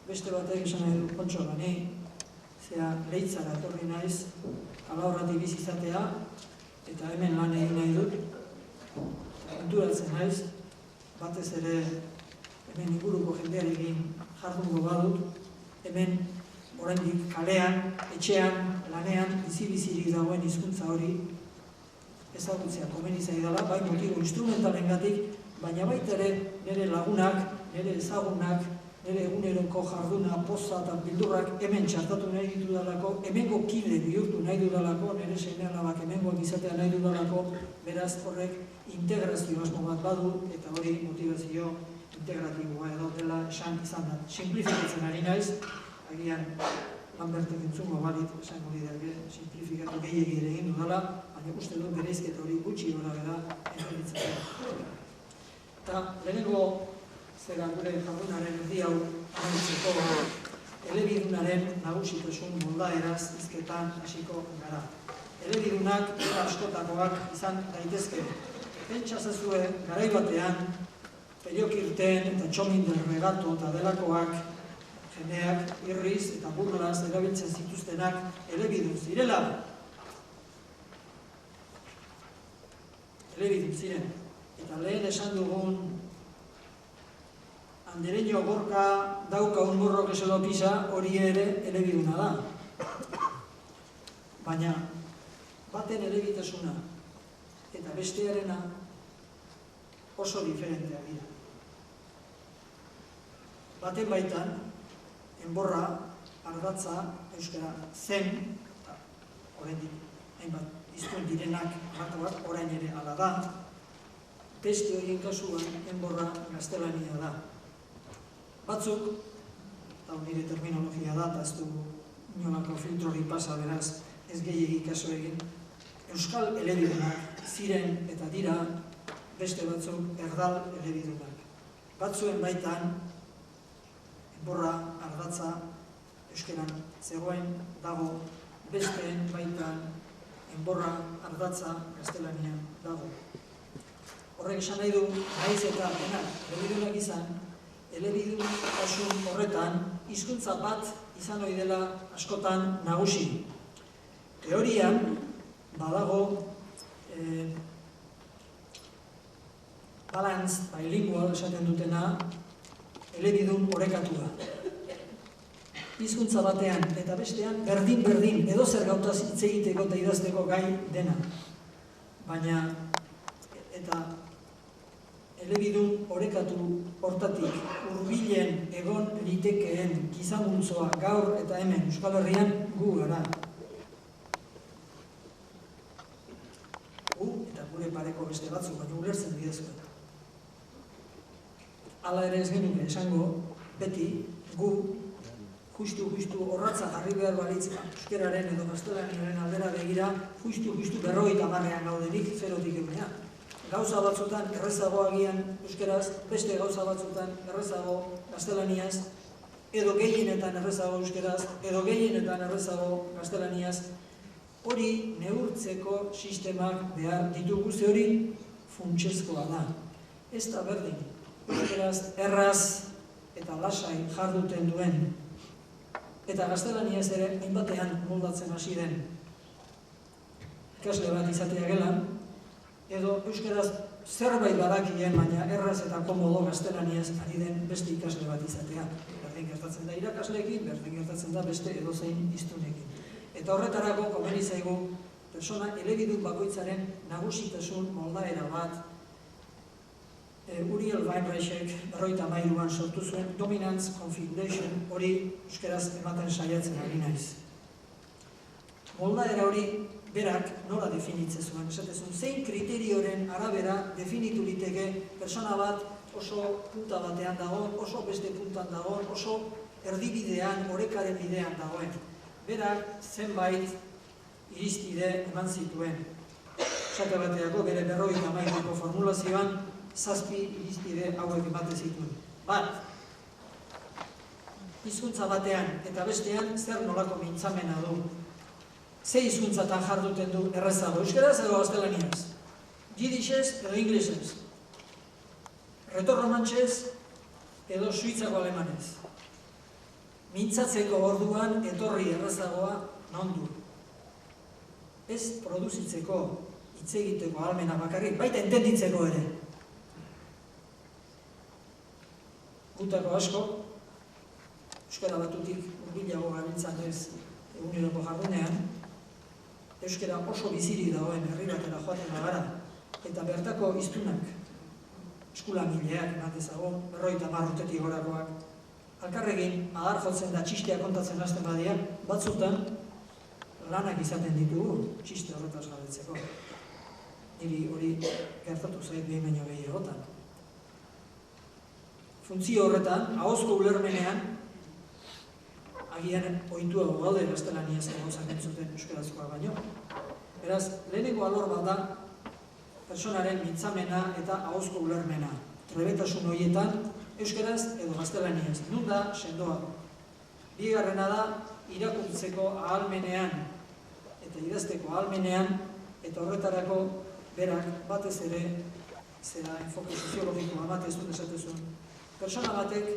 Beste batek esan nahi du, kontxo gani, zera leitzara etorri naiz, Kalahorratik bizi izatea, eta hemen lan egin nahi dut, konturatzen naiz, batez ere hemen inguruko jendearekin jardungo badut, hemen oraindik kalean, etxean, lanean, bizi-bizirik dagoen hizkuntza hori ezagutzea komeni zaidala, bai motibo instrumentalengatik, baina baita ere nire lagunak, nire ezagunak, nire eguneroko jarduna, poza eta bildurrak hemen txartatu nahi ditudalako, hemengo kide bihurtu nahi dudalako, nire seinalabak hemengoak izatea nahi dudalako, beraz horrek integrazio asmo bat badu, eta hori motivazio integratiboa edo dela esan izan da. Simplifikatzen ari naiz, agian Lambertek entzungo balit, esango lidake, simplifikatu gehiegi ere egin dudala, baina uste dut bereizketa hori gutxi gora bera entzunitzen. Eta lehenengo zera gure jardunaren erdi hau amaitzeko elebidunaren nagusitasun moldaeraz hizketan hasiko gara. Elebidunak eta askotakoak izan daitezke. Pentsazazue garai batean Periokirten eta Txomin del Regato eta delakoak jendeak irriz eta burlaz erabiltzen zituztenak elebidun zirela. Elebidun ziren. Eta lehen esan dugun andereño gorka dauka un burro que se lo pisa, hori ere elebiduna da. Baina baten elebitasuna eta bestearena oso diferentea dira. Baten baitan, enborra, ardatza, euskara zen, eta oraindik hainbat hiztun direnak batuak, orain ere hala da. Beste horien kasuan, enborra gaztelania da. Batzuk, eta nire terminologia da, eta ez du inolako filtrori pasa beraz, ez gehiegi kaso egin, euskal elebidunak ziren eta dira, beste batzuk erdal elebidunak. Batzuen baitan, enborra, ardatza, euskeran zegoen dago, besteen baitan, enborra, ardatza, gaztelanian dago. Horrek esan nahi du, naiz eta denak elebidunak izan, elebidun horretan, hizkuntza bat izan ohi dela askotan nagusi. Teorian, badago, balance, bilingual esaten dutena, elebidun orekatua. Hizkuntza batean eta bestean berdin-berdin edo zer gautaz hitz egiteko eta idazteko gai dena. Baina, eta elebidun orekatu hortatik hurbilen egon litekeen gizamuntzoa gaur eta hemen Euskal Herrian gu gara. Gu eta gure pareko beste batzuk, baina ulertzen bidezkoa. Hala ere ez genuke esango, beti gu justu horratza jarri behar balitz euskeraren edo gaztelaniaren aldera begira, justu 50 barrean gaudenik 0-1. gauza batzutan errezago agian euskeraz, beste gauza batzutan errezago gaztelaniaz, edo gehienetan errezago euskeraz, edo gehienetan errezago gaztelaniaz, hori neurtzeko sistemak behar ditugu, ze hori funtsezkoa da. Ez da berdin, euskeraz erraz eta lasai jarduten duen, eta gaztelaniaz ere hainbatean moldatzen hasi den ikasle bat izatea gelan, edo euskeraz zerbait badakien, baina erraz eta komodo gaztelaniaz ari den beste ikasle bat izatea. Berdin gertatzen da irakasleekin, berdin gertatzen da beste edozein hiztunekin. Eta horretarako komeni zaigu persona elebidun bakoitzaren nagusitasun moldaera bat Uriel Weinreichek 1953an sortu zuen Dominance Configuration hori euskeraz ematen saiatzen ari naiz. Moldaera hori berak nola definitzen zuen, esatezun, zein kriterioren arabera definitu liteke persona bat oso punta batean dagoen, oso beste puntan dagoen, oso erdibidean, orekaren bidean dagoen. Berak zenbait irizpide eman zituen. Esate bateako bere 53ko formulazioan 7 irizpide hauek ematen zituen. Bat, hizkuntza batean eta bestean zer nolako mintzamena du. Ze hizkuntzatan jarduten du errezago, euskeraz edo gaztelaniaz, jiddishez edo inglesez, retorromantxez edo suitzako alemanez. Mintzatzeko orduan etorri errezagoa non du. Ez produzitzeko, hitz egiteko ahalmena bakarrik, baita entenditzeko ere. Gutako asko, euskara batutik urbilago gabiltzan ez eguneroko jardunean, euskara oso bizirik dagoen herri batera joaten bagara, eta bertako hiztunak, eskulamileak ematezago, 50 urtetik gorakoak, alkarregin adar jotzen da txistea kontatzen hasten badia, batzutan lanak izaten ditugu txiste horretaz gabetzeko. Niri hori gertatu zait behin baino gehiagotan. Funtzio horretan, ahozko ulermenean, agian ohituago gaude gaztelaniaz gauzak entzuten euskarazkoa baino. Beraz, lehenengo alor bat da personaren mintzamena eta ahozko ulermena. Trebetasun horietan, euskaraz edo gaztelaniaz. Nun da, sendoa. Bigarrena da, irakurtzeko ahalmenean eta idazteko ahalmenean, eta horretarako berak batez ere, zera enfoke soziologikoa batez dut esatezun, persona batek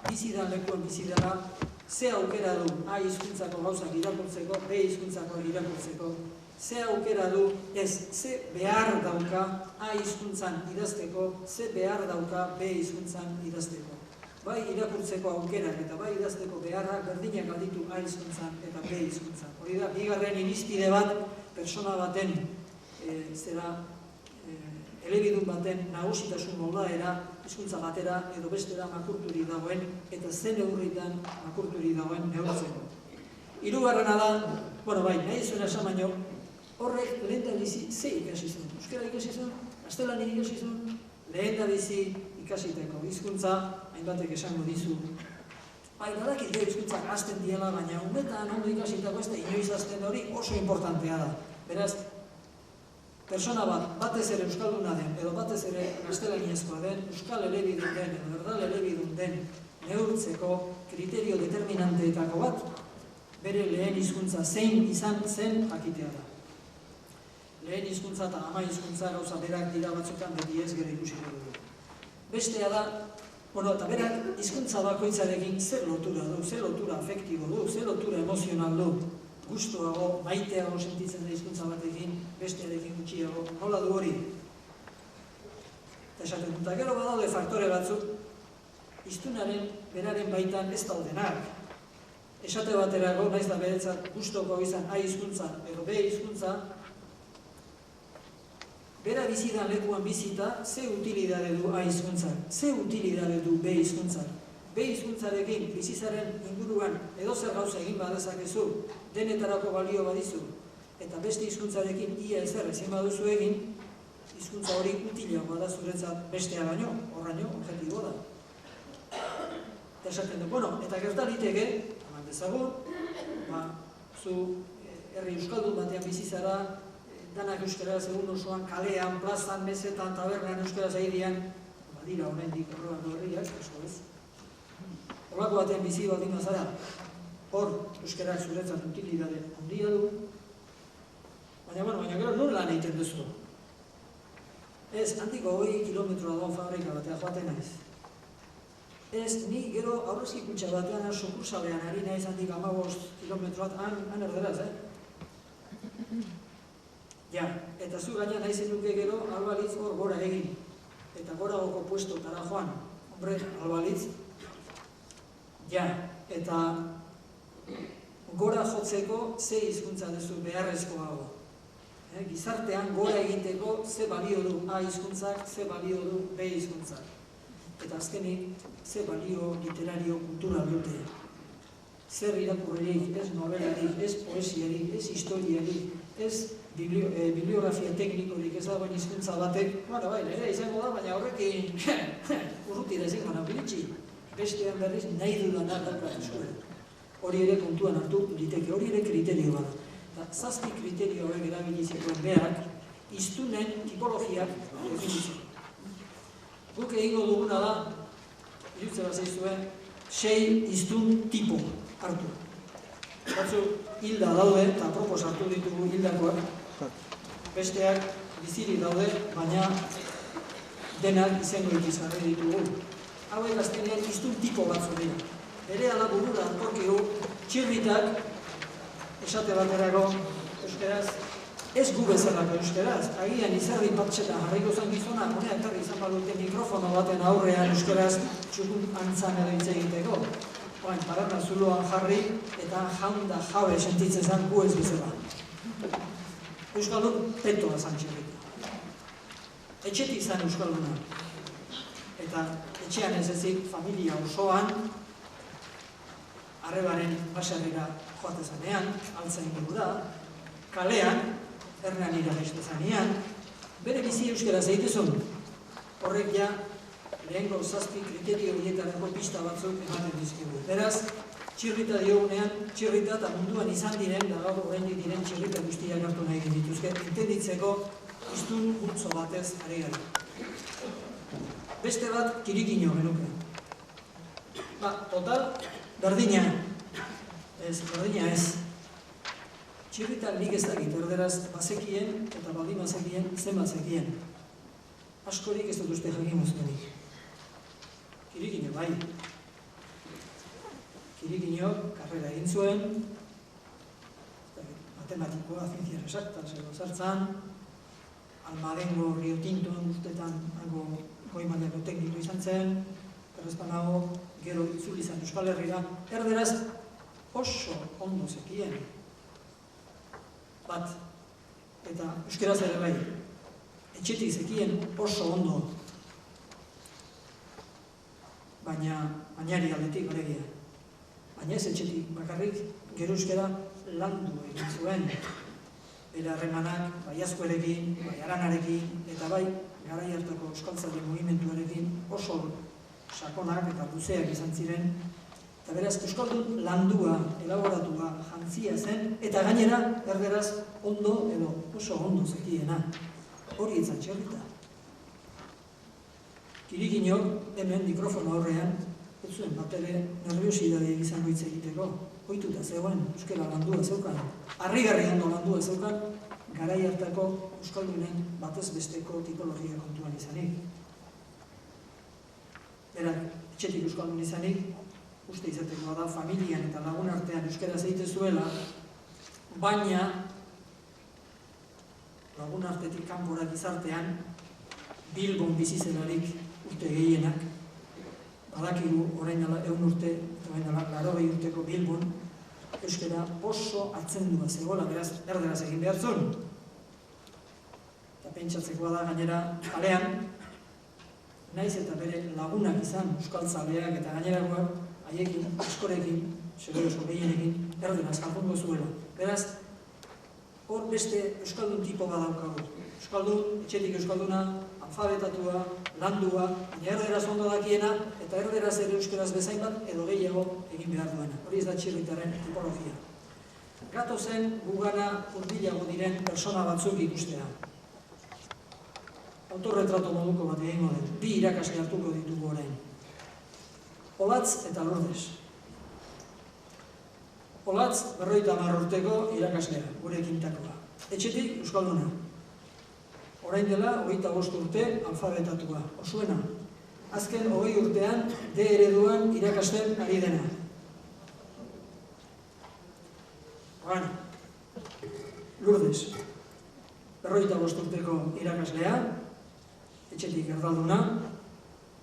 bizidan lekuan bizidara, ze aukera du A hizkuntzako gauzak irakurtzeko, B hizkuntzako irakurtzeko, ze aukera du ez, ze behar dauka A hizkuntzan idazteko, ze behar dauka B hizkuntzan idazteko. Bai irakurtzeko aukerak eta bai idazteko beharrak berdinak alditu A hizkuntzan eta B hizkuntzan. Hori da, bigarren irizpide bat, persona baten, elebidun baten nagusitasun moldaera, hizkuntza batera edo bestera makurturi dagoen, eta zen neurritan makurturi dagoen neurtzeko. Hirugarrena da, nahi zuena esan baino, horrek lehendabizi ze ikasi zuen. Euskara ikasi zuen, gaztelania ikasi zuen, lehendabizi ikasiteko hizkuntza, hainbatek esango dizu. Badakit gero hizkuntzak hasten diela, baina umetan ondo ikasitako ez da inoiz hasten hori oso importantea da. Beraz, persona bat, batez ere euskalduna den, edo batez ere gaztelaniazkoa den, euskal elebidun den, edo erdal elebidun den, neurtzeko kriterio determinanteetako bat, bere lehen hizkuntza zein izan zen jakitea da. Lehen hizkuntza eta ama hizkuntza gauza berak dira batzutan beti ez gero ikusiko dugu. Bestea da, eta berak hizkuntza bakoitzarekin zer lotura du, zer lotura afektibo du, zer lotura emozional du, gustuago, maiteago sentitzen da hizkuntza batekin, bestearekin gutxiago, nola du hori? Eta esaten dut, gero badaude faktore batzuk, hiztunaren beraren baitan ez daudenak. Esate baterako, naiz da beretzat gustoko izan A hizkuntza edo B hizkuntza, bera bizidan lekuan bizita, ze utilidade du A hizkuntzak, ze utilidade du B hizkuntzak. B hizkuntzarekin bizizaren inguruan edozer gauza egin badezakezu, denetarako balio badizu, eta beste hizkuntzarekin ia ezer ezin baduzu egin, hizkuntza hori utilagoa da zuretzat bestea baino, horraino, objektibo da. Eta esaten du, eta gertaliteke, eman dezagun, zu herri euskaldun batean bizizara, danak euskaraz egun osoan, kalean, plazan, mesetan, tabernan euskaraz egidean, badira oraindik horrelako herriak, asko ez. Horrelako batean bizi baldin bazara, hor euskarak zuretzat utilidade handia du, baina gero non lan egiten duzu. Ez, handiko 20 kilometroa doan fabrika batea joaten naiz. Ez, ni gero aurrezki kutxa batean sukursalean ari naiz handik 15 kilometroat, han erderaz, Ja, eta zu gaina naizen nuke gero albalitz hor gora egin. Eta gora goko puestotara joan. Hombre, albalitz. Ja, eta gora jotzeko ze hizkuntza duzu beharrezkoago. Gizartean gora egiteko ze balio du A hizkuntzak, ze balio du B hizkuntzak. Eta azkenik, ze balio literario kultural dute. Zer irakurririk, ez novelarik, ez poesiarik, ez historiarik, ez bibliografia teknikorik ez dagoen hizkuntza batek, bai, nire izango da, baina horrekin urrutira ezin gana bilitzi. Bestean berriz nahi dudana daukat eskuen. Hori ere kontuan hartu liteke, hori ere kriterio bat. Zazpi kriterio horrek erabilizikoen berak, hiztunen tipologiak definitzeko. Guk egingo duguna da, irutze bat zaizuen, 6 hiztun tipo hartu. Batzu hilda daude, eta propos hartu ditugu hildakoak. Besteak bizirik daude, baina denak izango ikizarri ditugu. Hauek azkenean hiztun tipo batzu dira. Bere ala burura antorkigu, txirritak, esate baterako euskaraz, ez gu bezalako euskaraz. Agian izarri patxeta jarriko zen gizona, honea ekarri izan badute mikrofono baten aurrean euskaraz txukun antzan edo hitz egiteko. Oain, parana zuloan jarri eta jaunda jabe sentitzen zen gu ez bizela. Euskaldun petoa zan txerrita. Etxetik zen euskalduna. Eta etxean ez ezik familia osoan, arrebaren baserrira joate zanean, altza ingurura, kalean, hernean iragaizte zanean, bere bizi euskaraz egitezun. Horrek ja, lehenko zazpi kriterio horietarako pista batzuk ematen dizkigu. Beraz, txirrita diogunean, txirrita eta munduan izan diren, da gaur oraindik diren txirrita guztiak hartu nahi dituzke, entenditzeko hiztun multzo batez ari gara. Beste bat, kirikino genuke. Total, berdina. Berdina ez. Txirrita nik ez dakit, erderaz bazekien eta baldin bazekien, zen bazekien. Askorik ez dut uste jakin moztenik. Kirikino, bai. Kirikino, karrera egin zuen, matematikoa, zientzias exactas edo zertzan, Almadengo Rio Tinton ustetan hango goi mailako tekniko izan zen, errezpanago, gero itzuli zen Euskal Herrira, erderaz oso ondo zekien. Bat, eta euskeraz ere bai, etxetik zekien oso ondo, baina bainari aldetik alegia. Baina ez etxetik bakarrik, gero euskera landu egin zuen. Bere harremanak, bai Azkuerekin, bai Aranarekin, eta bai garai hartako euskaltzale mugimenduarekin oso sakonak eta luzeak izan ziren. Eta beraz, euskaldun landua, elaboratua, jantzia zen, eta gainera, erderaz, ondo edo oso ondo zekiena. Hori etzan txerrita. Kirikinok, hemen mikrofono aurrean, ez zuen bat ere nerviosidade izango hitz egiteko. Ohituta zegoen, euskara landua zeukan. Harrigarri ondo landua zeukan, garai hartako euskaldunen batez besteko tipologia kontuan izanik. Berak, etxetik euskaldun izanik, uste izateko da, familian eta lagun artean euskaraz egite zuela, baina lagun artetik kanpora gizartean Bilbon bizizelarik urte gehienak, badakigu orain dela 100 urte, eta orain dela 80 urteko Bilbon, euskara oso atzendua zegoela, beraz, erderaz egin behar zuen. Eta pentsatzekoa da gainera kalean, naiz eta bere lagunak izan euskaltzaleak eta gainerakoak, haiekin, askorekin, seguro gehienekin, erderaz kanpongo zuela. Beraz, hor beste euskaldun tipo bat daukagu. Euskaldun, etxetik euskalduna, alfabetatua, landua, baina erderaz ondo dakiena, eta erderaz ere euskaraz bezain bat, edo gehiago egin behar duena. Hori ez da txirritaren tipologia. gatozen gugara hurbilago diren persona batzuk ikustea. Autorretrato moduko bat egingo dut, 2 irakasle hartuko ditugu orain. Olatz eta Lourdes. Olatz 50 urteko irakaslea, gure kintakoa. Etxetik euskalduna. Orain dela 25 urte alfabetatua, osoena. Azken 20 urtean D ereduan irakasten ari dena. Bueno, Lourdes, 55 urteko irakaslea, etxetik erdalduna,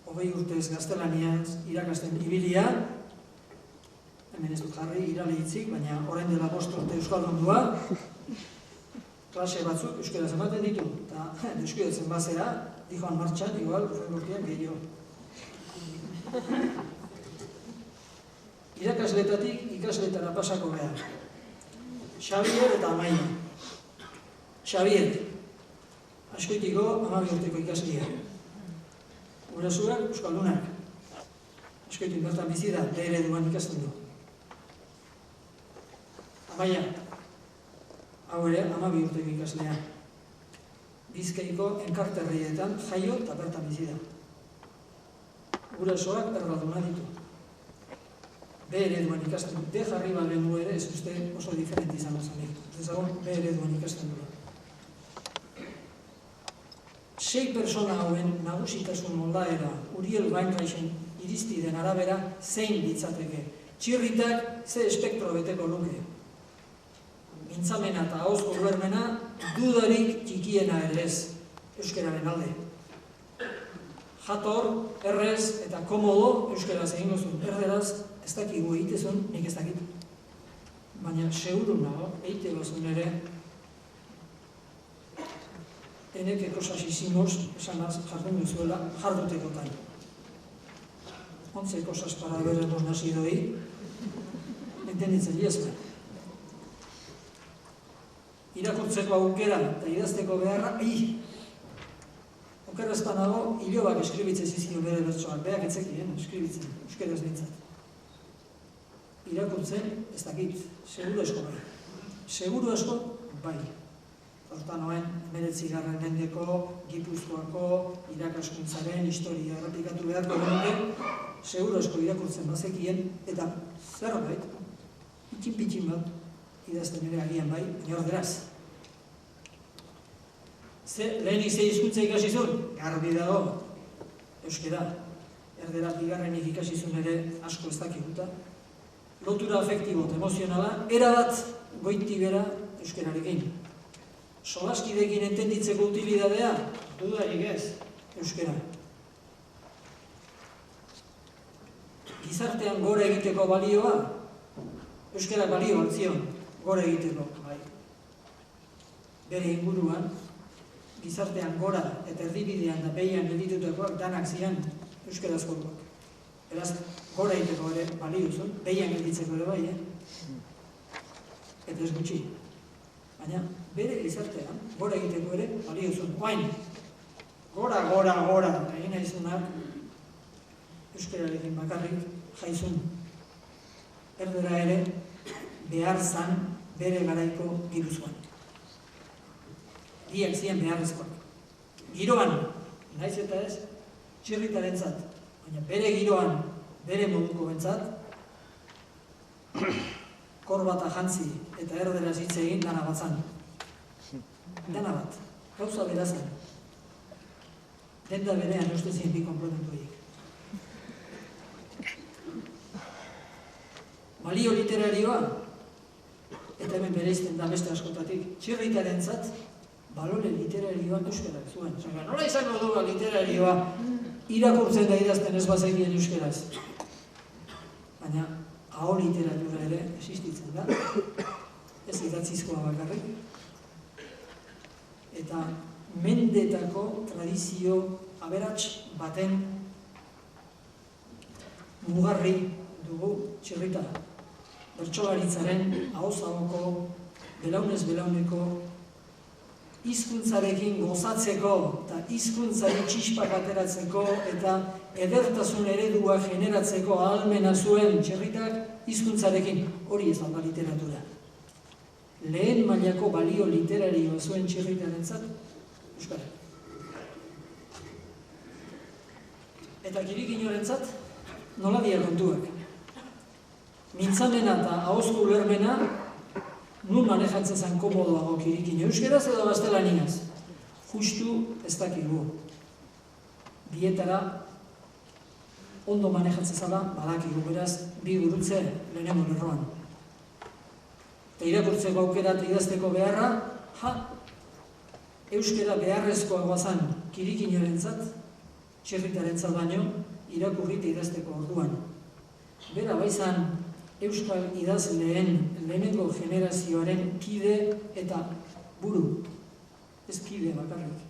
20 urtez gaztelaniaz irakasten ibilia, hemen ez dut jarri, irale hitzik, baina orain dela 5 urte euskaldundua, klase batzuk euskaraz ematen ditu, eta euskaratzen bazera, dijoan martxan, igual, urtean gehiago. Irakasletatik ikasletara pasako behar. Xabier eta Amaia. Xabier, Azkoitiko 12 urteko ikaslea. Gurasoak euskaldunak. Azkoitik bertan bizi da, D ereduan ikasten du. Amaia, hau ere 12 urteko ikaslea. Bizkaiko enkarterrietan jaio eta bertan bizi da. Gurasoak erdalduna ditu. B ereduan ikasten du. D jarri balenu ere, ez uste oso diferenti izan zanik. Ez dago, B ereduan ikasten du. 6 persona hauen nagusitasun moldaera Uriel Weinreichen irizpideen arabera zein litzateke. Txirritak ze espektro beteko luke. Mintzamena eta ahozko ulermena dudarik txikiena ere ez, euskararen alde. Jator, errez eta komodo euskaraz egingo zuen. Erderaz ez dakigu egitezun, nik ez dakit. Baina seguru nago, eite bazun ere, eneke cosas hicimos, esanaz jardun duzuela, jardutekotan. 11 cosas para haber hemos nacido ahí, entenditzen diezme. Irakurtzeko aukera eta idazteko beharra, okerrezpan dago, hilobak eskribitzen zizkio bere bertsoak, beak etzekien, eskribitzen, euskeraz nintzat. Irakurtzen, ez dakit, seguru asko bai. Seguru asko bai. Hortan noen, 19. mendeko, Gipuzkoako, irakaskuntzaren historia errepikatu beharko genuke, seguru asko irakurtzen bazekien, eta zerbait, itxin-pitxin bat, idazten ere agian bai, baina orderaz. Lehenik ze hizkuntza ikasi zuen? Garbi dago, euskera. Erderaz bigarrenik ikasi zuen ere asko ez dakiguta. Lotura afektibo eta emozionala, erabat goiti bera euskerarekin. Solaskidekin entenditzeko utilidadea, dudarik ez, euskera. Gizartean gora egiteko balioa, euskera balio altzion, gora egiteko, bai. Bere inguruan, gizartean gora eta erdibidean da behian gelditutakoak danak zian euskarazkoak. Beraz, gora egiteko ere balio zuen, behian gelditzeko ere bai, eta ez gutxi. Baina, bere gizartean, gora egiteko ere balio zuen. Oain, gora, egin aizunak, euskararekin bakarrik jaizun. Erdera ere, behar zan bere garaiko Gipuzkoan. Biak ziren beharrezkoak. Giroan, naiz eta ez, txirritarentzat, baina bere giroan, bere moduko bentzat, korbata jantzi eta erderaz hitz egin dana batzan. Dana bat, gauza berazan. Denda berean ustezien bi konplementuik. Balio literarioa, eta hemen bereizten da beste askotatik, txirritarentzat, balore literarioa euskarak zuen. Nola izango du literarioa irakurtzen da idazten ez bazekien euskaraz? Baina, aho literatura ere existitzen da, ez idatzizkoa bakarrik. Eta mendetako tradizio aberats baten mugarri dugu txirrita. Bertsolaritzaren ahoz-ahoko, belaunez-belauneko, hizkuntzarekin gozatzeko eta hizkuntzari txispak ateratzeko eta edertasun eredua generatzeko ahalmena zuen txirritak hizkuntzarekin. Hori ez da literatura. lehen mailako balio literarioa zuen txirritarentzat euskara. Eta Kirikinorentzat nola dira kontuak. Mintzamena eta ahozko ulermena nun manejatzen zen komodoago Kirikino, euskeraz edo gaztelaniaz. Justu ez dakigu. Bietara ondo manejatzen zala, badakigu, beraz, bi gurutze lehenengo lerroan. Eta irakurtzeko aukera eta idazteko beharra, euskera beharrezkoa zan Kirikinorentzat, txirritarentzat baino, irakurri eta idazteko orduan. Bera, baizan, euskal idazleen lehenengo generazioaren kide eta buru, ez kide bakarrik.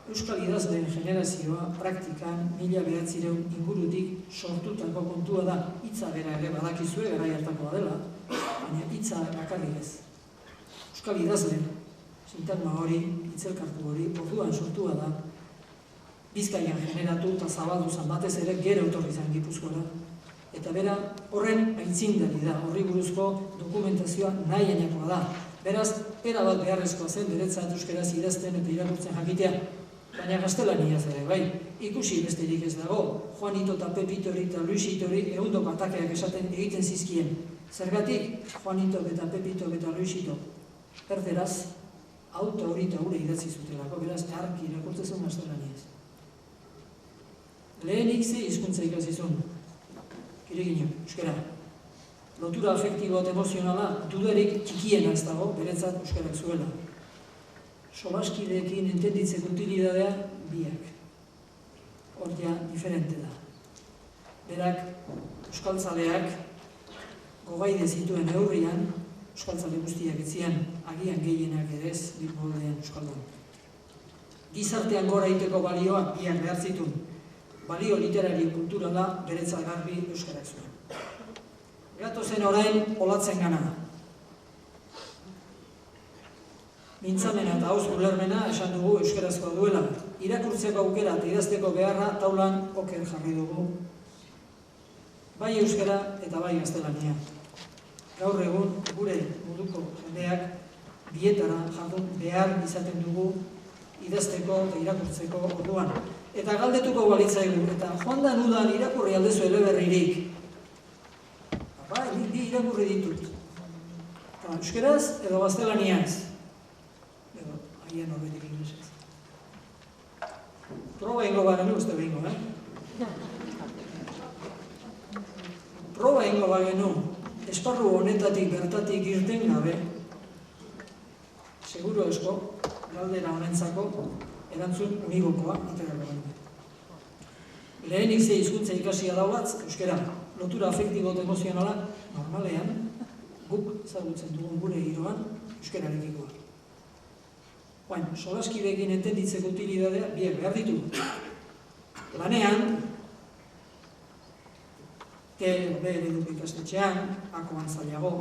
Euskal idazleen generazioa praktikan 1900 ingurutik sortutako kontua da. Hitza bera ere badakizue, garai hartakoa dela, baina hitza bakarrik ez. Euskal idazleen sintagma hori, hitzelkartu hori, orduan sortua da, Bizkaian generatu eta zabaldu zan batez ere gero etorri zen Gipuzkoara. Eta bera horren aintzindari da, horri buruzko dokumentazioa nahiainakoa da. Beraz, erabat beharrezkoa zen beretzat euskeraz idazten eta irakurtzen jakitea. Baina gaztelaniaz ere, bai, ikusi besterik ez dago, Juanito eta Pepito eta Luisito ehundoko atakeak esaten egiten zizkien. Zergatik, Juanito eta Pepito eta Luisito, erderaz, auto hori eta ure idatzi zutelako, beraz, arki irakurtzen gaztelaniaz. Lehenik ze hizkuntza ikasizun, Kirikino, euskera. Lotura afektibo eta emozionala dudarik txikiena ez dago, beretzat euskarak zuela. Solaskideekin entenditzeko utilidadea biak. Hortia diferente da. Berak, euskaltzaleak gogaide zituen neurrian, euskaltzale guztiak etzian, agian gehienak ere ez, bitmoldean euskaldun. Gizartean gora egiteko balioa biak behar zituen. Balio literario kulturala beretzat garbi euskarak zuen. Gatozen orain olatzen gana. Mintzamena eta hauz ulermena esan dugu euskarazkoa duela. Irakurtzeko aukera eta idazteko beharra taulan oker jarri dugu. Bai euskara eta bai gaztelania. Gaur egun gure munduko jendeak bietara jardun behar izaten dugu idazteko eta irakurtzeko orduan. Eta galdetuko balitzaigu, eta joan da nudan irakurri aldezu eleberririk. Bai, ni irakurri ditut. Eta euskeraz edo gaztelaniaz. Edo, agian horretik inglesez. Proba ingo bagenu, uste behingo, Proba ingo bagenu, esparru honetatik bertatik irten gabe, seguru esko, galdera honentzako, erantzun unigokoa aterako baino. Lehenik ze hizkuntza ikasia daulatz, euskera, lotura afektibo eta emozionala, normalean, guk ezagutzen dugun gure giroan, euskerarekikoa. Baina, solaskideekin entenditzeko utilidadea, biak behar ditu. Lanean, bere dut ikastetxean, akoan zailago,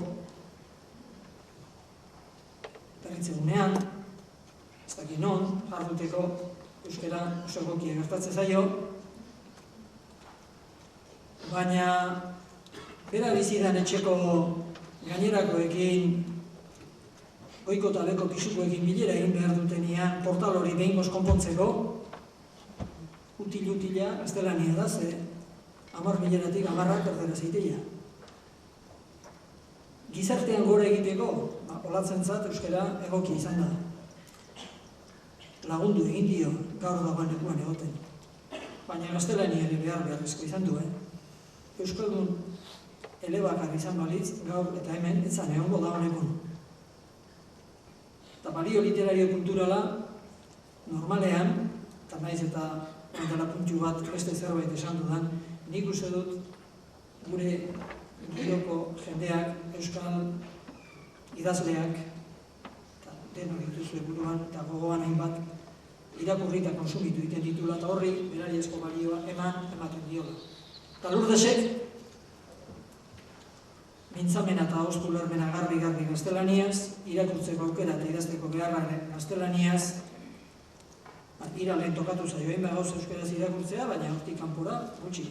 berritzegunean, ez dakit non, jarduteko euskera oso egokia gertatzen zaio, baina bera bizidan etxeko gainerakoekin, goiko eta beko pisukoekin bilera egin behar dutenian, portal hori behingoz konpontzeko, util-utila gaztelania da, ze 10 bileratik 10 erdera zeitea. Gizartean gora egiteko, olatzentzat euskera egokia izan da. Lagundu egin dio gaur dagoen lekuan egoten. Baina gaztelania ere beharrezko izan du, Euskaldun elebakar izan balitz, gaur eta hemen, etzan egongo da honekun. Eta balio literario kulturala, normalean, eta naiz eta antara puntu bat beste zerbait esan dudan, nik uste dut gure giroko jendeak, euskal idazleak, eta denok dituzue buruan eta gogoan hainbat, irakurri eta konsumitu egiten ditula, eta horri berariazko balioa ematen diola. Eta Lurdesek, mintzamena eta hauzko ulermena garbi gaztelaniaz, irakurtzeko aukera eta idazteko beharra gaztelaniaz, ira lehen tokatu zaio, hainbat gauza euskaraz irakurtzea, baina hortik kanpora gutxi.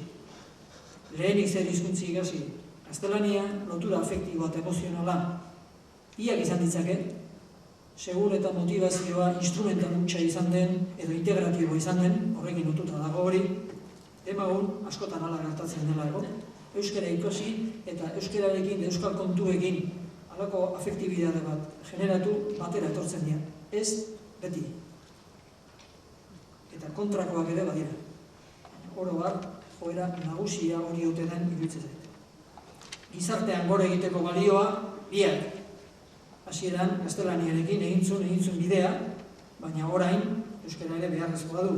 Lehenik zer hizkuntza ikasi, gaztelania, lotura afektiboa eta emozionala, Biak izan ditzake, segur eta motivazioa instrumental hutsa izan den, edo integratibo izan den, horrekin lotuta dago hori, demagun askotan ala gertatzen dela euskara ikusi eta euskararekin, euskal kontuekin halako afektibidade bat generatu batera etortzen dira. Ez beti. Eta kontrakoak ere badira. Oro bat, joera nagusia hori ote den iruditzen zait. Gizartean gore egiteko balioa, biak. Hasieran gaztelaniarekin egintzun bidea, baina orain euskara ere beharrezkoa du.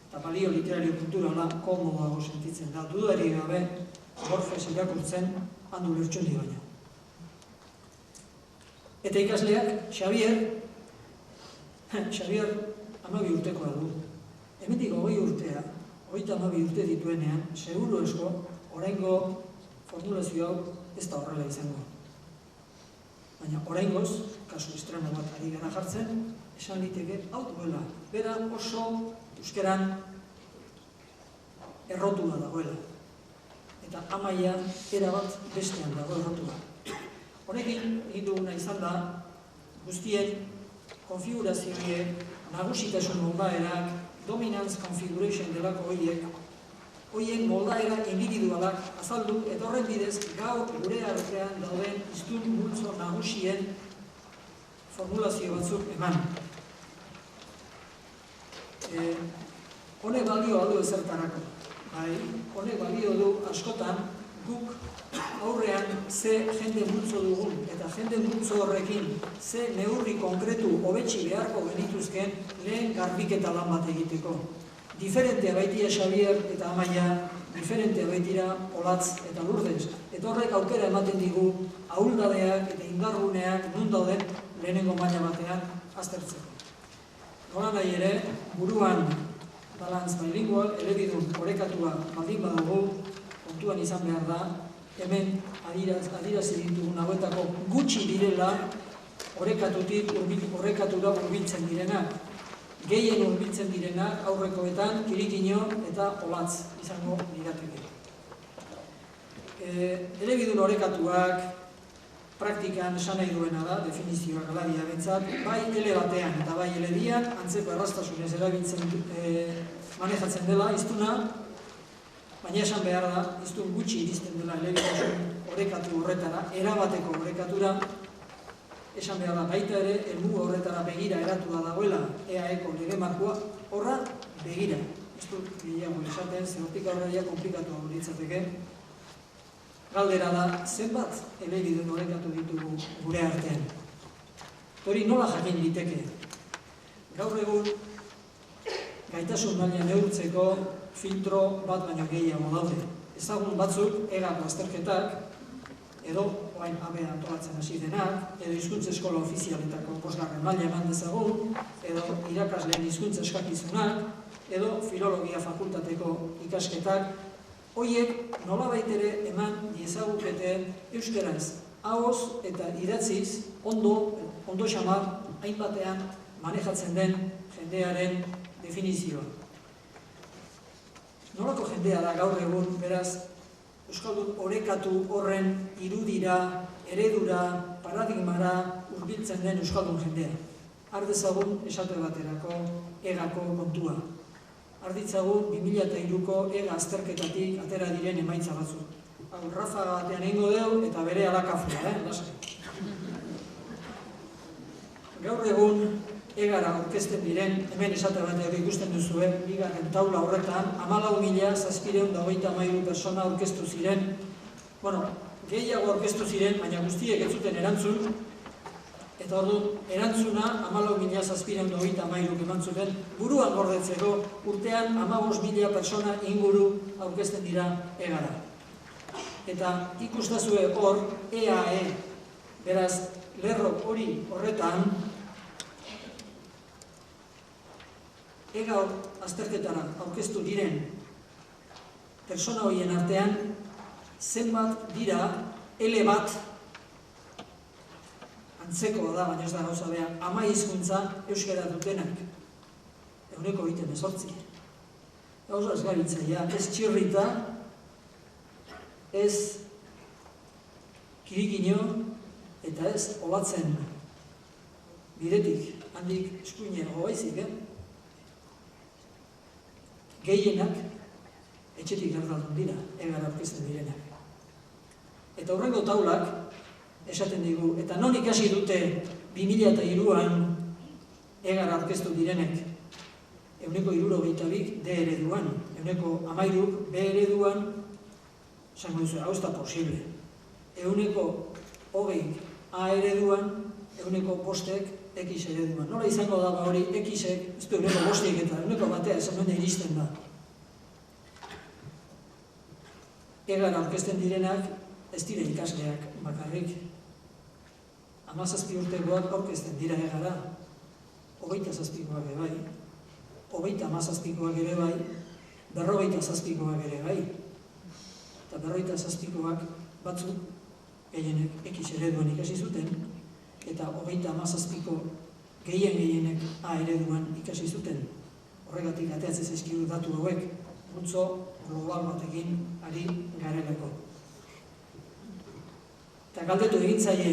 Eta balio literario kulturala komodoago sentitzen da. Dudari gabe, Borges irakurtzen handu lertxundi baina. Eta ikasleak, Xavier 12 urtekoa du. Hemendik 20 urtea, 32 urte dituenean, seguru esko, oraingo formulazio hau ez da horrela izango. Baina oraingoz, kasu estremo bat ari gara jartzen, esan liteke hau duela. Bera oso euskeran errotua dagoela. Eta amaia erabat bestean dago errotua. Horekin, egin duguna izan da, guztien konfigurazioiek, nagusitasun moldaerak, dominance configuration delako horiek moldaera individualak azaldu, eta horren bidez gaur gure artean dauden hiztun multzo nagusien formulazio batzuk eman. Honek balio aldu ezertarako. Honek balio du askotan guk aurrean ze jende multzo dugun eta jende multzo horrekin ze neurri konkretu hobetsi beharko genituzken lehen garbiketa lan bat egiteko. Diferentea baitia Xavier eta Amaia, diferentea baitira Olatz eta Lourdes. Eta horrek aukera ematen digu ahuldadeak eta indarguneak non dauden lehenengo maila batean aztertzeko. Nola nahi ere, buruan balantz bilingual, elebidun orekatua baldin badugu, kontuan izan behar da, hemen adirazi ditugun hauetako gutxi direla orekatutik orekatura hurbiltzen direnak. Gehien hurbiltzen direnak aurrekoetan Kirikino eta Olatz izango lirateke. Elebidun orekatuak praktikan esan nahi duena da, definizioak aladia bentzat, bai ele batean eta bai ele bian, antzeko erraztasunez erabiltzen manejatzen dela hiztuna, baina esan behar da, hiztun gutxi iristen dela elebitasun orekatu horretara, erabateko orekatura, esan behar da baita ere, helmuga horretara begira eratu da dagoela EAE-ko lege markoa, horra begira. Ez dut gehiago esaten, zertik aurreia komplikatu hau litzateke. Galdera da, zenbat elebidun orekatu ditugu gure artean. Hori nola jakin liteke. Gaur egun, gaitasun maila neurtzeko filtro bat baino gehiago daude. Ezagun batzuk, egako azterketak, edo orain abea antolatzen hasi denak, edo hizkuntza eskola ofizialetako 5. maila eman dezagun, edo irakasleen hizkuntza eskakizunak, edo filologia fakultateko ikasketak, hoiek nolabait ere eman diezagukete euskaraz, ahoz eta idatziz ondo xamar hainbatean manejatzen den jendearen definizioa. Nolako jendea da gaur egun, beraz, euskaldun orekatu horren irudira, eredura, paradigmara hurbiltzen den euskaldun jendea. Har dezagun esate baterako egako kontua. Har ditzagun 2003ko ega azterketatik atera diren emaitza batzuk. Rafa batean egingo deu eta bere alakafua, lasai. Gaur egun egara aurkezten diren, hemen esate batean ikusten duzue, bigarren taula horretan, 14.723 persona aurkeztu ziren, gehiago aurkeztu ziren, baina guztiek ez zuten erantzun, eta orduan, erantzuna 14.723 eman zuten, buruan gordetzeko urtean 15.000 persona inguru aurkezten dira egara. Eta ikustazue hor, EAE, beraz, lerrok hori horretan, ega azterketara aurkeztu diren persona horien artean, zenbat dira ele bat antzekoa da, baina ez da gauza beha, 10 hizkuntza euskara dutenak. 28. Gauza ez garitzaia, ez txirrita, ez Kirikino, eta ez olatzen bidetik, handik eskuine hogaizik, gehienak etxetik erdaldun dira, egar aurkezten direnak. Eta horrengo taulak esaten digu, eta non ikasi dute 2003an egar aurkeztu direnek, 62 D ereduan, 13 B ereduan, esango duzu, hau ez da posible. 20 A ereduan, 5 X ereduan. Nola izango da hori X-ek, ez du 5 eta 1 esan mende iristen da. Egar aurkezten direnak, ez dira ikasleak bakarrik. 17 urtekoak aurkezten dira egara, 27koak ere bai, 37koak ere bai, 57koak ere bai. Eta 57koak batzuk gehienek X ereduan ikasi zuten, eta 37ko gehienek A ereduan ikasi zuten. Horregatik ateatzen zaizkigu datu hauek, multzo global batekin ari garelako. Eta galdetu egin zaie,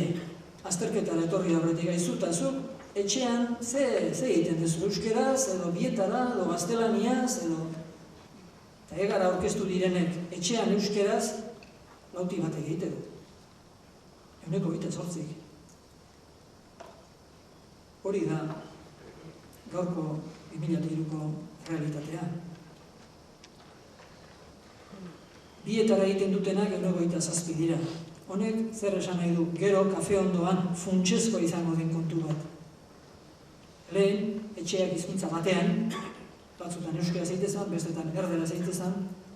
azterketara etorri aurretik aizuta, zuk etxean ze egiten duzu, euskeraz, edo bietara, edo gaztelaniaz, edo... Eta egara aurkeztu direnek etxean euskeraz, lauti bat egiten du. 28. Hori da gaurko 2003ko realitatea. Bietara egiten dutenak 27 dira. Honek zer esan nahi du, gero kafe ondoan funtsezko izango den kontu bat. Lehen, etxeak hizkuntza batean, batzutan euskera zeitezan, bestetan erdera zeitezan,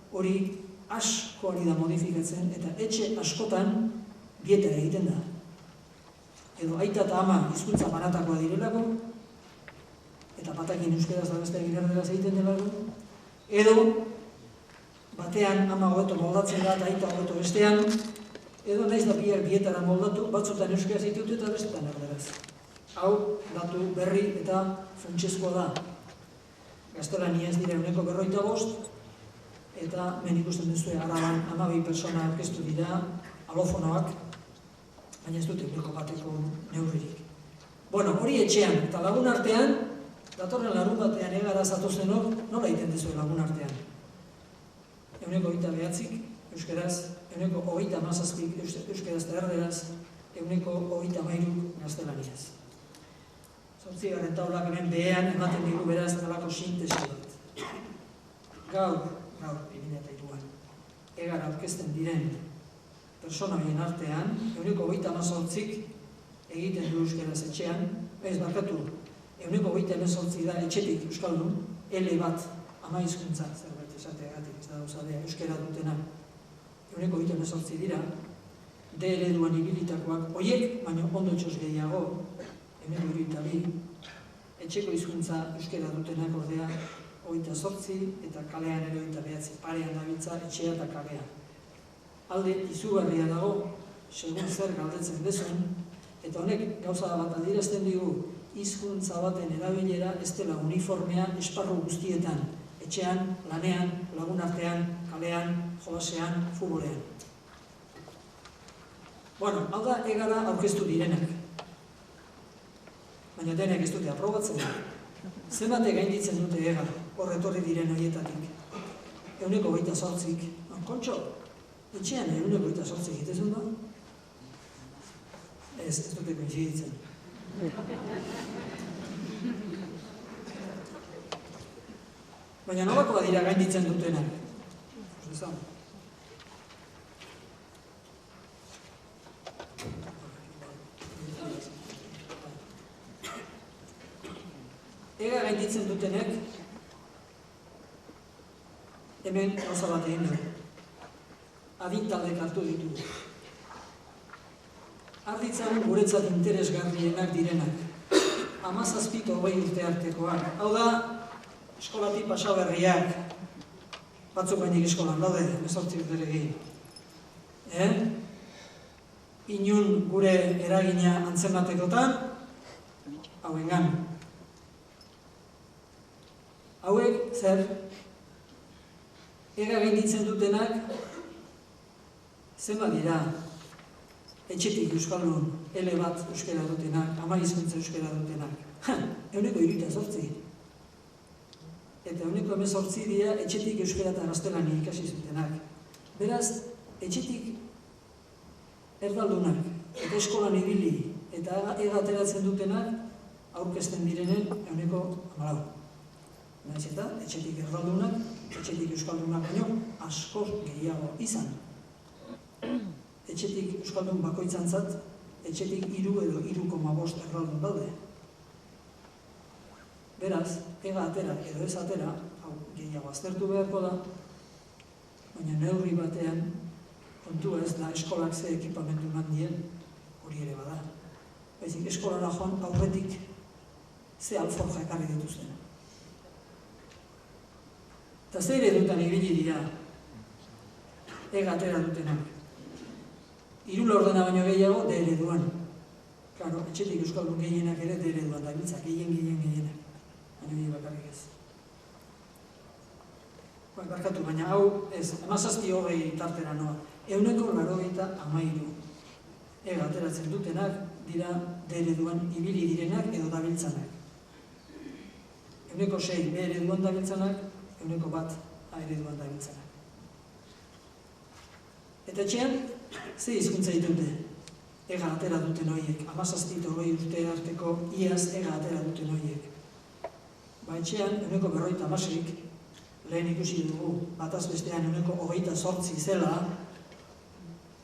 hori asko ari da modifikatzen, eta etxe askotan bietara egiten da. Edo aita eta ama hizkuntza banatakoa direlako, eta batakin euskeraz da besteak erdera zeiten delako, edo batean ama hobeto moldatzen da eta aita hobeto bestean, edo naiz da bietara moldatu, batzutan euskera zeitut eta bestetan erderaz. Hau, datu berri eta funtsezkoa da. Gaztelania ez dira 45, eta men ikusten duzu Araban 12 pertsona aurkeztu dira, alofonoak, baina ez dute 1 neurririk. Bueno, hori etxean, eta lagun artean, datorren larun batean egara zatozenok, nola egiten duzu lagun artean? 29 euskeraz, 37 euskeraz eta erderaz, 23 gaztelaniaz. 8. taulak hemen behean ematen digu beraz dalako sintesi bat. Gaur 2003an, egara aurkezten diren personaien artean, 28 egiten du euskeraz etxean, ez barkatu, 28 da etxetik euskaldun, ele bat, ama hizkuntza zerbait esateagatik, ez da dauzadea, euskera dutena. 28 dira, D ereduan ibilitakoak, oiek, baina ondo txos gehiago, 22, etxeko hizkuntza euskera dutenak ordea 28 eta kalean ere 29, parean dabiltza etxea eta kalea. Alde izugarria dago, segun zer galdetzen dezun, eta honek gauza bat adierazten digu, hizkuntza baten erabilera ez dela uniformea esparru guztietan, etxean, lanean, lagun artean, kalean, jolasean, futbolean. Bueno, hau da egara aurkeztu direnak. Baina denek ez dute aprobatzen. Zenbate gainditzen dute ega, horretorri diren horietatik. 28, kontxo, etxean 28 egitezun da? Ez dute koinziditzen. Baina nolakoa dira gainditzen dutenak? Ega gainditzen dutenek, hemen gauza bat egin dugu. Adintaldek hartu ditugu. Arditzagun guretzat interesgarrienak direnak. 17-20 urte artekoak. Hau da, eskolatik pasaberriak, batzuk bainik eskolan daude, 18 urteregin. Inun gure eragina antzematekotan, hauengan. Hauek, zer, ega gainditzen dutenak, zenbat dira, etxetik euskaldun ele bat euskara dutenak, 10 hizkuntza euskara dutenak. 178. Eta 118 dira etxetik euskara eta gaztelania ikasi zutenak. Beraz, etxetik erdaldunak eta eskolan ibili eta ega ateratzen dutenak aurkezten direnen 14. Naiz eta etxetik erdaldunak, etxetik euskaldunak baino askoz gehiago izan. Etxetik euskaldun bakoitzantzat, etxetik 3 edo 3,5 erdaldun daude. Beraz, ega atera edo ez atera, hau gehiago aztertu beharko da, baina neurri batean kontua ez da eskolak ze ekipamentu eman dien, hori ere bada. Baizik, eskolara joan aurretik ze alforja ekarri dituzten. Eta ze eredutan ibili dira ega atera dutenak. 3 laurdena baino gehiago D ereduan. Claro, etxetik euskaldun gehienak ere D ereduan dabiltza, gehienak. Baina nire bakarrik ez. Barkatu, baina hau ez, 17-20 tartera noa. 193 ega ateratzen dutenak dira D ereduan ibili direnak edo dabiltzanak. 106 B ereduan dabiltzanak, 101 A ereduan dabiltzanak. Eta etxean, ze hizkuntza ditute? Ega atera duten horiek, 17-20 urte arteko iaz ega atera duten horiek. Ba etxean, 156, lehen ikusi dugu, bataz bestean 128 zela,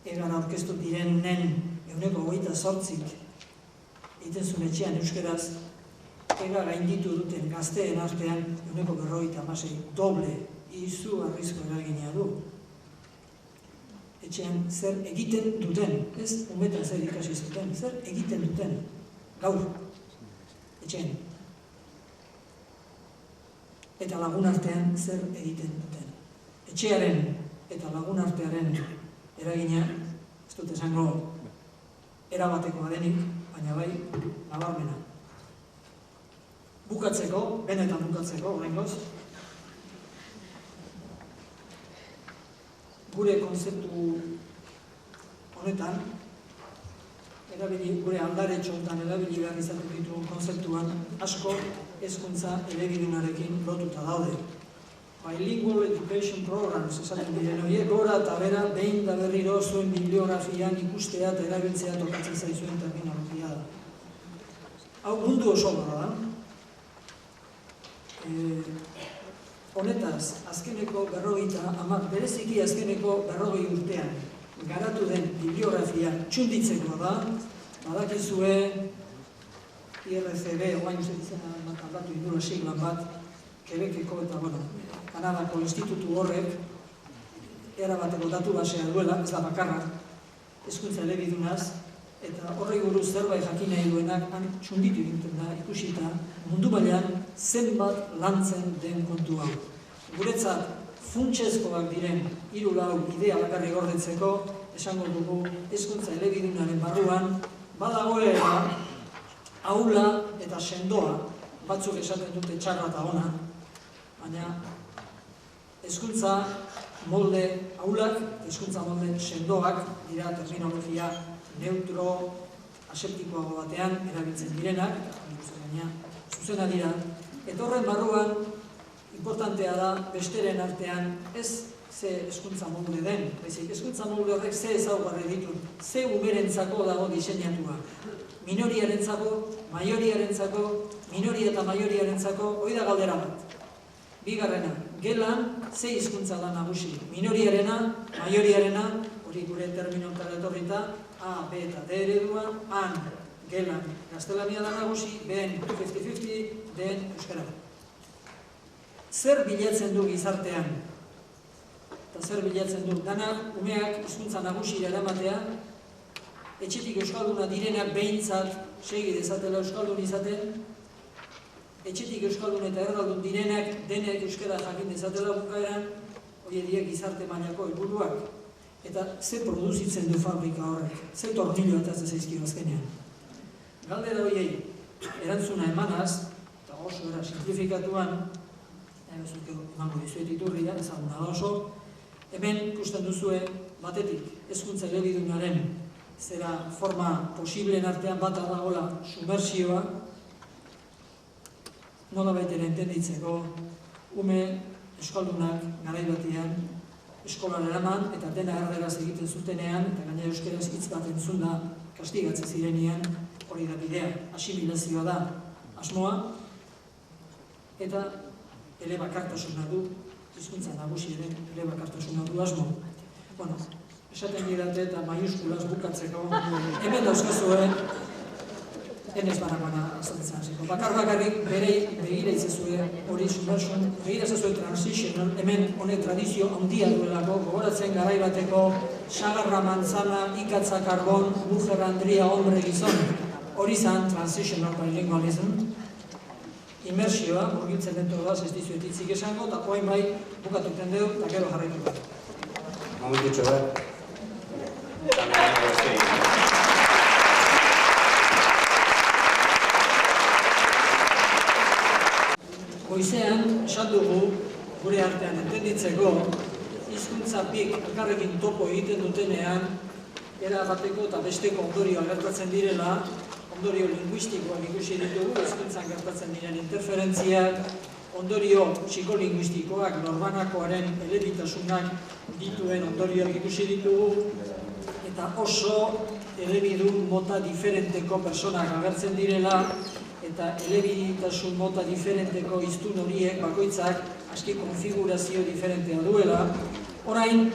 egan aurkeztu direnen 128 egiten zuen etxean euskeraz, ega gainditu duten gazteen artean 156 doble izu arrizko eragina du. Etxean zer egiten duten, ez umetan zer ikasi zuten, zer egiten duten, gaur, etxean. Eta lagun artean zer egiten duten. Etxearen eta lagun artearen eragina, ez dut esango erabatekoa denik, baina bai nabarmena. Bukatzeko, benetan bukatzeko, oraingoz, gure konzeptu honetan, gure aldaretxoetan erabili behar izaten ditugun konzeptuan, asko hezkuntza elebidunarekin lotuta daude. Bilingual Education Programs esaten diren horiek, gora eta bera, behin da berriro zuen bibliografian ikustea eta erabiltzea tokatzen zaizuen terminologia da. Hau mundu oso bada da. Honetaz, azkeneko 50, bereziki azkeneko 40 urtean garatu den bibliografia txunditzekoa da, badakizue IRCB, oain uste izena aldatu indura siglan bat, Quebeceko eta, Kanadako institutu horrek erabateko datu basea duela, ez da bakarra, hezkuntza elebidunaz, eta horrei buruz zerbait jakin nahi duenak han txunditu egiten da, ikusita, mundu mailan zenbat lantzen den kontu hau. Guretzat, funtsezkoak diren 3-4 idea bakarrik gordetzeko, esango dugu hezkuntza elebidunaren barruan, badagoela aula eta sendoa, batzuk esaten dute txarra eta ona, baina hezkuntza molde aulak, hezkuntza molde sendoak dira terminologia neutro, aseptikoago batean erabiltzen direnak, baina zuzena dira. Eta horren barruan, importantea da, besteren artean, ez ze hezkuntza molde den, baizik hezkuntza molde horrek ze ezaugarri ditu, ze umerentzako dago diseinatua. Minoriarentzako, maioriarentzako, minoria eta maioriarentzako, hori da galdera bat. Bigarrena, gelan ze hizkuntza da nagusi. Minoriarena, maioriarena, hori gure terminotara etorrita, A, B eta D eredua, han gelan gaztelania da nagusi, B-en 50-50, D-en euskara. Zer bilatzen du gizartean? Eta zer bilatzen du? Danak, umeak hizkuntza nagusira eramatea, etxetik euskalduna direnak behintzat segi dezatela euskaldun izaten, etxetik euskaldun eta erdaldun direnak denek euskara jakin dezatela bukaeran, hori diek gizarte mailako helburuak. Eta ze produzitzen du fabrika horrek, ze tornillo eta ze zaizkio azkenean. Galdera horiei erantzuna emanaz, eta oso era simplifikatuan, emango dizuet iturria, ezaguna da oso, hemen ikusten duzue batetik hezkuntza elebidunaren zera forma posibleen artean bat dagoela submersioa, nola baitera entenditzeko, ume euskaldunak garai batean eskolan eraman eta dena erderaz egiten zutenean, eta gainera euskeraz hitz bat entzunda kastigatzen zirenean, hori da bidea, asimilazioa da asmoa, eta elebakartasuna du, hizkuntza nagusiaren elebakartasuna du asmo. Bueno, esaten didate eta maiuskulaz bukatzeko, hemen dauzkazuen, enez banakona azaltzen hasiko. Bakarrik begira itzazue hori submersion, begira itzazue transitional, hemen honek tradizio handia duelako, gogoratzen garai bateko sagarra manzana, ikatza karbon, mujer andria, hombre gizon, hori zan transitional bilingualism, imersioa, murgiltzen dento da, ez dizuet hitzik esango, eta oain bai bukatuten dugu, eta gero jarraitu bat. Momentutxo bat. Goizean, esan dugu, gure artean entenditzeko, hizkuntza biek elkarrekin topo egiten dutenean, era bateko eta besteko ondorioa gertatzen direla, ondorio linguistikoak ikusi ditugu, hizkuntzan gertatzen diren interferentziak, ondorio psikolinguistikoak, norbanakoaren elebitasunak dituen ondorioak ikusi ditugu, eta oso elebidun mota diferenteko personak agertzen direla, eta elebitasun mota diferenteko hiztun horiek bakoitzak aski konfigurazio diferentea duela. Orain,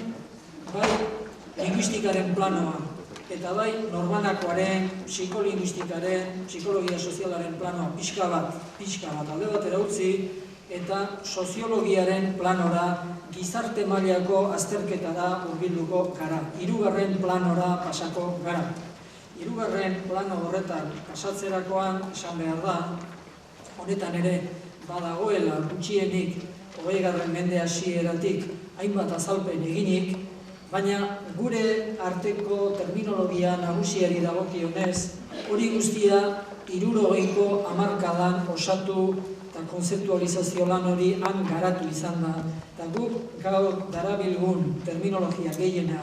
bai linguistikaren planoa, eta bai norbanakoaren, psikolinguistikaren, psikologia sozialaren planoa pixka bat alde batera utzi, eta soziologiaren planora, gizarte mailako azterketara hurbilduko gara. Hirugarren planora pasako gara. Hirugarren plano horretan pasatzerakoan esan behar da, honetan ere badagoela gutxienik 20. mende hasieratik hainbat azalpen eginik, baina gure arteko terminologia nagusiari dagokionez, hori guztia 60ko hamarkadan osatu eta konzeptualizazio lan hori han garatu izan da. Eta guk gaur darabilgun terminologia gehiena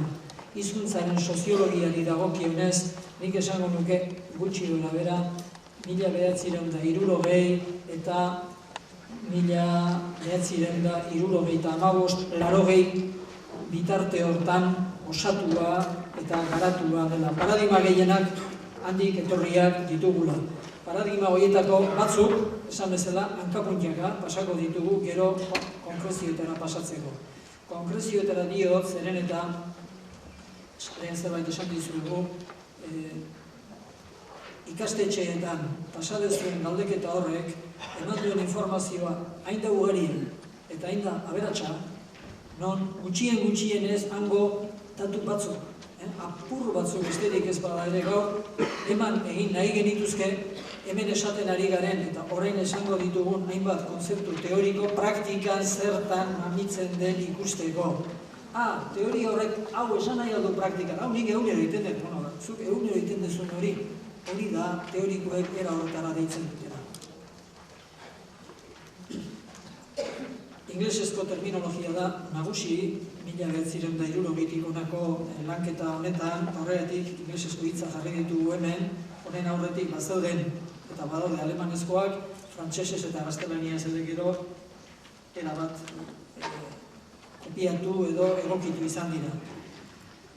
hizkuntzaren soziologiari dagokionez, nik esango nuke gutxi duela bera, 1960 eta 1975 bitarte hortan osatua eta garatua dela. Paradigma gehienak handik etorriak ditugula. Paradigma horietako batzuk, esan bezala, hankapuntiaka pasako ditugu gero konkrezioetara pasatzeko. Konkrezioetara diot, zeren eta lehen zerbait esan dizugu, ikastetxeetan pasadezuen galdeketa horrek eman duen informazioa hain da ugari eta hain da aberatsa, non gutxienez hango datu batzuk, apur batzuk besterik ez bada ere gaur, eman egin nahi genituzke, hemen esaten ari garen eta orain esango ditugun hainbat konzeptu teoriko praktikan zertan mamitzen den ikusteko. Teoria horrek hau esan nahi aldo praktikan, hau nik egunero egiten den, zuk egunero egiten dezun hori da teorikoek era horretara deitzen dutena. Inglesezko terminologia da nagusi, 1960 honako lanketa honetan, horregatik inglesezko hitza jarri ditugu hemen, honen aurretik bazeuden eta badaude alemanezkoak, frantsesez eta gaztelaniaz ere gero, erabat kopiatu edo egokitu izan dira.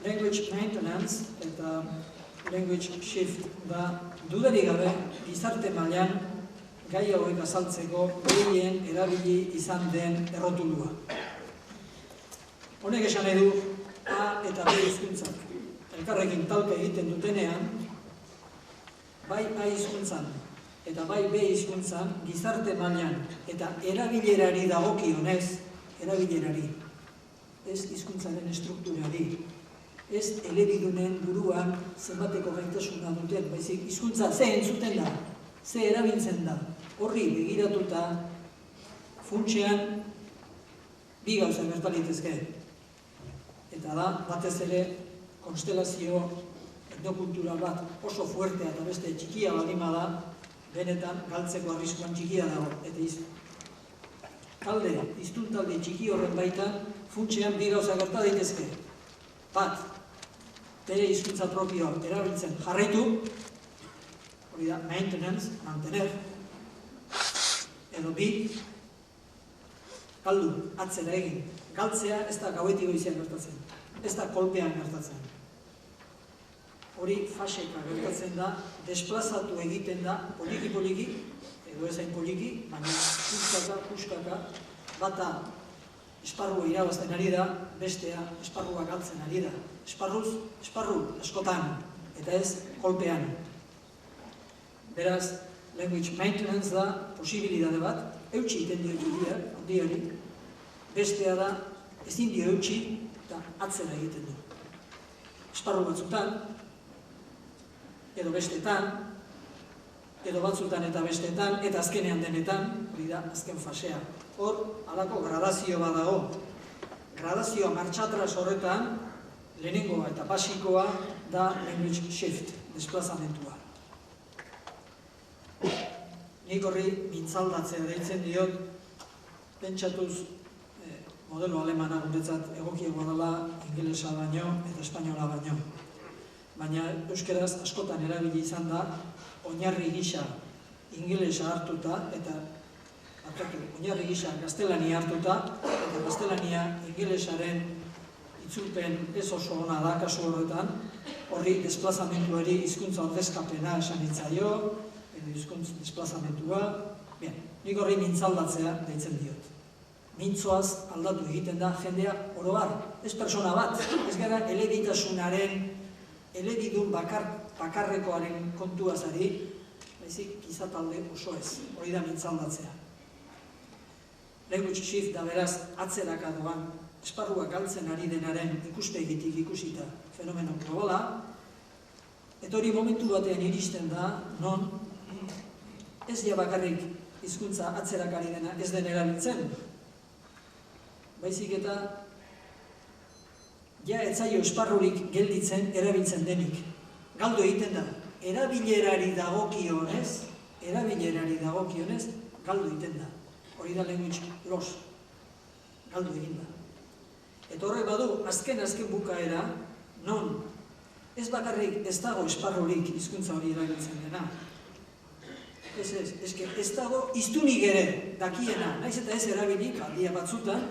Language maintenance eta language shift da dudarik gabe gizarte mailan gai hauek azaltzeko gehien erabili izan den errotulua. Honek esan nahi du A eta B hizkuntzak elkarrekin talka egiten dutenean, bai A hizkuntzan eta bai B hizkuntzan gizarte mailan eta erabilerari dagokionez, erabilerari, ez hizkuntzaren estrukturari, ez elebidunen buruan zenbateko gaitasuna duten, baizik hizkuntza ze entzuten da, ze erabiltzen da, horri begiratuta funtsean bi gauza gerta litezke. Eta da, batez ere, konstelazio etnokultural bat oso fuertea eta beste txikia balima da, benetan galtzeko arriskuan txikia dago. Eta hiztun talde txiki horren baitan, funtsean bi gauza gerta daitezke. Bat, bere hizkuntza propioa erabiltzen jarraitu, hori da, maintenance, mantener, edo bi, galdu, atzera egin. Galtzea ez da gauetik goizean gertatzen, ez da kolpean gertatzen. Hori faseka gertatzen da, desplazatu egiten da, poliki-poliki, edo ezain poliki, baina puskaka, bata esparrua irabazten ari da, bestea esparrua galtzen ari da. Esparru askotan, eta ez kolpean. Beraz, language maintenance da posibilidade bat, eutxi egiten dio handiari, bestea da ezin dio eutxi eta atzera egiten du. Esparru batzutan, edo bestetan, edo batzutan eta bestetan, eta azkenean denetan, hori da azken fasea. Hor, halako gradazio bat dago. Gradazioa martxatras horretan, lehenengoa eta basikoa da language shift, desplazamentua. Nik horri mintzaldatzea deitzen diot, pentsatuz modelo alemana guretzat egokiagoa dela ingelesa baino eta espainola baino. Baina euskeraz askotan erabili izan da, oinarri gisa ingelesa hartuta eta oinarri gisa gaztelania hartuta eta gaztelania ingelesaren itzulpen ez oso ona da kasu horretan, horri desplazamentuari hizkuntza ordezkapena esan ditzaio, edo hizkuntza desplazamentua, nik horri mintzaldatzea deitzen diot. Mintzoaz aldatu egiten da jendea oro har, ez persona bat, ez gara elebitasunaren, elebidun bakarrekoaren kontuaz ari, baizik gizatalde oso ez, hori da mintzaldatzea. Language shift da beraz atzeraka doan, esparrua galtzen ari denaren ikuspegitik ikusita fenomeno globala, eta hori momentu batean iristen da, non ez ja bakarrik hizkuntza atzerakari dena ez den erabiltzen, baizik eta ja etzaio esparrurik gelditzen erabiltzen denik. Galdu egiten da, erabilerari dagokionez, galdu egiten da. Hori da language loss, galdu egin da. Eta horrek badu, azken bukaera, non ez bakarrik ez dago esparrurik hizkuntza hori erabiltzen dena. Ez dago iztunik ere dakiena, naiz eta ez erabilik aldia batzutan,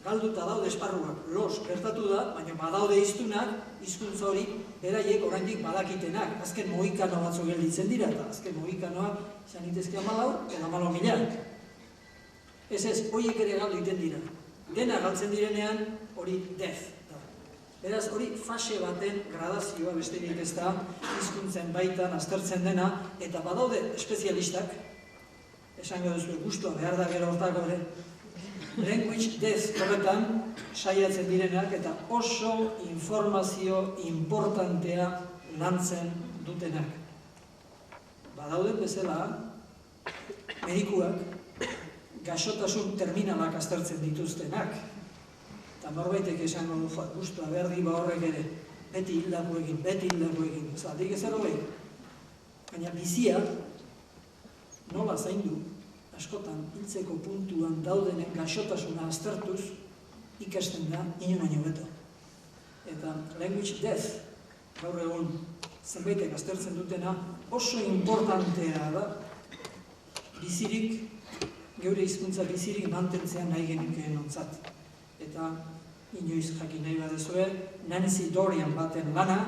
galduta daude esparruak, los gertatu da, baina badaude iztunak, hizkuntza hori beraiek oraindik badakitenak. Azken mohikano batzu gelditzen dira, eta azken mohikanoak izan itezke 14 edo 14.000. Ez, horiek ere galdu egiten dira. Dena galtzen direnean, hori death da. Beraz, hori fase baten gradazioa besterik ez da, hizkuntzen baitan aztertzen dena, eta badaude espezialistak, esango duzu, gustua behar da gero hortako ere, language death horretan saiatzen direnak eta oso informazio importantea lantzen dutenak. Badauden bezala, medikuak gaixotasun terminalak aztertzen dituztenak. Eta norbaitek esango du, gustua behar di horrek ere, beti hildako egin, zaldik ezer hogei. Baina bizia nola zaindu, askotan hiltzeko puntuan daudenen gaixotasuna aztertuz ikasten da inoraino beto. Eta language death, gaur egun zenbaitek aztertzen dutena, oso importantea da bizirik, geure hizkuntza bizirik mantentzea nahi genukeen ontzat. Eta inoiz jakin nahi badezue, Nancy Dorian baten lana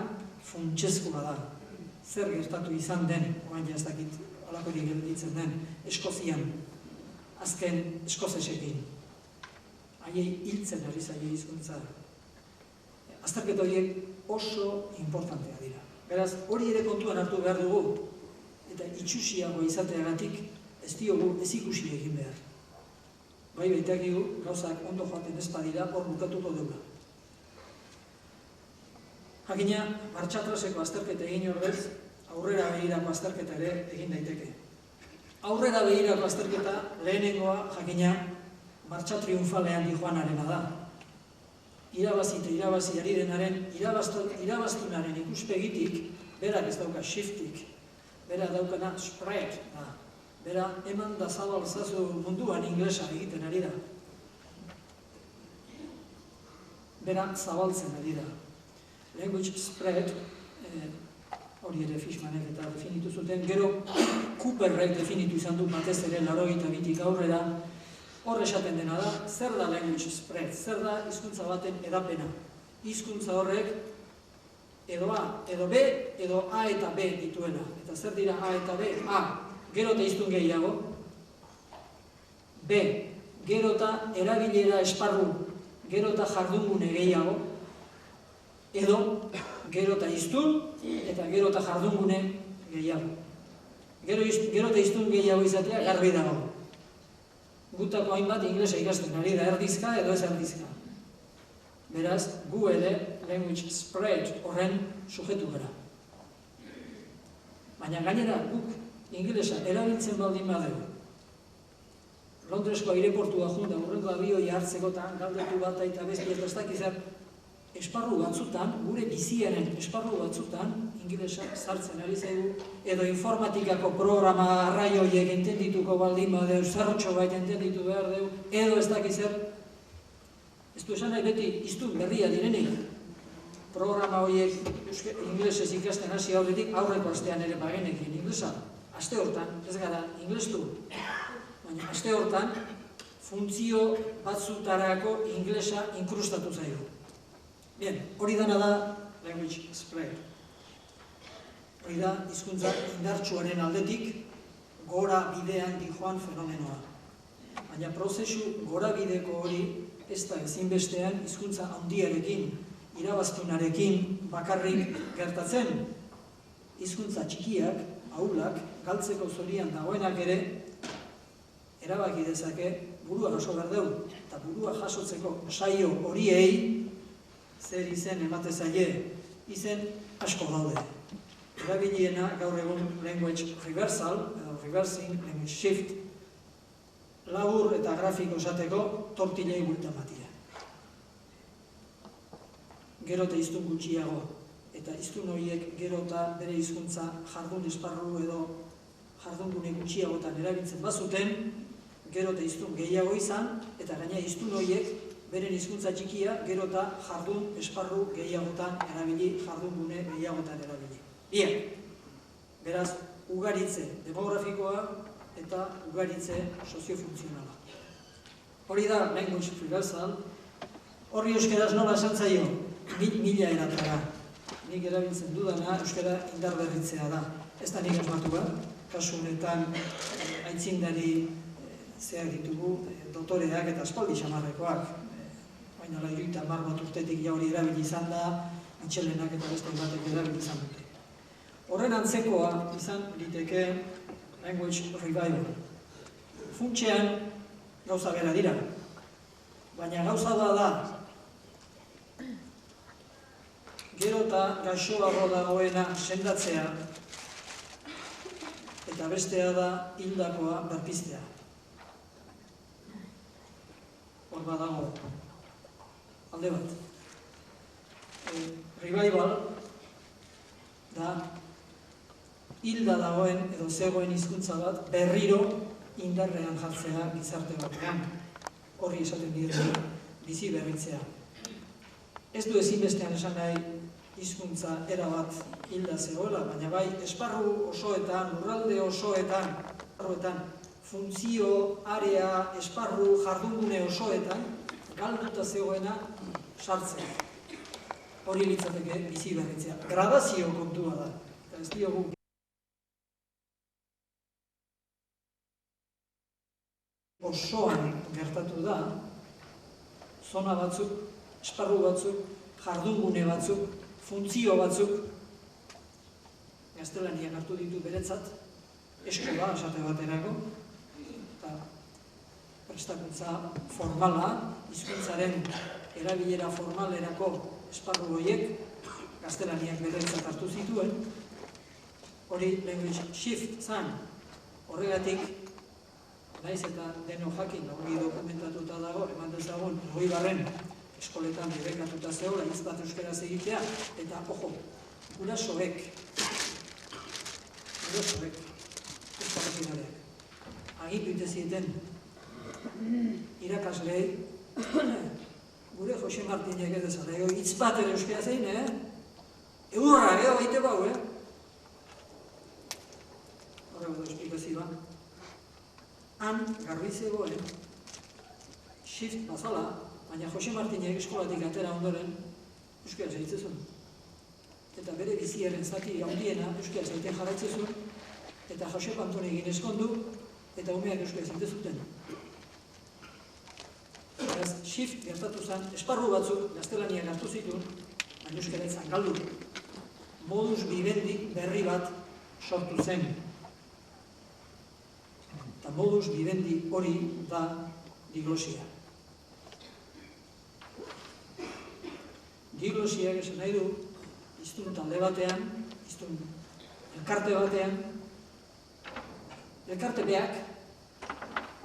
funtsezkoa da. Zer gertatu izan den, orain ez dakit halakorik gelditzen den, Eskozian, azken eskozesekin. Haiei hiltzen ari zaie hizkuntza. Azterketa horiek oso importantea dira. Beraz, hori ere kontuan hartu behar dugu, eta itxusiago izateagatik ez diogu ez ikusi egin behar. Bai baitakigu, gauzak ondo joaten ez badira, hor bukatuko dugu. Jakina, martxatraseko azterketa egin ordez, aurrera begirako azterketa ere egin daiteke. Aurrera begirako azterketa lehenengoa, jakina, martxa triunfalean dijoanarena da. Irabazi eta irabazi ari denaren, irabaztunaren ikuspegitik, berak ez dauka shiftik, bera daukana spread da. Bera, eman da zabalzazu munduan inglesa egiten ari da. Bera, zabaltzen ari da. Language spread, hori ere Fishmanek eta definitu zuten, gero Cooperrek definitu izan du batez ere 82tik aurrera, hor esaten dena da, zer da language spread, zer da hizkuntza baten hedapena. Hizkuntza horrek edo A, edo B, edo A eta B dituela. Eta zer dira A eta B? A, gero eta hiztun gehiago. B, gero eta erabilera esparru, gero eta jardungune gehiago. Edo, gero eta hiztun eta gero eta jardungune gehiago. Gero eta hiztun gehiago izatea garbi dago. Gutako hainbat inglesa ikasten ari da erdizka edo ez erdizka. Beraz, gu ere language spread horren sujetu gara. Baina gainera guk inglesa erabiltzen baldin badegu. Londresko aireportua junda urrengo abioi hartzekotan galdetu bat eta besti ez dakizar esparru batzutan, gure biziaren esparru batzutan, ingelesa sartzen ari zaigu, edo informatikako programa arraioiek entendituko baldin badeu, zerrotxo bait entenditu behar deu, edo ez dakizer, ez du esan nahi beti hiztun berria direnik, programa horiek ingelesez ikasten hasi aurretik aurreko astean ere bagenekin inglesa. Aste hortan, ez gara inglestu, baina aste hortan funtzio batzutarako inglesa inkrustatu zaigu. Bien, hori dena da language spread. Hori da hizkuntza indartsuaren aldetik gora bidean dijoan fenomenoa. Baina prozesu gora bideko hori ez da ezinbestean hizkuntza handiarekin, irabaztunarekin bakarrik gertatzen. Hizkuntza txikiak, ahulak, galtzeko zorian dagoenak ere, erabaki dezake burua jaso behar dugu. Eta burua jasotzeko saio horiei, zer izen emate zaie, izen asko daude. Erabiliena gaur egun language reversal, edo reversing, language shift, labur eta grafiko esateko tortillei buelta matia. Gero eta hiztun gutxiago, eta hiztun horiek gero eta bere hizkuntza jardun esparru edo jardungune gutxiagotan erabiltzen bazuten, gero eta hiztun gehiago izan, eta gaina hiztun horiek beren hizkuntza txikia, gero eta jardun esparru gehiagotan erabili, jardungune gehiagotan erabili. Bien, beraz, ugaritze demografikoa eta ugaritze soziofuntzionala. Hori da language reversal, horri euskeraz nola esan zaio, mila eratara. Nik erabiltzen dudana euskara indarberritzea da. Ez da nik asmatu bat, kasu honetan aitzindari zeak ditugu, doktoreak eta aspaldi xamarrekoak. Baina 30 bat urtetik ja hori erabili izan da, Mitxelenak eta beste batek erabili izan dute. Horren antzekoa izan liteke language revival. Funtsean gauza bera dira, baina gauza da gero eta gaixoago dagoena sendatzea eta bestea da hildakoa berpiztea. Hor badago alde bat. Revival da hilda dagoen edo zegoen hizkuntza bat berriro indarrean jartzea gizarte batean. Horri esaten diote bizi berritzea. Ez du ezinbestean esan nahi hizkuntza erabat hilda zegoela, baina bai esparru osoetan, lurralde osoetan, funtzio, area, esparru, jardungune osoetan, galduta zegoena sartzea. Hori litzateke bizi berritzea. Gradazio kontua da. Eta ez diogu osoan gertatu da, zona batzuk, esparru batzuk, jardungune batzuk, funtzio batzuk, gaztelaniak hartu ditu beretzat, eskola esate baterako, eta prestakuntza formala, hizkuntzaren erabilera formalerako esparru horiek, gaztelaniak beretzat hartu zituen, hori language shift zan, horregatik, naiz eta deno jakin, hori dokumentatuta dago, eman dezagun, 20. eskoletan debekatuta zegoela, hitz bat euskaraz egitea, eta, ojo, gurasoek, euskarakinaleak, agindu itezieten irakaslei, gure Jose Martinek ez dezala, hitz bat ere euskaraz egin, Eurra, baite bau, Horrego da esplikazioa. Han, garbi zegoen, shift bazala, baina Jose Martinek eskolatik atera ondoren euskara zaitzezun. Eta bere biziaren zati handiena euskara zaiten jarraitzezun, eta Josep Antonekin eskondu, eta umeak euskara zaitezuten. Beraz, shift gertatu zen, esparru batzuk gaztelaniak hartu zituen, baina euskara etzan galdu. Modus vivendi berri bat sortu zen. Eta modus vivendi hori da diglosia. Diglosiak esan nahi du, hiztun talde batean, hiztun elkarte batean, elkarte beak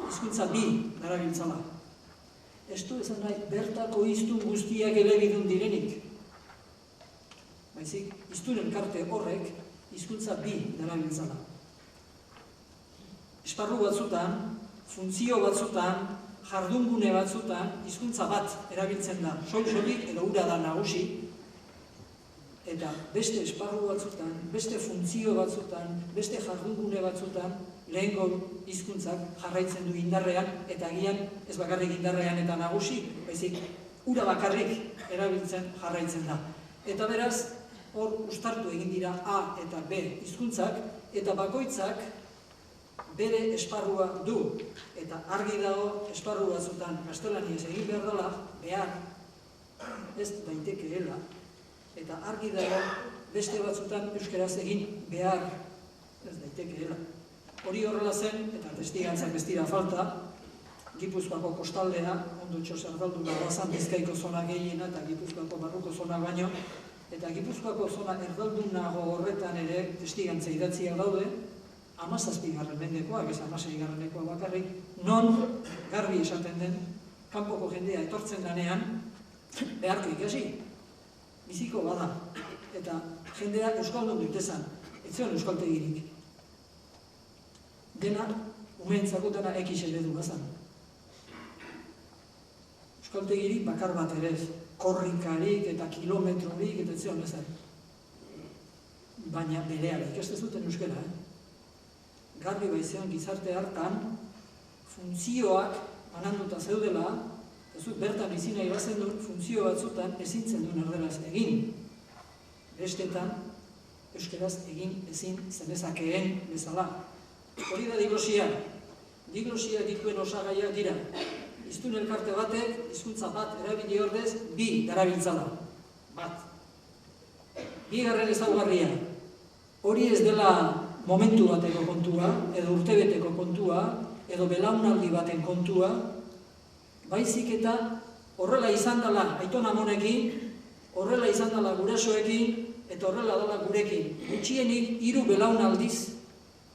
hizkuntza bi darabiltzala. Ez du esan nahi bertako hiztun guztiak elebidun direnik. Baizik, hiztun elkarte horrek hizkuntza bi darabiltzala. Esparru batzutan, funtzio batzutan, jardungune batzutan, hizkuntza bat erabiltzen da. Soilik edo ura da nagusi, eta beste esparru batzutan, beste funtzio batzutan, beste jardungune batzutan, lehengo hizkuntzak jarraitzen du indarrean, eta agian ez bakarrik indarrean eta nagusi, baizik ura bakarrik erabiltzen jarraitzen da. Eta beraz, hor uztartu egin dira A eta B hizkuntzak, eta bakoitzak bere esparrua du, eta argi dago esparru batzutan gaztelaniaz egin behar dela, behar, ez daitekeela, eta argi dago beste batzutan euskaraz egin behar, ez daitekeela. Hori horrela zen, eta testigantzak ez dira falta, Gipuzkoako kostaldea, ondotxo erdalduna bazan Bizkaiko zona gehiena eta Gipuzkoako barruko zona baino, eta Gipuzkoako zona erdaldunago horretan ere testigantza idatziak daude, 17. mendekoak, ez 16. bakarrik, non garbi esaten den, kanpoko jendea etortzen danean, beharko ikasi, biziko bada, eta jendea euskaldun duitezan, ez zion euskaltegirik. Dena, umeentzako dena ekiz eredu bazan. Euskaltegirik bakar bat ere ez, korrikarik eta kilometrorik eta ez zion ezan. Baina berearik, ez zuten euskara, garbi baizean gizarte hartan, funtzioak bananduta zeudela, ez dut bertan izina ibazen duen, funtzio batzutan ezintzen duen erderaz egin. Bestetan, euskaraz egin ezin zenezakeen bezala. Hori da diglosia. Diglosia dituen osagaiak dira. Hiztun elkarte batek, hizkuntza bat erabili ordez, bi darabiltzala. Bat. Bigarren ezaugarria. Hori ez dela momentu bateko kontua, edo urtebeteko kontua, edo belaunaldi baten kontua, baizik eta horrela izan dela aiton amonekin, horrela izan dela gurasoekin, eta horrela dela gurekin. Gutxienik 3 belaunaldiz,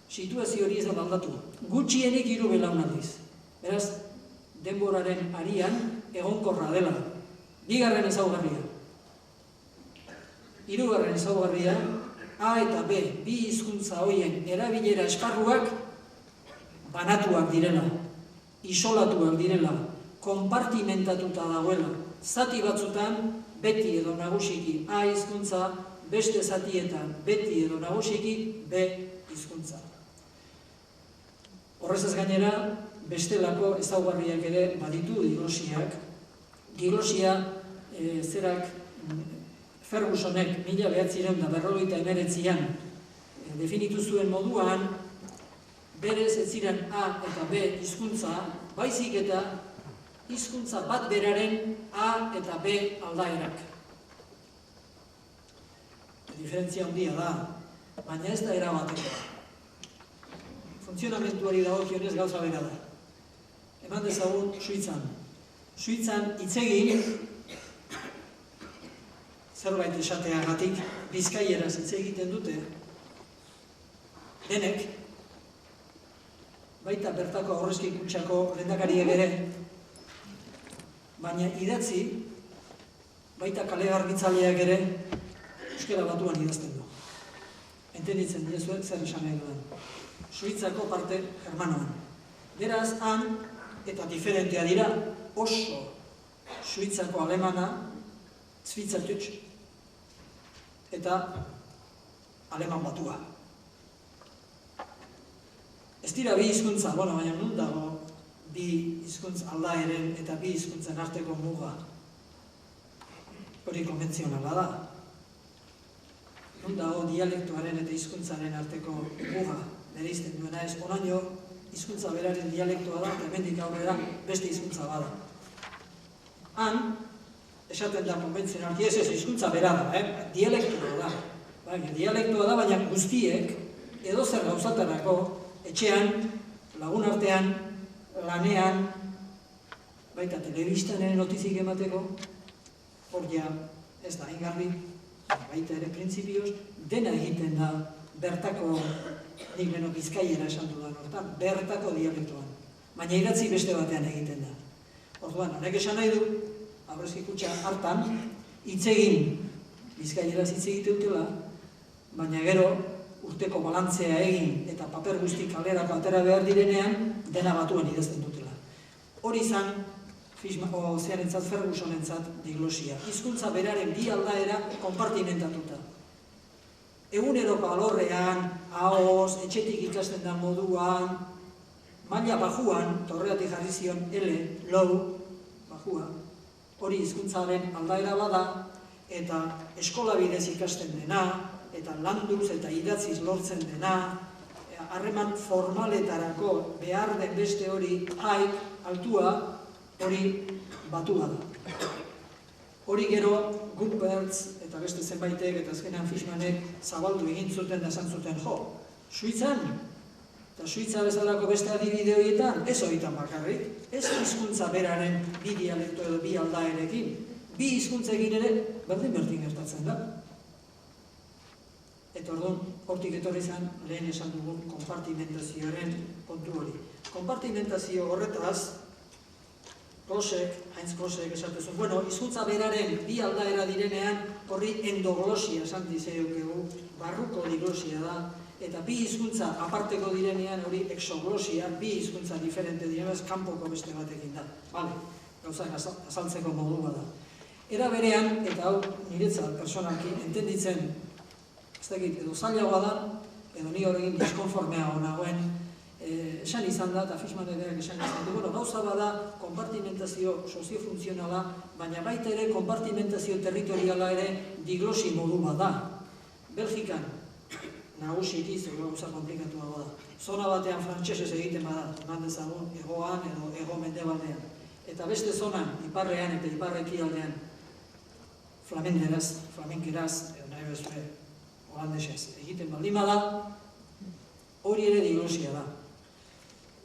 situazio hori ez da aldatu. Gutxienik 3 belaunaldiz. Beraz, denboraren arian egonkorra dela. Bigarren ezaugarria. Hirugarren ezaugarria, A eta B, bi hizkuntza horien erabilera esparruak banatuak direla, isolatuak direla, konpartimentatuta dagoela. Zati batzutan, beti edo nagusiki A hizkuntza, beste zatietan, beti edo nagusiki B hizkuntza. Horrezaz gainera, bestelako ezaugarriak ere baditu diglosiak. Diglosia zerak Fergusonek 1959an definitu zuen moduan, berez ez ziren A eta B hizkuntza, baizik eta hizkuntza bat beraren A eta B aldaerak. Diferentzia handia da, baina ez da erabateko. Funtzionamentuari dagokionez gauza bera da. Eman dezagun Suitzan. Suitzan hitz egin, zerbait esateagatik, bizkaieraz hitz egiten dute, denek, baita bertako aurrezki kutxako lehendakariek ere, baina idatzi, baita kale garbitzaileak ere, euskara batuan idazten du. Entenditzen dira zer esan nahi duen. Suitzako parte germanoan. Beraz, han, eta diferentea dira, oso Suitzako alemana, Schweizerdeutsch. eta aleman batua. Ez dira bi hizkuntza, baina nun dago bi hizkuntz aldaeren eta bi hizkuntzen arteko muga. Hori konbentzionala da. Nun dago dialektuaren eta hizkuntzaren arteko muga, bereizten duena ez, oraino hizkuntza beraren dialektua da, eta hemendik aurrera beste hizkuntza bada. Han, esaten da konbentzionalki ez hizkuntza bera da, dialektua da. Dialektua da, baina guztiek edozer gauzatarako etxean, lagun artean, lanean, baita telebistan ere notizik emateko, hor ja ez da ingarri, baita ere printzipioz, dena egiten da bertako, nik beno Bizkaiera esan dudan hortan, bertako dialektuan. Baina idatzi beste batean egiten da. Orduan, honek esan nahi du, Aurrezki Kutxa hartan, hitz egin Bizkaieraz hitz egite dutela, baina gero, urteko balantzea egin eta paper guzti kalerako atera behar direnean, dena batuan idazten dutela. Hori izan, zearentzat, Fergusonentzat diglosia. Hizkuntza beraren bi aldaera konpartimentatuta. Eguneroko alorrean, ahoz, etxetik ikasten da moduan, maila bajuan, torreatik jarri zion, low, bajua, hori hizkuntzaren aldaera bada, eta eskola bidez ikasten dena, eta landuz eta idatziz lortzen dena, harreman formaletarako behar den beste hori haik, altua, hori batua da. Hori gero Gumpertz eta beste zenbaitek eta azkenean Fishmanek zabaldu egin zuten da esan zuten Suitzan, eta Suitza bezalako beste adibide horietan, ez horietan bakarrik, ez hizkuntza beraren bi dialekto edo bi aldaerekin, bi hizkuntzekin ere berdin gertatzen da. Eta orduan, hortik etorri zen, lehen esan dugun konpartimentazioaren kontu hori. Konpartimentazio horretaz, Heinz Klosek esatezun, hizkuntza beraren bi aldaera direnean, horri endoglosia esan dizeokegu, barruko diglosia da, eta bi hizkuntza aparteko direnean hori exoglosia, bi hizkuntza diferente direnez, kanpoko beste batekin da. Gauzak azaltzeko modu bada. Era berean, eta hau niretzat personalki, entenditzen, ez dakit, edo zailagoa da, edo ni horregin diskonformeago nagoen, esan izan da, eta Fishman edeak esan izan du, gauza bada konpartimentazio soziofuntzionala, baina baita ere konpartimentazio territoriala ere diglosi modu bada. Belgikan, nagusiki, zer gauza komplikatuago da. Zona batean frantsesez egiten bada, eman dezagun, egoan edo ego mendebaldean. Eta beste zonan, iparrean eta iparrekialdean, flamenkeraz, edo nahi bezue, holandesez, egiten baldin bada, hori ere diglosia da.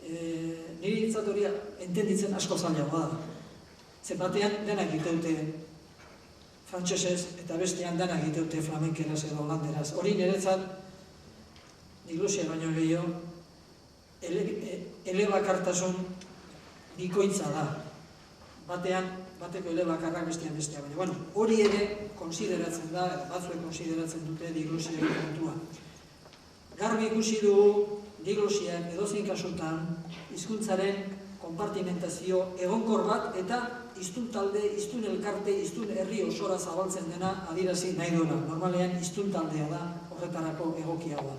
Niri hitzat hori entenditzen asko zailagoa da. Zer batean denak egiteute frantsesez eta bestean denak egiteute flamenkeraz edo holanderaz. Hori niretzat diglosia baino gehiago elebakartasun bikoitza da. Bateko elebakarrak bestean bestea. Baina, hori ere konsideratzen da, batzuek konsideratzen dute diglosiaren kontua. Garbi ikusi dugu diglosiak edozein kasutan hizkuntzaren konpartimentazio egonkor bat eta hiztun talde, hiztun elkarte, hiztun herri osora zabaltzen dena adierazi nahi duela. Normalean hiztun taldea da horretarako egokiagoa.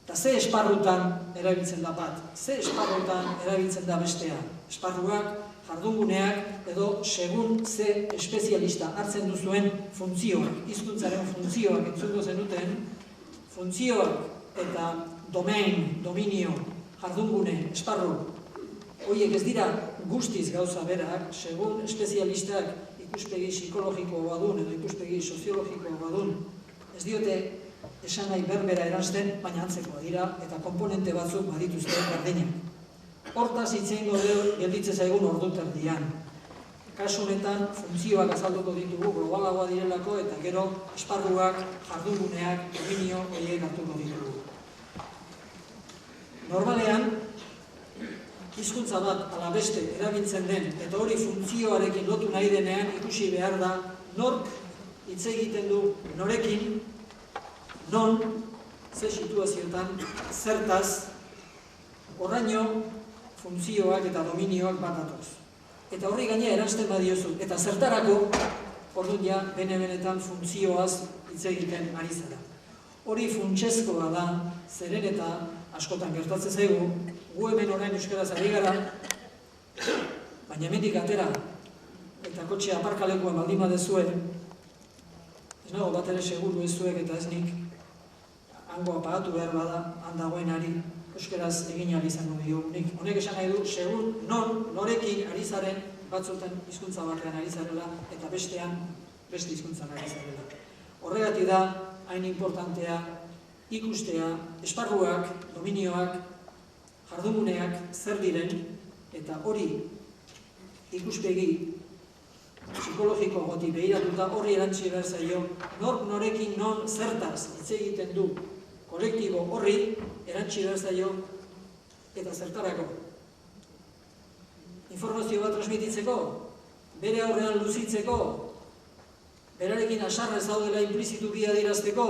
Eta ze esparrutan erabiltzen da bat, ze esparrutan erabiltzen da bestea. Esparruak, jardunguneak edo segun ze espezialista hartzen duzuen funtzioak, hizkuntzaren funtzioak entzungo zenuten, funtzioak eta dominio, jardungune, esparru, horiek ez dira guztiz gauza berak, segun espezialistak ikuspegi psikologiko badun edo ikuspegi soziologiko badun, ez diote esan nahi berbera eranzten, baina antzekoa dira eta komponente batzuk badituzte berdinak. Hortaz hitzeingo gelditzen zaigun orduterdian. Kasu honetan, funtzioak azalduko ditugu globalagoa direlako eta gero esparruak, jardunguneak, dominio horiek hartuko ditugu. Normalean, hizkuntza bat ala beste erabiltzen den eta hori funtzioarekin lotu nahi denean ikusi behar da nork hitz egiten du norekin, non, ze situazioetan, zertaz, horraino funtzioak eta dominioak bat datoz. Eta horri gaina eransten badiozu, eta zertarako orduan ja bene-benetan funtzioaz hitz egiten ari zara. Hori funtsezkoa da, zeren eta askotan gertatzen zaigu, gu hemen orain euskaraz ari gara, baina hemendik atera, eta kotxea aparkalekuan baldin badezue, ez nago bat ere seguru ez zuek eta ez nik hango apagatu behar bada handagoenari euskaraz egin ahal izango dio. Honek esan nahi du, segun norekin ari zaren, batzutan hizkuntza batean ari zarela eta bestean beste hizkuntzan ari zarela. Horregatik da, hain importantea ikustea, esparruak, dominioak, jardunguneak zer diren, eta hori ikuspegi psikologiko goti behiratuta horri erantzi behar zaio, nork norekin non zertaz hitz egiten du kolektibo horri erantzi behar zaio eta zertarako. Informazio bat transmititzeko, bere aurrean luzitzeko, berarekin asarrez daudela implizitu bi adierazteko,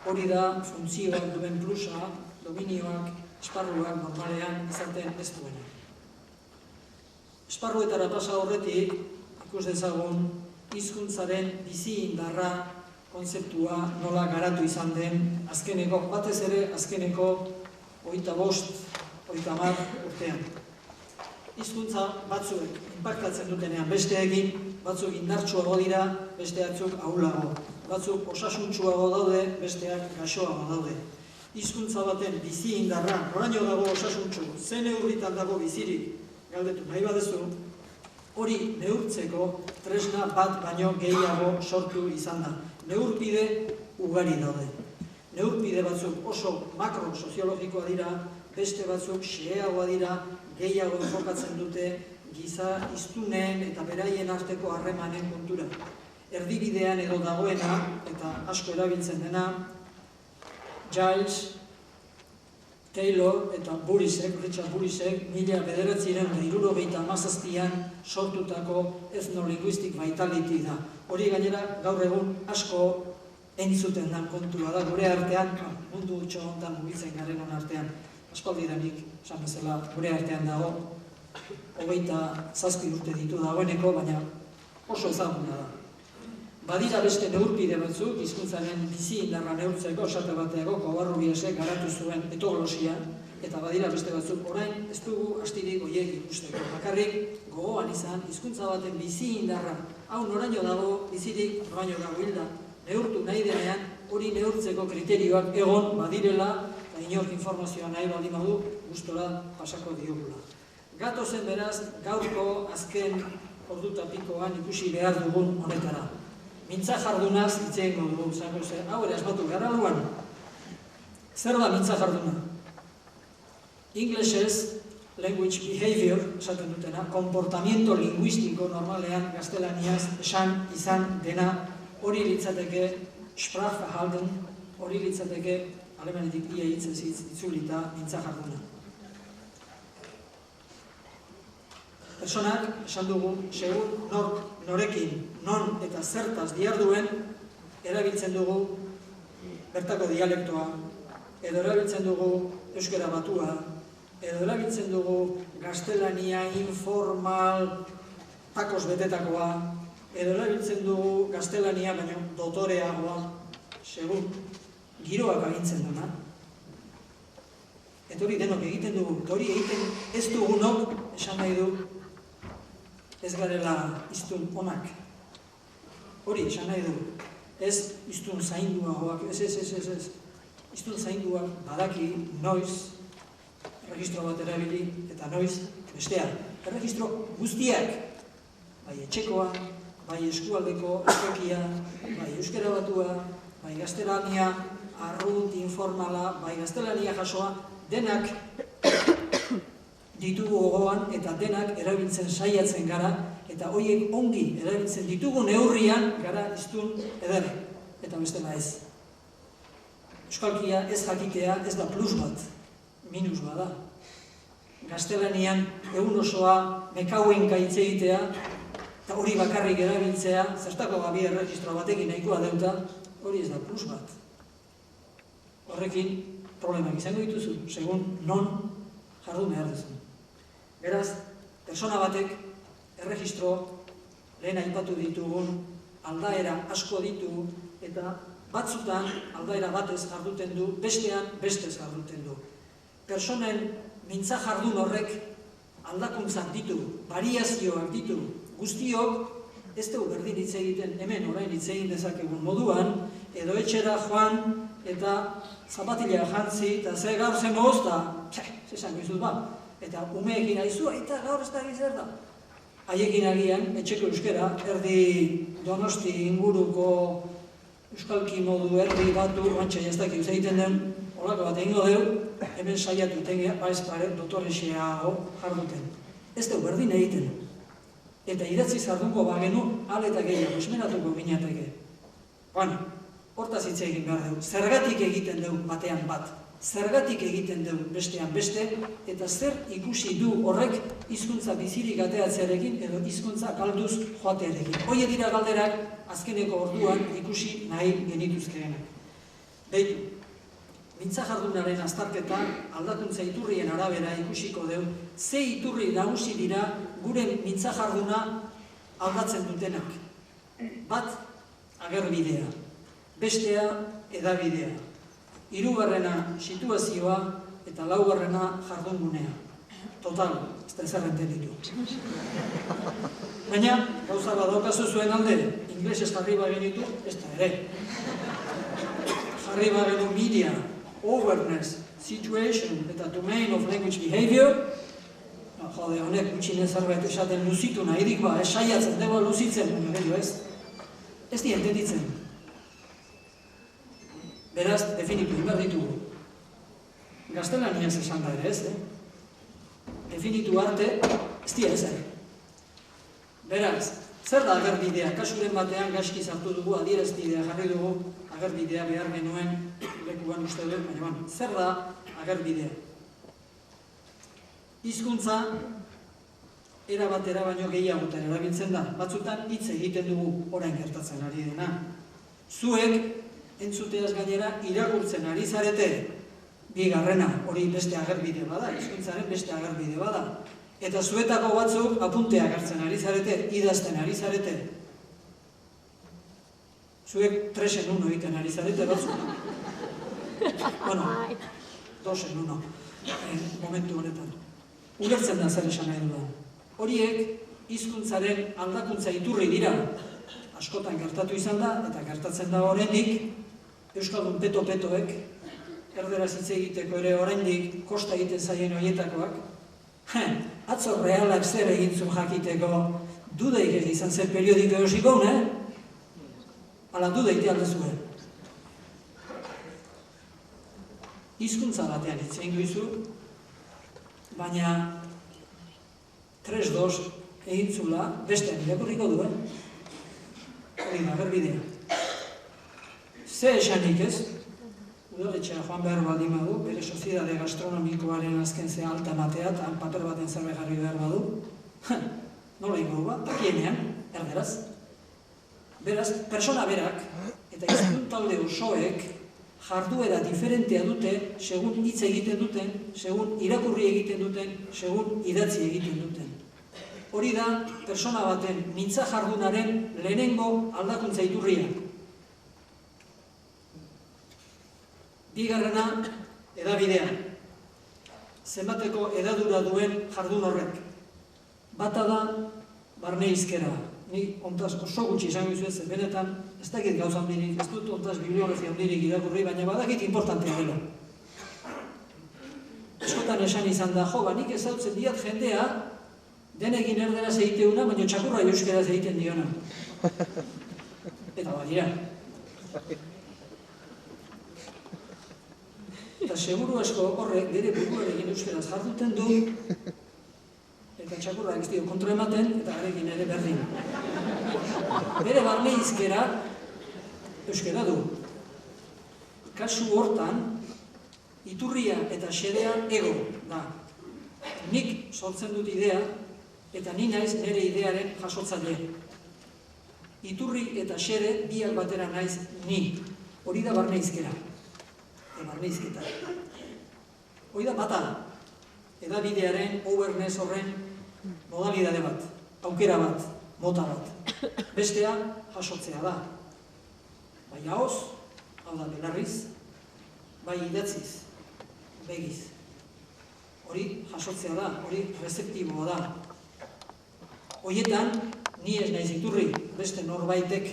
hori da funtzioak duen plusa, dominioak, esparruak normalean izaten ez duena. Esparruetara pasa horretik, ikus dezagun, hizkuntzaren bizi indarra kontzeptua nola garatu izan den, azkeneko, batez ere azkeneko 25, 30 urtean. Hizkuntza batzuek inpaktatzen dutenean besteekin, batzuk indartsuago dira, beste batzuk ahulago. Batzuk osasuntsuago daude, besteak gaixoago daude. Hizkuntza baten bizi indarra, noraino dago osasuntsu, ze neurritan dago bizirik, galdetu nahi badezu, hori neurtzeko tresna bat baino gehiago sortu izan da. Neurpide ugari daude. Neurpide batzuk oso makro-soziologikoa dira, beste batzuk xeheagoa dira, gehiago enfokatzen dute giza hiztunen eta beraien arteko harremanen kontura. Erdibidean edo dagoena, eta asko erabiltzen dena, Giles, Taylor eta Richard Burisek, 1977an sortutako ethno-linguistic vitality da. Hori gainera gaur egun asko entzuten den kontua da, gure artean, mundu utxo hontan mugitzen garenon artean. Aspaldidanik, esan bezala, gure artean dago, 27 urte ditu dagoeneko, baina oso ezaguna da. Badira beste neurpide batzuk, hizkuntzaren bizi indarra neurtzeko, esate bateako, Covarrubiasek garatu zuen etoglosia, eta badira beste batzuk, orain ez dugu astirik goiek ikusteko. Bakarrik gogoan izan, hizkuntza baten bizi indarra, hau noraino dago, bizirik noraino dago hilda, neurtu nahi denean, hori neurtzeko kriterioak egon badirela, eta inork informazioa nahi baldin badu, gustora pasako diogula. Gatozen beraz, gaurko azken ordutapikoan ikusi behar dugun honetara. Mintza jardunaz hitz egingo dugu, zango ze, hau ere asmatu gara luan. Zer da mintza jarduna? Inglesez, language behavior, esaten dutena, komportamiento linguistiko normalean gaztelaniaz esan izan dena, hori litzateke Sprachverhalten, hori litzateke alemanetik ia hitzez itzulita mintza jarduna. Personak, esan dugu, segun norekin, non eta zertaz diharduen, erabiltzen dugu bertako dialektoa, edo erabiltzen dugu euskara batua, edo erabiltzen dugu gaztelania informal takos betetakoa, edo erabiltzen dugu gaztelania, baina dotoreagoa, segun giroak agintzen duna. Eta hori denok egiten dugu, eta hori egiten ez dugunok, esan nahi du, ez garela hiztun onak. Hori, esan nahi du, ez hiztun zainduagoak, ez. Hiztun zainduak badaki noiz erregistro bat erabili eta noiz bestea. Erregistro guztiak, bai etxekoa, bai eskualdeko eskokia, bai euskara batua, bai gaztelania, arrunt, informala, bai gaztelania jasoa, denak ditugu gogoan eta denak erabiltzen saiatzen gara eta horiek ongi erabiltzen ditugu neurrian gara hiztun ederra eta bestela ez. Euskalkia ez jakitea ez da plus bat, minus bada. Gaztelanian egun osoa mekauenka hitz egitea eta hori bakarrik erabiltzea, zertako gabi erregistro batekin nahikoa deuta, hori ez da plus bat. Horrekin problemak izango dituzu, segun non jardun behar duzu. Beraz, persona batek erregistro lehen aipatu ditugun aldaera asko ditu, eta batzutan aldaera batez jarduten du, bestean bestez jarduten du. Personen mintza jardun horrek aldakuntzak ditu, variazioak ditu, guztiok ez dugu berdin hitz egiten hemen orain hitz egin dezakegun moduan, edo etxera joan eta zapatila jantzi, eta ze gaur zen moz, eta zesan gizut eta umeekin aizu, eta gaur ez da zer da. Haiekin agian, etxeko euskera, erdi Donosti inguruko euskalki modu erdi batu, bantxa jaztak egiten den, holako bat egingo deu, hemen saiatu tengea, baiz pare, dotorexeago jarduten. Ez dugu berdin egiten. Eta idatzi jardungo bagenu, ale eta gehiago, esmeratuko ginateke. Hortaz hitz egin behar dugu. Zergatik egiten dugu batean bat. Zergatik egiten dugu bestean beste, eta zer ikusi du horrek hizkuntza bizirik ateatzearekin edo hizkuntza galduz joatearekin. Hoi dira galderak azkeneko orduan ikusi nahi genituzkeenak. Beitu, mintza jardunaren azterketa aldakuntza iturrien arabera ikusiko dugu, ze iturri nagusi dira gure mintza jarduna aldatzen dutenak. Bat, agerbidea, bestea, edabidea. Hirugarrena situazioa eta laugarrena jardungunea. Total, ez da ezerrenten ditu. Baina, gauza badaukazu zuen alde, inglesez jarri bagenitu, ez da ere. Jarri bagenu media, awareness, situation eta domain of language behavior, jode, honek gutxinez zerbait esaten luzitu nahi dik, saiatzen, deba luzitzen, ez di entenditzen. Beraz, definitu, inbar ditugu. Gaztelaniaz esan da ere, ez, Definitu arte, ez dira ezer. Beraz, zer da agerbidea? Kasuren batean gaizki sartu dugu, adierazbidea jarri dugu, agerbidea behar genuen, lekuan uste dut, baina zer da agerbidea? Hizkuntza, era batera baino gehiagotan erabiltzen da. Batzutan hitz egiten dugu orain gertatzen ari dena. Zuek, entzuteaz gainera, irakurtzen ari zarete, bigarrena, hori beste agerbide bada, hizkuntzaren beste agerbide bada. Eta zuetako batzuk apunteak hartzen ari zarete, idazten ari zarete. Zuek 3 en 1 egiten ari zarete batzuk. Bueno, 2 en 1, momentu honetan. Ulertzen da zer esan nahi dudan. Horiek, hizkuntzaren aldakuntza iturri dira. Askotan gertatu izan da, eta gertatzen da oraindik, euskaldun peto-petoek, erderaz hitz egiteko ere oraindik kosta egiten zaien horietakoak, atzo realak zer egin zuen jakiteko, dudaik izan zer periodiko eusiko, ala dudaite alde zuen. Hizkuntza batean hitz egin duizu, baina 3-2 egin zula, bestean irakurriko du, hori da, agerbidea. Ze esanik ez, udaletxea joan behar baldin badu, bere soziedade gastronomikoaren azken ze alta matea, eta paper baten zerbait jarri behar badu, nola ingo bat, dakienean, erderaz. Beraz, persona berak, eta hizkuntza talde osoek, jarduera diferentea dute, segun hitz egiten duten, segun irakurri egiten duten, segun idatzi egiten duten. Hori da, persona baten mintza jardunaren lehenengo aldakuntza iturria. Bigarrena, edabidea. Zenbateko edadura duen jardun horrek. Bata da, barne hizkera. Ni ontaz oso gutxi izango izuez, benetan, ez dakit gauza handirik, ez dut ontaz bibliografia handirik irakurri, baina badakit importantea dela. Eskotan esan izan da, jo, nik ezautzen diat jendea, denekin erderaz egiteuna, baina txakurra euskeraz egiten diona. Eta badira. Eta seguru asko horrek bere buruarekin euskeraz jarduten du, eta txakurra ez dio kontra ematen, eta garekin ere berdin. Bere barne hizkera euskera du. Kasu hortan, iturria eta xedea ego da. Nik sortzen dut idea, eta ni naiz nire idearen jasotzaile. Iturri eta xede biak batera naiz ni. Hori da barne hizkera. Barne hizketa. Hori da bata. Edabidearen, awareness horren modalidade bat, aukera bat, mota bat. Bestea jasotzea da. Bai ahoz, hau da belarriz, bai idatziz, begiz. Hori jasotzea da, hori rezeptiboa da. Horietan, ni ez naiz iturri, beste norbaitek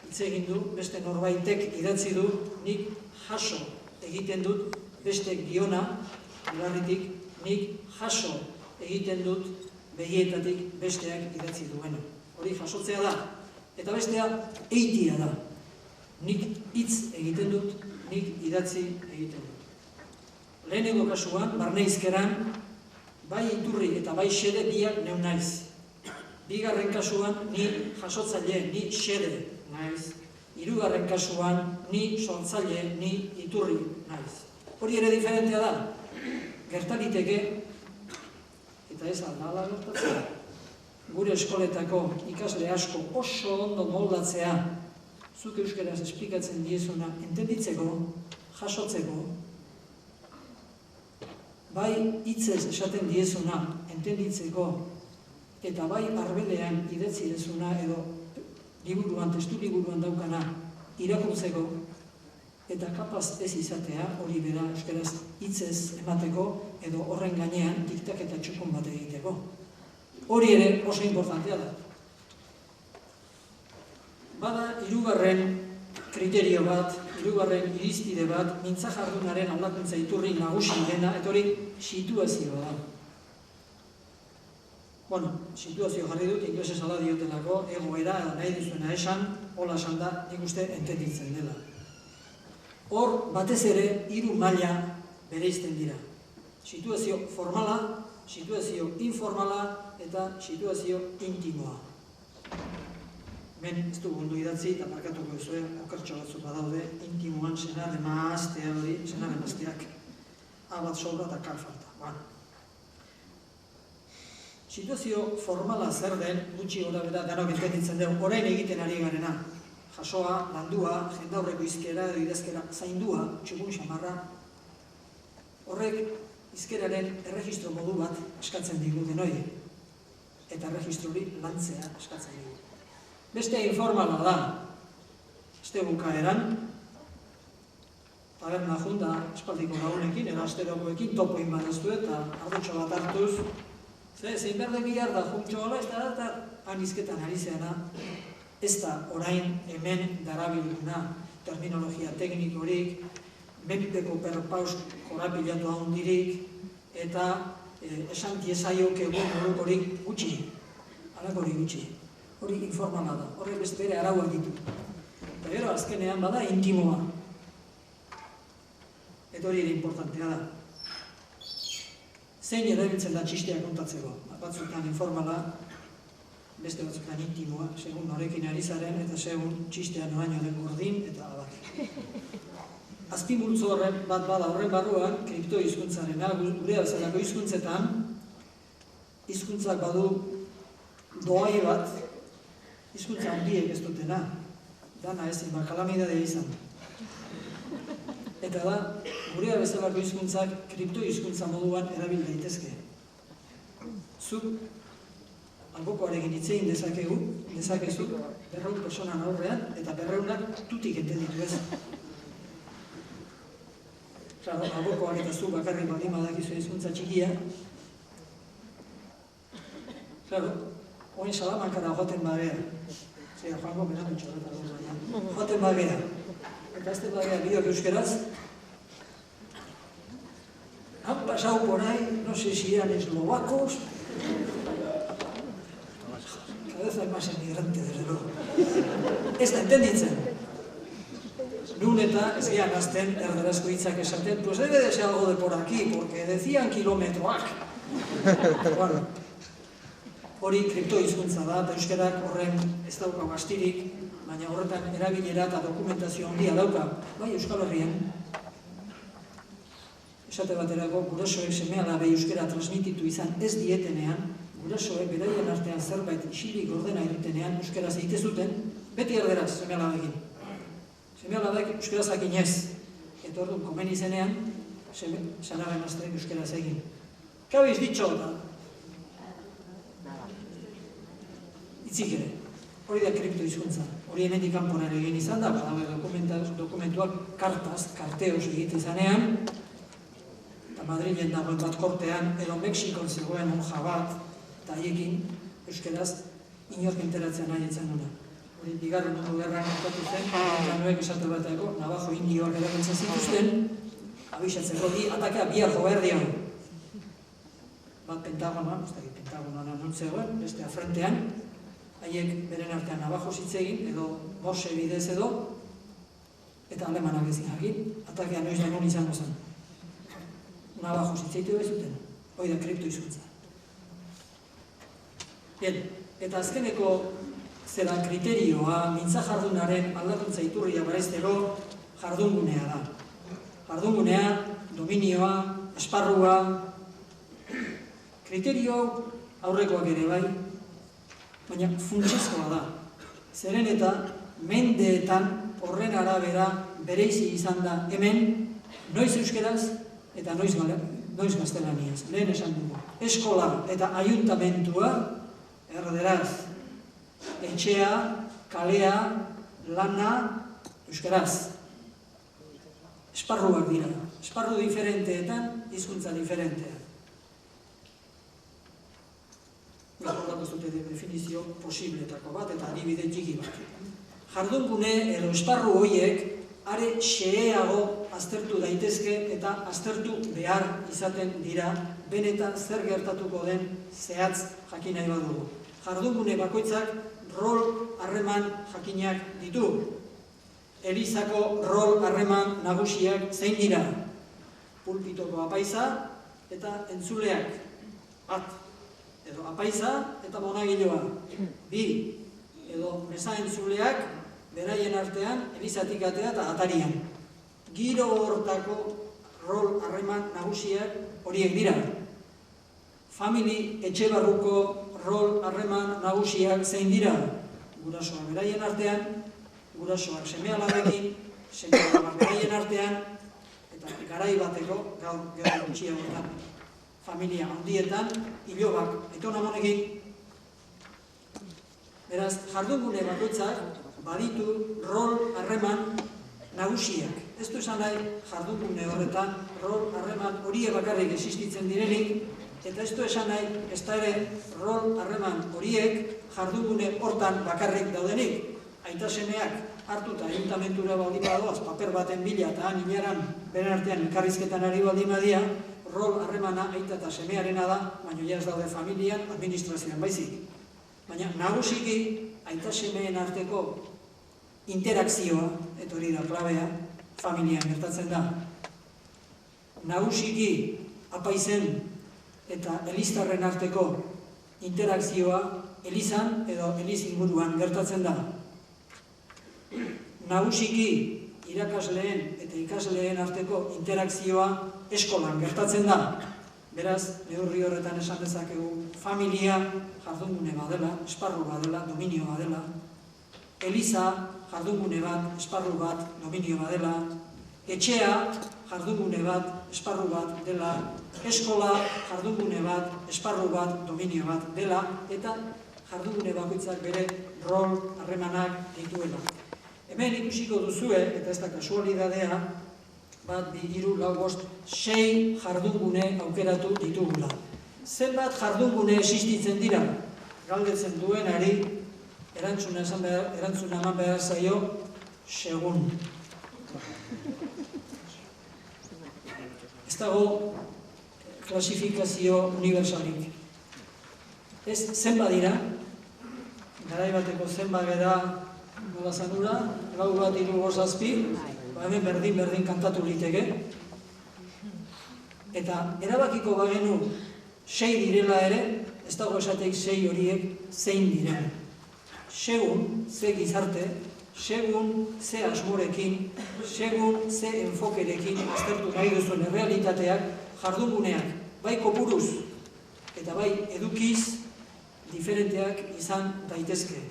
hitz egin du, beste norbaitek idatzi du, nik jaso egiten dut, bestek diona, belarritik, nik jaso egiten dut, begietatik besteak idatzi duena. Hori jasotzea da. Eta bestea, eitia da. Nik hitz egiten dut, nik idatzi egiten dut. Lehenengo kasuan, barne hizkeran, bai iturri eta bai xede biak neu naiz. Bigarren kasuan, ni jasotzaile, ni xede naiz. Hirugarren kasuan, ni sortzaile, ni iturri naiz. Hori ere diferentea da. Gertaliteke, eta ez aldala gertatzea, gure eskoletako ikasle asko oso ondo moldatzea, zuk euskeraz esplikatzen diezuna entenditzeko, jasotzeko, bai hitzez esaten diezuna entenditzeko, eta bai arbelean idatzi dezuna edo liburuan, testu liburuan daukana irakurtzeko, eta kapaz ez izatea, hori bera euskeraz hitzez emateko, edo horren gainean diktaketa txukun bat egiteko. Hori ere oso importantea da. Bada, hirugarren kriterio bat, hirugarren irizpide bat, mintza jardunaren aldakuntza iturri nagusi dena, eta hori situazioa da. Bueno, situazio jarri dut, inglesez ala diotelako, egoera, nahi duzuena esan, hola esan da, nik uste entenditzen dela. Hor, batez ere, 3 maila bereizten dira. Situazio formala, situazio informala eta situazio intimoa. Hemen ez dugu ondo idatzi eta markatuko ezue, okertxo batzuk badaude, intimoan senar emaztea hori, senar emazteak abat sobra eta kar falta. Bueno. Situazio formala zer den, gutxi gora bera, danok entenditzen dugu, orain egiten ari garena. Jasoa, landua, jendaurreko izkera edo idazkera zaindua, txukun xamarra. Horrek izkeraren erregistro modu bat eskatzen digu denoi, eta erregistro hori lantzea eskatzen digu. Beste informala da, este bukaeran, taberna junda espaldiko lagunekin, edo asterokoekin topoin badaztu eta ardotxo bat hartuz, zein berde bihar da juntxo hola, ez da, han izketan ari zeana, ez da orain hemen darabiluna terminologia teknikorik, menpeko perpaus korapilatu handirik, eta esan tiesaio kegun horokorik gutxi, alakorik gutxi. Hori informala da, horrek beste bere arauak ditu. Eta gero azkenean bada intimoa. Eta hori ere importantea da. Zein erabiltzen da txistea kontatzeko? Batzutan informala, beste batzutan intimoa, segun norekin ari zaren eta segun txistea noraino den gordin eta abar. Azpimultzo horren bat bada horren barruan, kripto hizkuntzarena, gure bezalako hizkuntzetan, hizkuntzak badu doai bat, hizkuntza handiek ez dutena, dana ezin, kalamidadea izan. Eta da, gure bezalako hizkuntzak kripto hizkuntza moduan erabil daitezke. Zuk, albokoarekin hitz egin dezakezu, 200 personan aurrean, eta 200 tutik entenditu ez. Claro, albokoak eta zu bakarrik baldin badakizu hizkuntza txikia. Claro, oin Salamankara joaten bagea. Zera, joango beran txorreta. Joaten bagea. Eta ez bagea bideok euskeraz. Han pasau por ahí, no sé si eran eslovacos. Cada vez hay más emigrante, desde luego. Ez da entenditzen. Nun eta ez gehan azten erderazko hitzak esaten, pues debe de ser algo de por aquí, porque decían kilometroak. Bueno, hori kripto hizkuntza da, eta euskerak horren ez dauka bastirik, baina horretan erabilera eta dokumentazio handia dauka, bai Euskal Herrian. Esate baterako, gurasoek seme-alabe euskera transmititu izan ez dietenean, gurasoek beraien artean zerbait isilik ordena egitenean euskaraz egite zuten, beti erderaz seme-alabekin. Seme-alabek euskaraz akin ez, eta orduan komeni zenean, senaren azteek euskaraz egin. ¿Qué habéis dicho? Itzik ere. hori da kripto hizkuntza. Hori hemendik kanpora egin izan da, badaude dokumentuak karteos egite izanean, eta Madrilen dagoen bat kortean, edo Mexikon zegoen monja bat, eta haiekin, euskeraz, inork enteratzen nahi etzen duna. Hori, bigarren mundu gerran gertatu zen, eta nuek esate bateako, Navajo indioak erabiltzen zituzten, abisatzeko atakea bihar jo behar diago. Bat Pentagonoan, Pentagonoan non zegoen, bestea frentean, haiek beren artean Navajo zitzegin, edo Morse bidez edo, eta alemanak ezin jakin, atakea noiz da non izango zen. Navajo zitzeitu bezuten, hori da kripto hizkuntza. Bien, eta azkeneko zera kriterioa, mintza jardunaren aldakuntza iturria baraizteko jardungunea da. Jardungunea, dominioa, esparrua, kriterio aurrekoak ere bai, baina funtsezkoa da. Zeren eta mendeetan horren arabera bereizi izan da hemen, noiz euskeraz eta noiz gaztelaniaz. Lehen esan dugu. Eskola eta ayuntamentua, erderaz, etxea, kalea, lana, euskeraz. Esparruak dira. Esparru diferenteetan, hizkuntza diferentea. Horrako zute definizio posibletako bat eta adibide txiki bat. Jardungune edo esparru horiek are xeheago aztertu daitezke eta aztertu behar izaten dira benetan zer gertatuko den zehatz jakin nahi badugu. Jardungune bakoitzak rol harreman jakinak ditu. Elizako rol harreman nagusiak zein dira? Pulpitoko apaiza eta entzuleak. Bat. Edo apaiza eta monagiloa. Bi. Edo meza entzuleak beraien artean elizatik atea eta atarian. Giro hortako rol harreman nagusiak horiek dira. Famili etxe barruko rol harreman nagusiak zein dira? Gurasoak beraien artean, gurasoak seme-alabekin, seme-alabak beraien artean, eta garai bateko, gaur gutxiagoetan, familia handietan, ilobak aitonamonekin. Beraz, jardungune bakoitzak baditu rol harreman nagusiak. Ez du esan nahi jardungune horretan rol harreman horiek bakarrik existitzen direnik, eta ez du esan nahi ez da ere rol harreman horiek jardungune hortan bakarrik daudenik. Aita-semeak hartu eta ayuntamentura baldin badoaz, paper baten bila eta han inaran beren artean elkarrizketan ari baldin badia, rol harremana aita eta semearena da, baina ja ez daude familian, administrazioan baizik. Baina nagusiki aita-semeen arteko interakzioa, eta hori da klabea, familian gertatzen da. Nagusiki apaizen eta eliztarren arteko interakzioa elizan edo eliz inguruan gertatzen da. Nagusiki irakasleen eta ikasleen arteko interakzioa eskolan gertatzen da. Beraz, neurri horretan esan dezakegu familia jardungune badela, esparru badela, dominio badela. Eliza jardungune bat, esparru bat, dominio badela. Etxea jardungune bat, esparru bat dela. Eskola jardungune bat, esparru bat, dominio bat dela. Eta jardungune bakoitzak bere rol harremanak dituela. Hemen ikusiko duzue, eta ez da kasualidadea, bat, 2, 3, 4, 5, 6 jardungune aukeratu ditugula. Zenbat jardungune existitzen dira? Galdetzen duenari, erantzuna eman behar zaio, segun. Ez dago klasifikazio universalik. Ez zenbat dira, garai bateko zenbat gera nola zanura, lau bat 3, 5, 6, hemen berdin kantatu liteke. Eta erabakiko bagenu 6 direla ere, ez dago esateik 6 horiek zein diren. Segun, ze gizarte, segun, ze asmorekin, segun, ze enfokerekin, aztertu nahi duzuen errealitateak, jardunguneak, bai kopuruz eta bai edukiz, diferenteak izan daitezke.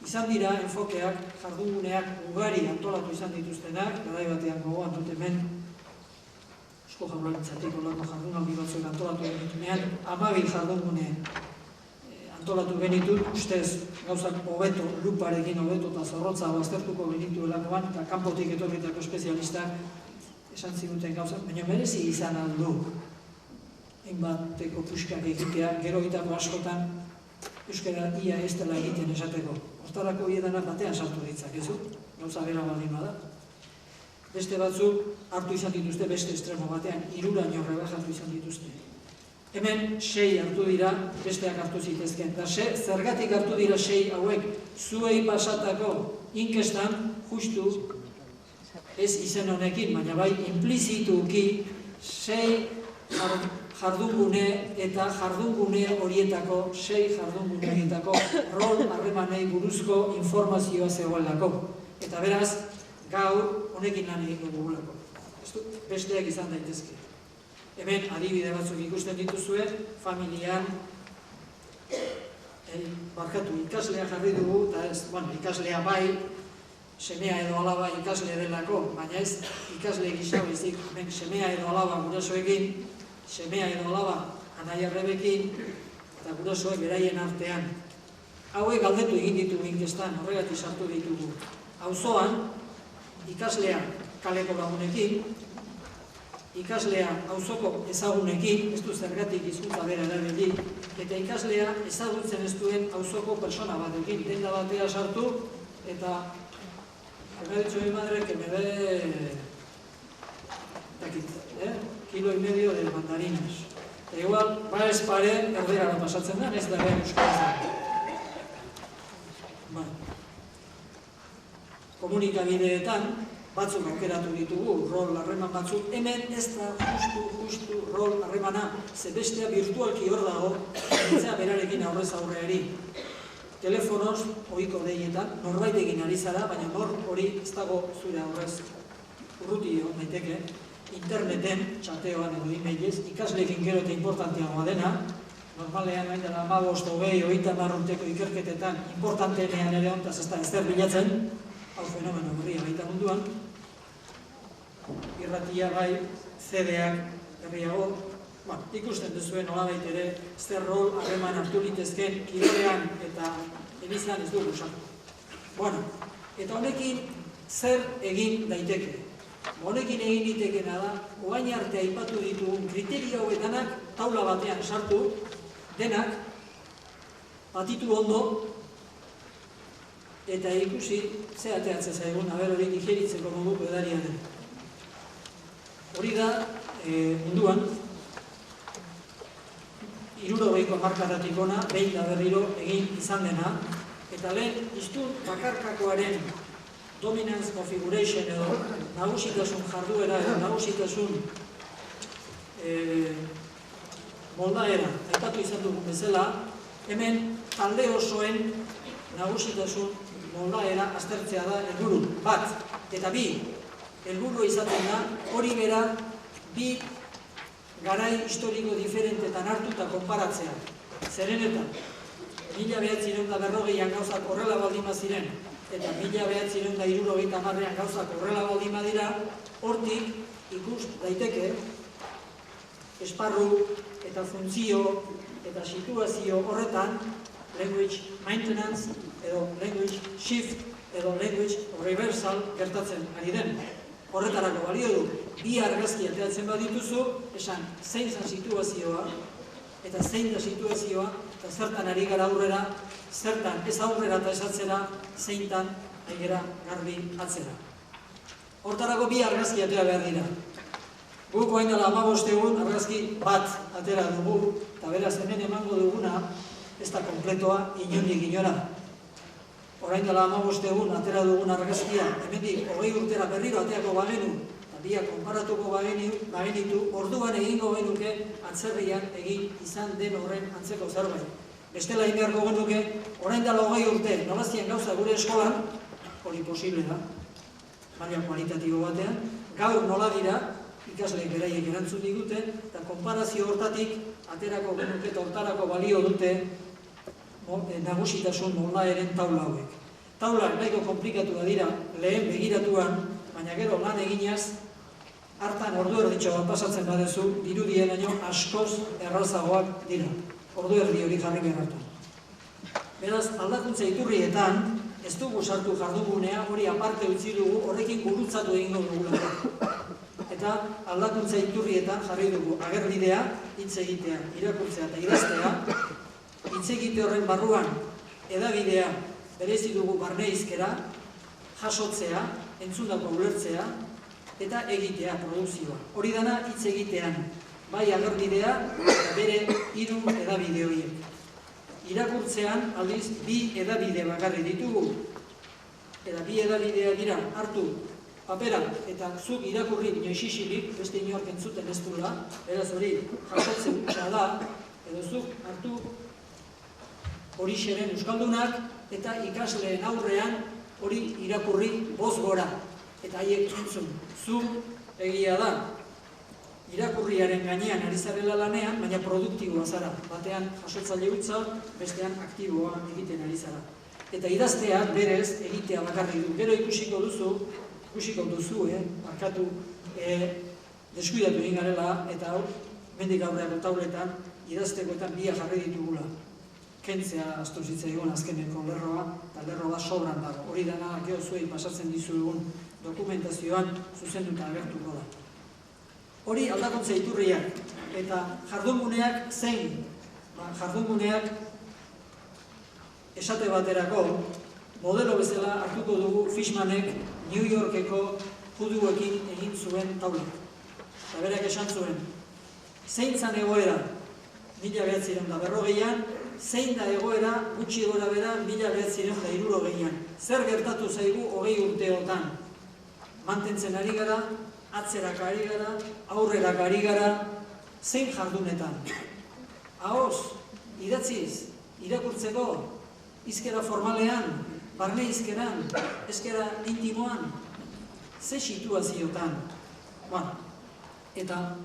Izan dira enfokeak, jardunguneak ugari antolatu izan dituztenak, garai batean gogoan dut hemen, Eusko Jaurlaritzatik olako jardunaldi batzuk antolatu ditunean, 12 jardungune antolatu genitut, ustez gauzak hobeto, luparekin hobeto eta zorrotza baztertuko genituelakoan, eta kanpotik etorritako espezialistak esan ziguten gauzak, baina merezi izan aldu hainbateko puskak egitea, gero egitako askotan euskara ia ez dela egiten esateko. Hortarako hiedanak batean sartu ditzakezu, gauza bera baldin bada. Beste batzuk hartu izan dituzte beste estremo batean, 3 rebajatu izan dituzte. Hemen 6 hartu dira, besteak hartu zitezken. Eta zergatik hartu dira 6 hauek zuei pasatako inkestan, justu ez izen honekin, baina bai implizituki 6 jardungune eta jardungune horietako, 6 jardungune horietako rol harremanei buruzko informazioa zegoelako. Eta beraz, gaur honekin lan egingo dugulako. Besteak izan daitezke. Hemen adibide batzuk ikusten dituzue, familian ikaslea jarri dugu, eta ez, ikaslea bai, semea edo alaba ikasle delako, baina ez ikasle gisa baizik, semea edo alaba gurasoekin, semea edo alaba anai arrebekin, eta gurasoek beraien artean. Hauek galdetu egin ditugu inkestan, horregatik sartu ditugu. Auzoan, ikaslea kaleko lagunekin, ikaslea auzoko ezagunekin, ez du zergatik hizkuntza bera erabili, eta ikaslea ezagutzen ez duen auzoko persona batekin, denda batea sartu, eta me ha dicho mi madre que me dé kilo y medio de mandarinas. Eta igual, ez pare, erderara pasatzen da, ez da behar euskarazak. Komunikabideetan, batzuk aukeratu ditugu, rol harreman batzuk, hemen ez da justu rol harremana, ze bestea virtualki hor dago, entzea berarekin aurrez aurreari. Telefonoz, ohiko deietan, norbaitekin ari zara, baina nor hori ez dago zure aurrez urrutio daiteke, interneten, txateoan edo e-mailez, ikasleekin gero eta importanteagoa dena, normalean hain dela 15, 20, 30 urteko ikerketetan, importanteenean ere hontaz ez da ezer bilatzen, hau fenomeno berria baita munduan, irratia bai, CD-ak herriago, ikusten duzuen nolabait ere zer rol harreman hartu litezken kirolean eta elizan ez dugu sartu. Eta honekin zer egin daiteke? Honekin egin ditekena da, oain arte aipatu ditugun kriterio hauetanak taula batean sartu, denak, batitu ondo, eta ikusi ze ateatzen zaigun, hori digeritzeko moduko edaria den. Hori da, munduan, 60ko hamarkadatik ona, behin da berriro egin izan dena, eta lehen hiztun bakarkakoaren dominance configuration edo nagusitasun jarduera edo nagusitasun moldaera aipatu izan dugun bezala, hemen talde osoen nagusitasun moldaera aztertzea da helburu bat, eta bi, helburu izaten da, hori bera bi garai historiko diferentetan hartu eta konparatzea. Zeren eta, 1940an gauzak horrela baldin baziren, eta 1970an gauzak horrela baldin badira, hortik ikus daiteke esparru eta funtzio eta situazio horretan language maintenance edo language shift edo language reversal gertatzen ari den. Horretarako balio du, bi argazki ateratzen badituzu, esan zein zen situazioa, eta zein da situazioa, eta zertan ari gara aurrera, zertan ez aurrera eta ez atzera, zeintan aigera garbi atzera. Hortarako bi argazki atera behar dira. Guk hain dela 15 egun argazki bat atera dugu, eta beraz hemen emango duguna, ez da kompletoa inondik inora. Orain dela 15 egun atera dugun argazkia, hemendik 20 urtera berriro ateako bagenu, eta biak konparatuko bagenitu, orduan egingo genuke atzerrian egin izan den horren antzeko zerbait. Bestela egin beharko genuke, orain dela 20 urte, nolazien gauza gure eskolan, hori posible da, maila kualitatibo batean, gaur nola dira, ikasleek beraiek erantzun digute, eta konparazio hortatik aterako genuke eta hortarako balio dute nagusitasun moldaeren taula hauek. Taulak nahiko komplikatua dira lehen begiratuan, baina gero lan eginaz, hartan ordu erditxo bat pasatzen badezu, dirudien aino askoz errazagoak dira. Ordu erdi hori jarri behar hartu. Beraz, aldakuntza iturrietan, ez dugu sartu jardungunea, hori aparte utzi dugu, horrekin gurutzatu egingo dugula. Eta aldakuntza iturrietan jarri dugu agerbidea, hitz egitea, irakurtzea eta idaztea, hitz egite horren barruan edabidea berezi dugu barne hizkera, jasotzea, entzundako ulertzea, eta egitea, produkzioa. Hori dana hitz egitean, bai agerbidea eta bere 3 edabide horiek. Irakurtzean, aldiz, 2 edabide bakarri ditugu. Eta 2 edabidea dira hartu papera eta zuk irakurri inoizisilik, beste inork entzuten ez duela, beraz hori jasotzen da, edo zuk hartu horixeren euskaldunak eta ikasleen aurrean hori irakurri boz gora. Eta haiek entzun, zu egia da, irakurriaren gainean ari zarela lanean, baina produktiboa zara. Batean jasotzaile hutsa, bestean aktiboa egiten ari zara. Eta idazteak berez egitea bakarri du. Gero ikusiko duzu, markatu deskuidatu egin garela, eta hau, mendik aurreako tauletan, idaztekoetan 2 jarri ditugula. Kentzea astu zitzaigun azkeneko lerroa, eta lerro bat sobran dago. Hori dana, gero zuei pasatzen dizuegun dokumentazioan zuzenduta agertuko da. Hori aldakuntza iturriak, eta jardunguneak zein? Jardunguneak esate baterako, modelo bezala hartuko dugu Fishmanek New Yorkeko juduekin egin zuen taula. Eta berak esan zuen, zein zan egoera 1940an, zein da egoera gutxi gora bera 1960an. Zer gertatu zaigu 20 urteotan? Mantentzen ari gara, atzerak ari gara, aurrerak ari gara, zein jardunetan? Ahoz, idatziz, irakurtzeko, hizkera formalean, barne hizkeran, hizkera intimoan, ze situaziotan. Eta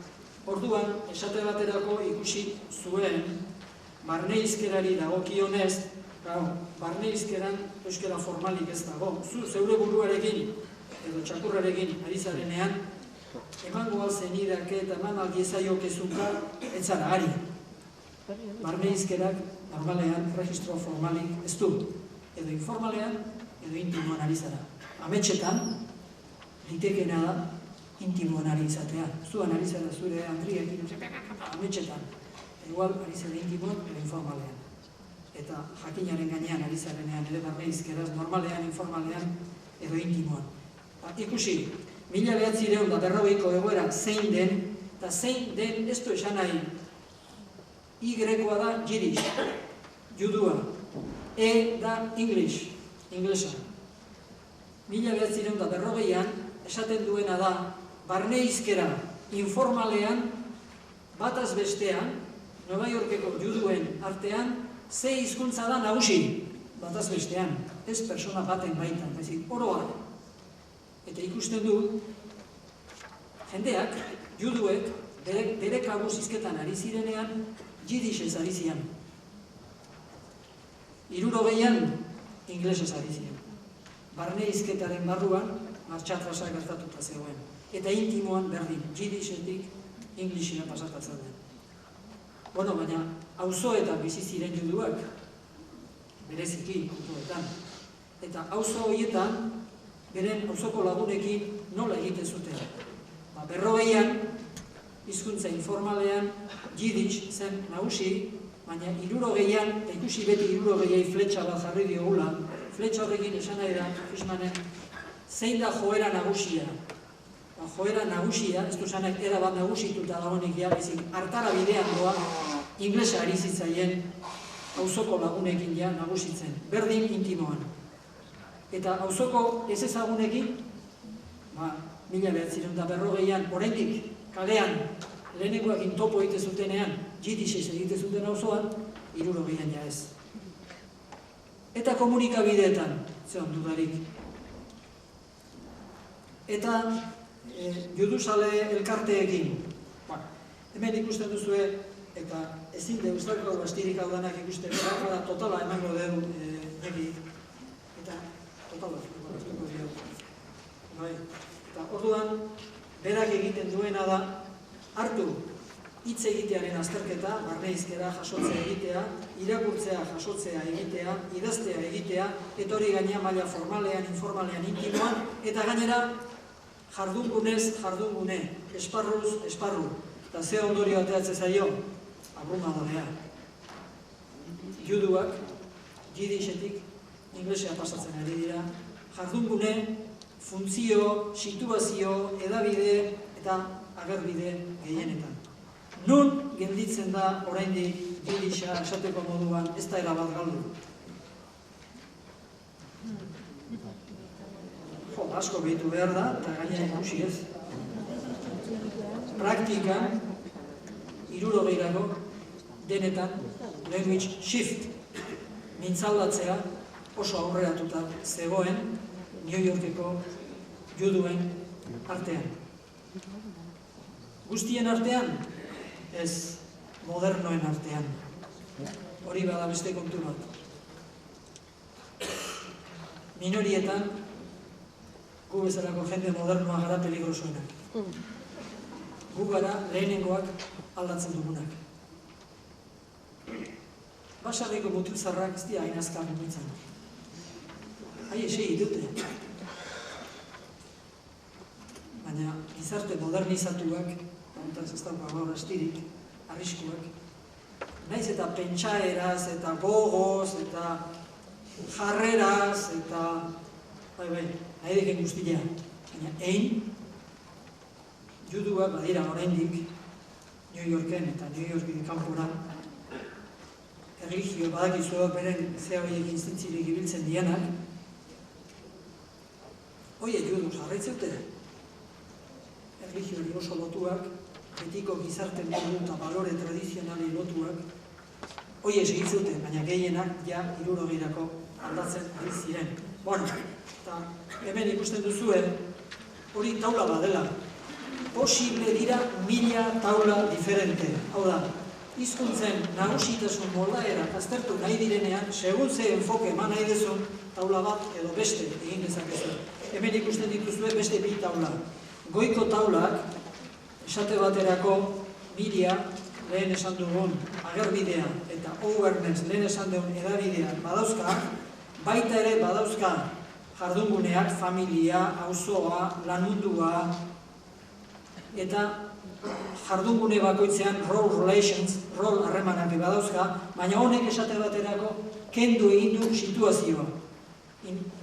orduan, esate baterako ikusi zuen, barne hizkerari dagokionez, barne hizkeran euskera formalik ez dago. Zu zeure buruarekin, edo txakurrarekin ari zarenean, emango alzenidak eta eman aldiezaiokezunka etzara ari. Barne hizkerak normalean registro formalik ez du. Edo informalean, edo intimoan ari zara. Ametxetan, litekena da, intimoan ari izatea. Zuan ari zara zure Andriekin, ametxetan. Igual ari zara intimoan, edo informalean. Eta jakinaren gainean ari zarenean, ere barne hizkeraz, normalean, informalean, edo intimoan. Ikusi, 1940ko egoera zein den, eta zein den ez du esan nahi. Y-koa da Yiddish, judua. E da English, inglesa. 1940an esaten duena da, barne hizkera informalean, bataz bestean, Nueva Yorkeko juduen artean, ze hizkuntza da nagusi, bataz bestean, ez persona baten baitan, bezik, oroa. Eta ikusten du, jendeak, juduek, bere kabuz hizketan ari zirenean, Yiddishez ari ziren. 60an inglesez ari ziren. Barne hizketaren barruan, martxatrasa gertatuta zegoen. Eta intimoan berdin, Yiddishetik Englishera pasatatzen den. Baina, auzoetan bizi ziren juduak, bereziki, auzoetan. Eta auzo horietan, beren auzoko lagunekin nola egiten zuten. 40an, hizkuntza informalean, Yiddish zen nagusi, baina 60an, ikusi beti 60ai fletxa bat jarri diogula, fletxa horrekin esan nahi da, Fishmanen, zein da joera nagusia? Joera nagusia, ez du zanak erabat nagusituta dagoenik bezik, hartara bidean doa, inglesa ari zitzaien, auzoko lagunekin nagusitzen, berdin intimoan. Eta auzoko ez ezagunekin, 1940an, oraindik kalean, lehenengoekin topo egite zutenean, Yiddishez egite zuten auzoan, 60an ez. Eta komunikabideetan, zeon dudarik. Eta juduzale elkarteekin. Hemen ikusten duzue, eta ezin de ustako bastirik hau danak ikusten, eta totala emango dugu egi. Eta totala bastuko dugu. Eta orduan, berak egiten duena da, hartu hitz egitearen azterketa, barne hizkera jasotzea egitea, irakurtzea jasotzea egitea, idaztea egitea, eta hori gaina maila formalean, informalean, intimoan, eta gainera jardungunez jardungune, esparruz esparru, eta ze ondorio ateratzen zaio, abrumadorea. Juduak, jidixetik, inglesea pasatzen ari dira, jardungune, funtzio, situazio, edabide eta agerbide gehienetan. Nun gelditzen da oraindik jidixa esateko moduan ez da erabat galdu. Asko behitu behar da, eta gainera ikusi ez. Praktikan, 60 denetan, language shift, mintzaldatzea oso aurreratuta zegoen New Yorkeko juduen artean. Guztien artean, ez modernoen artean. Hori bada beste kontu bat. Minorietan, gu bezalako jende modernoa gara peligrosoenak. Gu gara lehenengoak aldatzen dugunak. Basarriko mutilzarrak ez dira hain azkar mugitzen. Hai esegi dute. Baina gizarte modernizatuak, eta ez dauka gaur astirik, arriskuak, naiz eta pentsaeraz, eta gogoz, eta jarreraz, eta nahi deken guztia. Baina ein, juduak badira oraindik New Yorken eta New Yorken kanpora, erlijio badakizua beren zea horiek instintzirik ibiltzen dianak, hoie judu jarraitzeute, erlijioari oso lotuak, betiko gizarte modu eta balore tradizionali lotuak, hoie segitzeute, baina gehienak ja 60 aldatzen ari ziren. Bueno, eta hemen ikusten duzue, hori taula badela. Posible dira 1000 taula diferente. Hau da, hizkuntzen nagusitasun moldaera aztertu nahi direnean, segun ze enfoke eman nahi dezun, taula bat edo beste egin dezakezu. Hemen ikusten dituzue beste 2 taula. Goiko taulak, esate baterako Miria, lehen esan dugun agerbidea eta awareness lehen esan dugun edabidea badauzka, baita ere badauzka jardunguneak, familia, auzoa, lanmundua, eta jardungune bakoitzean role relations, role harremanak badauzka, baina honek esate baterako kendu egin du situazioa.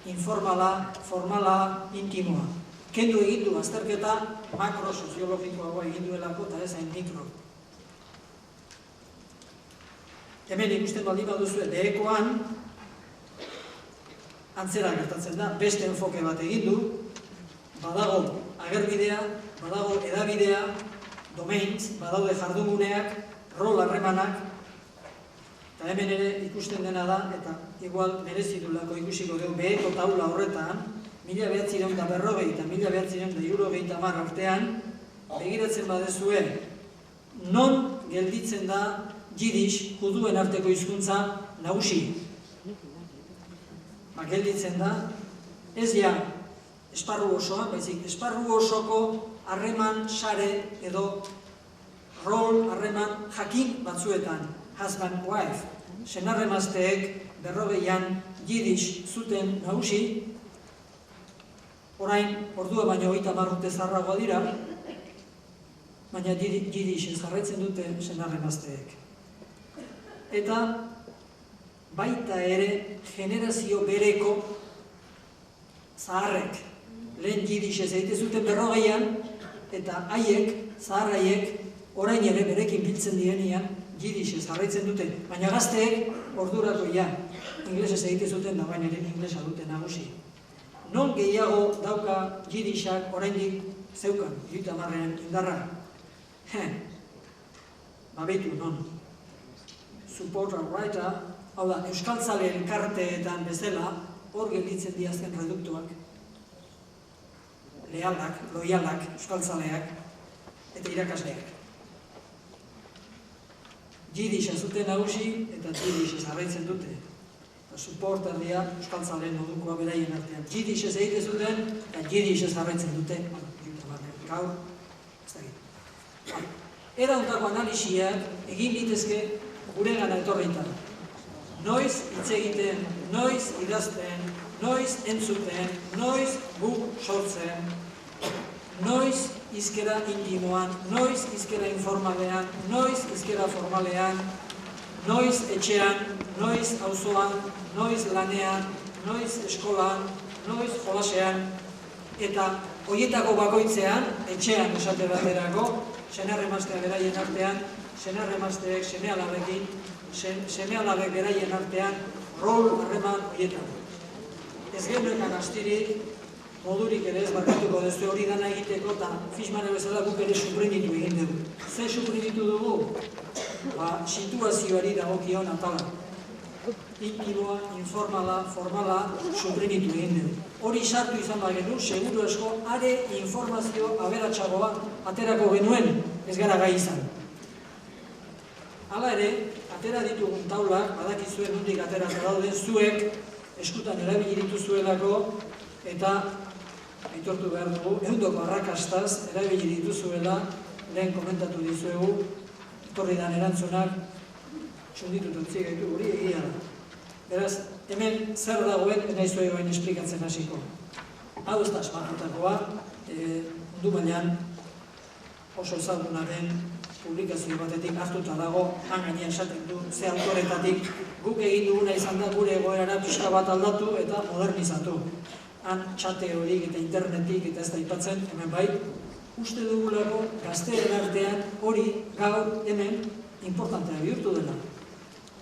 Informala, formala, intimoa. Kendu egin du azterketa makrosoziologikoagoa egin duelako eta ez hain mikro. Hemen ikusten baldin baduzue behekoan, antzera gertatzen da, beste enfoke bat egin du, badago agerbidea, badago edabidea, domains, badaude jardunguneak, rol harremanak, eta hemen ere ikusten dena da, eta igual merezidulako ikusiko dugu beheko taula horretan, 1940 eta 1970 artean, begiratzen badezue, non gelditzen da jidish, juduen arteko hizkuntza nagusi. Gelditzen da, ez ja esparru osoan, baizik esparru osoko harreman sare edo rol harreman jakin batzuetan, husband-wife, senarremazteek 40an jidish zuten nagusi, orain ordua baino 30 urte zaharragoa dira, baina jidish jarraitzen dute senarremazteek. Eta baita ere generazio bereko zaharrek lehen jidish ez egite zuten 40an, eta haiek, zaharraiek, orain ere berekin biltzen direnean jidish ez jarraitzen dute, baina gazteek ordurako ja, inglesez egite zuten da baina ere inglesa dute nagusi. Non gehiago dauka jidishak oraindik zeukan, 30an indarra? Babetu non. Supporter writer, hau da, euskaltzale elkarteetan bezala, hor gelditzen diazken reduktuak, lealak, loialak, euskaltzaleak, eta irakasleak. Jidish zuten nagusi, eta jidish jarraitzen dute. Supporter dira euskaltzaleen modukoa beraien artean. Jidish egite zuten, eta jidish jarraitzen dute. Gaur, ez da Era hontako analisiak egin litezke gure gana etorreita. Noiz hitz egiten, noiz idazten, noiz entzuten, noiz guk sortzen, noiz hizkera intimoan, noiz hizkera informalean, noiz hizkera formalean, noiz etxean, noiz auzoan, noiz lanean, noiz eskolan, noiz jolasean, eta horietako bakoitzean, etxean esate baterako, senar-emazteak beraien artean, senar-emazteek seme-alabekin, seme-alabek beraien artean, rol harreman horietan. Ez genuekan astirik, modurik ere ez barkatuko dezu hori dana egiteko, eta Fishmane bezala guk ere suprimitu egin dugu. Ze suprimitu dugu? Situazioari dagokion atala. Intimoa, informala, formala, suprimitu egin dugu. Hori sartu izan bagenu, seguru asko, are informazio aberatsagoa aterako genuen, ez gara gai izan. Hala ere, atera ditugun taulak, badakizuen nondik aterata dauden, zuek eskutan erabili dituzuelako, eta aitortu behar dugu, ehundoko arrakastaz erabili dituzuela, lehen komentatu dizuegu, etorri dan erantzunak, txunditut utzi gaitu, hori egia da. Beraz, hemen zer dagoen, nahi bain esplikatzen hasiko. Hau ez da asmatutakoa, mundu mailan oso ezaguna den publikazio batetik hartuta dago, han gainean esaten du, ze autoretatik guk egin duguna izan da gure egoerara pixka bat aldatu eta modernizatu. Han txate horik eta internetik eta ez da aipatzen, hemen bai, uste dugulako gazteen artean hori gaur hemen importantea bihurtu dela.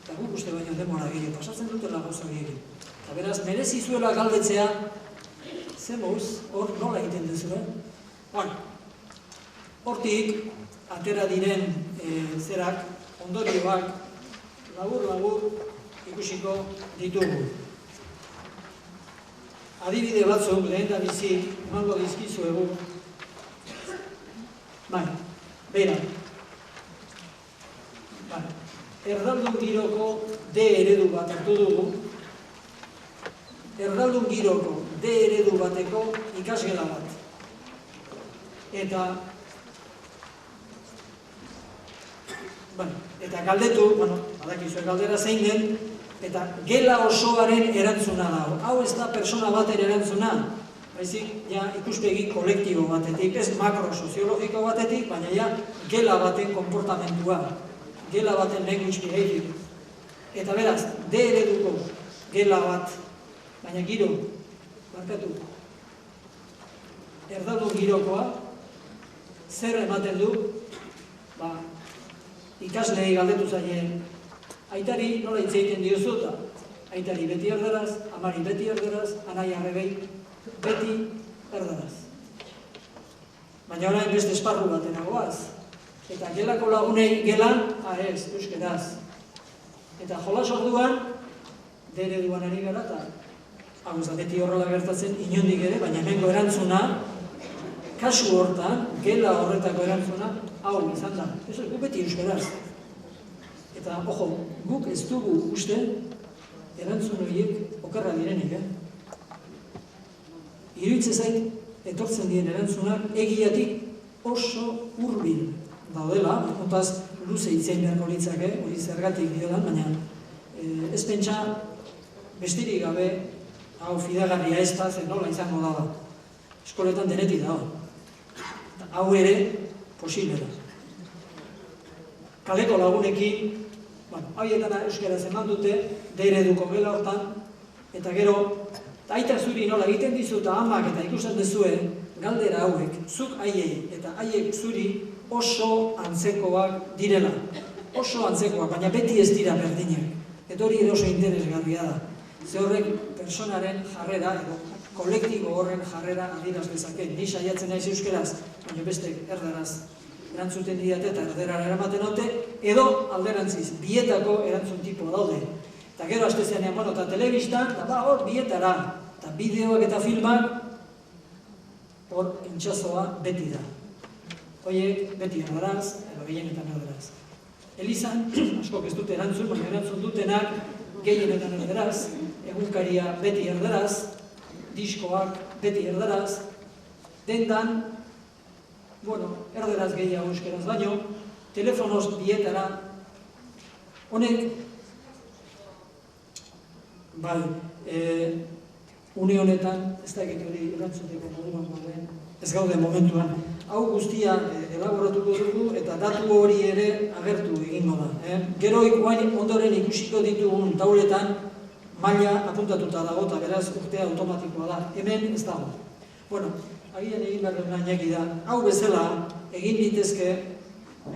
Eta guk uste baino demora gehiago pasatzen dutela gauza gehiago. Eta beraz, merezi zuela galdetzea, ze mouz, hor nola egiten duzu, Bueno, hortik, atera diren zerak, ondorioak, labur-labur ikusiko ditugu. Adibide batzuk, lehen da bizi, emango dizkizuegu. Beira. Erdaldun giroko D eredu bat hartu dugu. Erdaldun giroko D eredu bateko ikasgela bat. Eta galdetu, badakizue galdera zein den, eta gela osoaren erantzuna dago. Hau ez da persona baten erantzuna, baizik ikuspegi kolektibo batetik, ez makrosoziologiko batetik, baina gela baten konportamentua, gela baten language behavior. Eta beraz, D ereduko gela bat, baina giro, barkatu, erdaldun girokoa, zer ematen du, ikaslei galdetu zaien, aitari nola hitz egiten diozu eta aitari beti erdaraz, amari beti erdaraz, anai arrebei beti erdaraz. Baina orain beste esparru batenagoaz. Eta gelako lagunei gelan, ez, euskeraz. Eta jolas orduan, dere duan ari gara eta hau ez da beti horrela gertatzen inondik ere, baina hemengo erantzuna, kasu hortan, gela horretako erantzuna, hau izan da. Ez gu beti euskeraz. Eta, ojo, guk ez dugu uste erantzun horiek okerra direnik, Iruditzen zait, etortzen diren erantzunak egiatik oso hurbil daudela, kontaz luze hitzein beharko litzake, hori zergatik diodan, baina ez pentsa bestirik gabe hau fidagarria ez da, zen nola izango da. Eskoletan denetik dago. Hau ere, posible da. Kaleko lagunekin, haietan euskaraz eman dute, deire duko gela hortan, eta gero, aita zuri nola egiten dizu eta amak eta ikusten dezue, galdera hauek, zuk haiei eta haiek zuri oso antzekoak direla. Oso antzekoak, baina beti ez dira berdinak. Eta hori ere oso interesgarria da. Ze horrek personaren jarrera, edo kolektibo horren jarrera adiraz dezake. Ni saiatzen naiz euskeraz, baina beste erdaraz erantzuten didate eta erderara eramaten haute, edo alderantziz, bietako erantzun tipo daude. Eta gero astezeanean, eta telebistan, eta hor bietara, eta bideoak eta filmak, hor intxazoa beti da. Hoiek beti erdaraz, edo gehienetan erdaraz. Elizan, askok ez dute erantzun, baina erantzun dutenak gehienetan erdaraz, egunkaria beti erdaraz, diskoak beti erdaraz, dendan, erdaraz gehiago euskeraz baino, telefonoz bietara, honek, bai, une honetan, ez da egin hori erantzuteko moduan den, ez gaude momentuan, hau guztia elaboratuko dugu eta datu hori ere agertu egingo da. Gero ondoren ikusiko ditugun tauletan maila apuntatuta dago eta beraz urtea automatikoa da. Hemen ez dago. Bueno, agian egin behar dena inaki da. Hau bezala egin litezke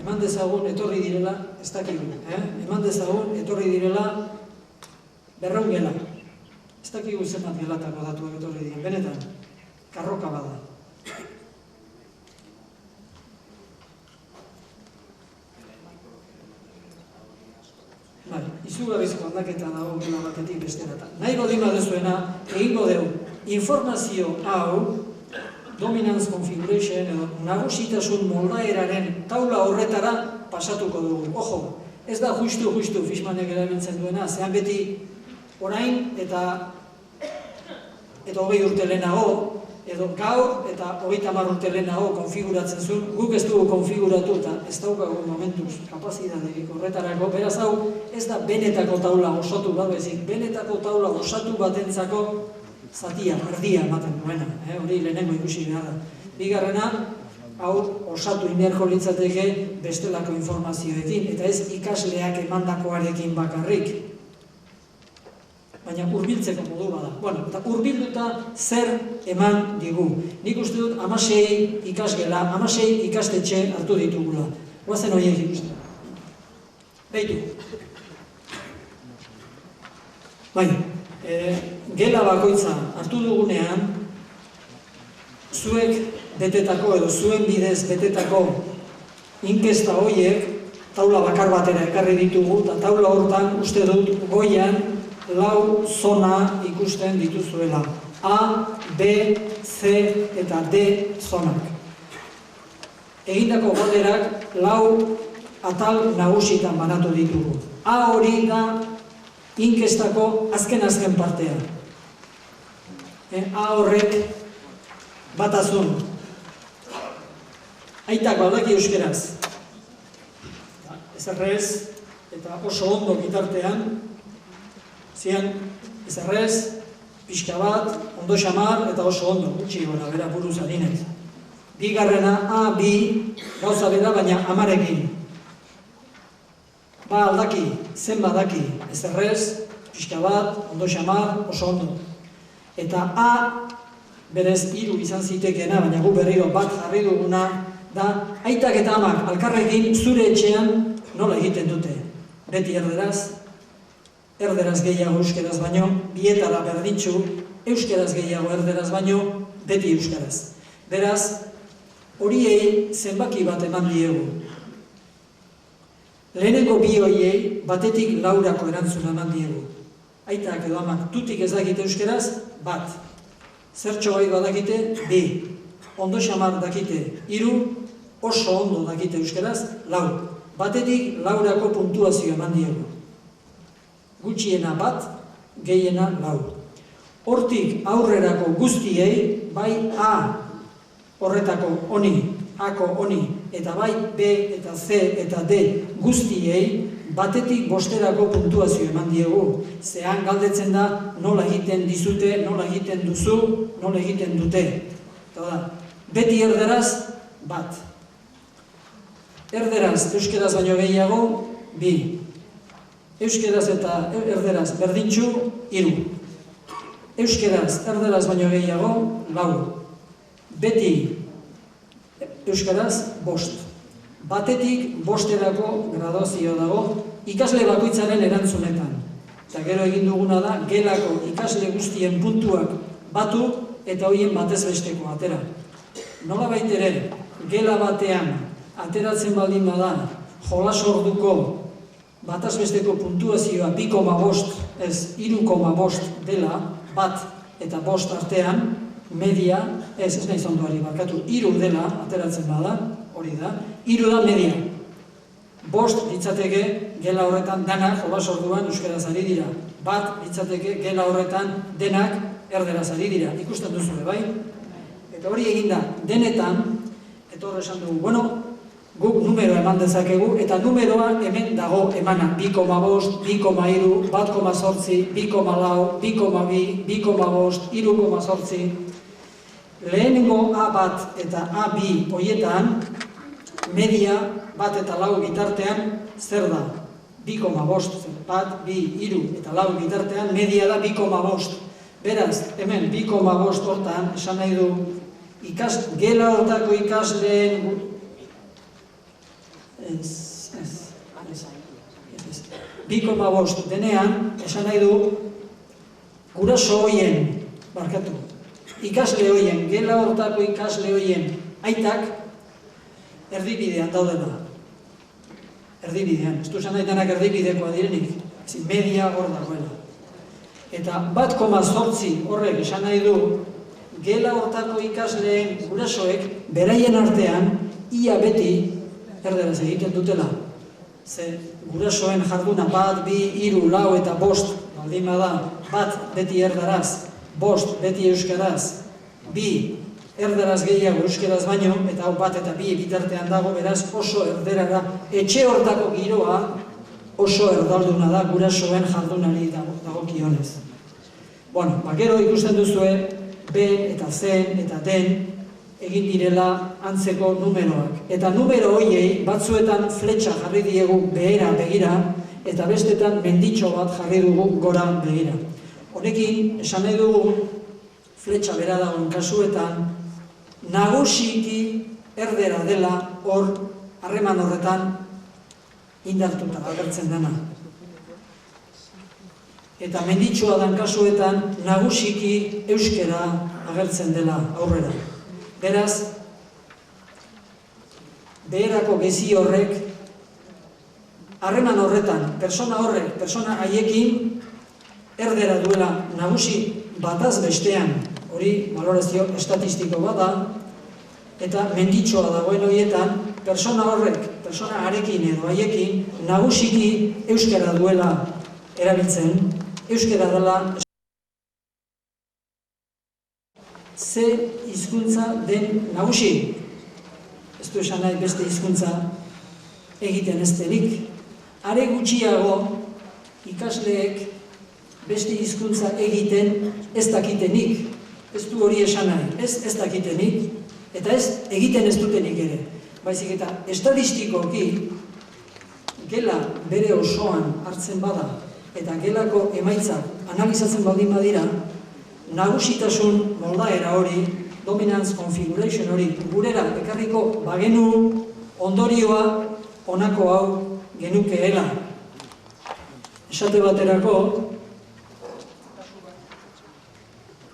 eman dezagun etorri direla, ez dakigu. Eman dezagun etorri direla 200 gela. Ez dakigu zenbat gelatako datuak etorri diren. Benetan, karroka bada. Izugarrizko aldaketa dago gela batetik besterata. Nahi baldin baduzuena, egingo dugu. Informazio hau, dominance configuration edo nagusitasun moldaeraren taula horretara pasatuko dugu. Ojo, ez da justu Fishmanek erabiltzen duena, zean beti orain eta 20 urte lehenago, edo gaur eta 30 urte lehenago konfiguratzen zuen, guk ez dugu konfiguratu eta ez daukagu momentuz kapazidaderik horretarako, beraz hau ez da benetako taula osatu bat bezik, benetako taula osatu batentzako zatia, erdia ematen duena, hori lehenengo ikusi behar da. Bigarrena, hau osatu inerko litzateke bestelako informazioekin, eta ez ikasleak emandakoarekin bakarrik. Baina hurbiltzeko modu bada. Bueno, eta hurbilduta zer eman digu. Nik uste dut 16 ikasgela, 16 ikastetxe hartu ditugula. Guazen horiek ikusten. Beitu. Bai, gela bakoitza hartu dugunean, zuek betetako edo zuen bidez betetako inkesta horiek taula bakar batera ekarri ditugu, eta taula hortan uste dut goian 4 zona ikusten dituzuela. A, B, C eta D zonak. Egindako galderak 4 atal nagusitan banatu ditugu. A hori da inkestako azken partea. A horrek batazun. Aitak badaki euskeraz. Ezerrez eta oso ondo bitartean, zian, ezerrez, pixka bat, ondo xamar eta oso ondo, gutxi gora, bera buruz adinez. Bigarrena, A, B, gauza bera, baina 10ekin. Ba aldaki, zen badaki, ezerrez, pixka bat, ondo xamar, oso ondo. Eta A, berez 3 izan zitekeena, baina gu berriro bat jarri duguna, da, aitak eta amak alkarrekin zure etxean nola egiten dute. Beti erderaz gehiago euskeraz baino, bietara berdintxu, euskeraz gehiago erderaz baino, beti euskaraz. Beraz, horiei zenbaki bat eman diegu. Lehenengo 2 horiei batetik 4 erantzuna eman diegu. Aitak edo amak tutik ez dakite euskeraz, bat. Zertxo gai badakite, 2. Ondo xamar dakite, 3. Oso ondo dakite euskeraz, 4. Batetik 4 puntuazio eman diegu. Gutxiena bat, gehiena 4. Hortik aurrerako guztiei, bai A horretako honi, A-ko honi, eta bai B eta C eta D guztiei, batetik 5 puntuazio eman diegu. Zean galdetzen da nola egiten dizute, nola egiten duzu, nola egiten dute. Eta da, beti erderaz, bat. Erderaz, euskeraz baino gehiago, 2. Euskeraz eta erderaz berdintxu, 3. Euskeraz, erderaz baino gehiago, 4. Beti euskeraz, 5. Batetik 5erako graduazio dago, ikasle bakoitzaren erantzunetan. Eta gero egin duguna da, gelako ikasle guztien puntuak batu eta horien batez besteko atera. Nola baitere, gela batean ateratzen baldin bada, jolas orduko bataz besteko puntuazioa 2,5, ez 3,5 dela, bat eta 5 artean, media, ez nahi zonduari barkatu, 3 dela, ateratzen bada, hori da, 3 da media. 5 litzateke gela horretan denak jolas orduan euskeraz ari dira. Bat litzateke gela horretan denak erderaz ari dira. Ikusten duzu, bai? Eta hori eginda denetan, eta hori esan dugu, bueno, Guk numero eman dezakegu, eta numeroa hemen dago emana. 2,5, 2,3, 1,8, 2,4, 2,2, 2,5, 3,8. Lehenengo A1 eta A2 hoietan, media 1 eta 4 bitartean, zer da? 2,5, 1, 2, 3 eta 4 bitartean, media da 2,5. Beraz, hemen 2,5 hortan, esan nahi du, gela hortako ikasleen... 2,5 denean, esan nahi du, guraso hoien, barkatu, ikasle hoien, gela hortako ikasle hoien, aitak, erdibidean daudela. Erdibidean, ez du esan daitenak erdibidekoa direnik, media hor dagoela. Eta 1,8 horrek esan nahi du, gela hortako ikasleen gurasoek, beraien artean, ia beti, erderaz egiten dutela. Ze gurasoen jarduna 1, 2, 3, 4 eta 5, baldin bada, 1 beti erdaraz, 5 beti euskaraz, 2 erdaraz gehiago euskeraz baino, eta 1 eta 2 bitartean dago, beraz oso erderara, etxe hortako giroa oso erdalduna da gurasoen jardunari dagokionez. Bueno, gero ikusten duzue, B eta C eta D egin direla antzeko numeroak. Eta numero hoiei batzuetan fletxa jarri diegu behera begira, eta bestetan menditxo bat jarri dugu gora begira. Honekin, esan nahi dugu, fletxa bera dagoen kasuetan, nagusiki erdera dela hor, harreman horretan, indartuta agertzen dena. Eta menditxoa dan kasuetan, nagusiki euskera agertzen dela aurrera. Beraz, beherako gezi horrek, harreman horretan, persona horrek, persona haiekin, erdera duela nagusi bataz bestean, hori valorazio estatistiko bat da, eta menditxoa dagoen horietan, persona horrek, persona harekin edo haiekin, nagusiki euskara duela erabiltzen, euskara dela ze hizkuntza den nagusi. Ez du esan nahi beste hizkuntza egiten ez denik. Are gutxiago ikasleek beste hizkuntza egiten ez dakitenik. Ez du hori esan nahi, ez dakitenik, eta ez egiten ez dutenik ere. Baizik eta estadistikoki gela bere osoan hartzen bada, eta gelako emaitzak analizatzen baldin badira, nagusitasun moldaera hori, dominance configuration hori, gurera ekarriko bagenu ondorioa honako hau genukeela. Esate baterako,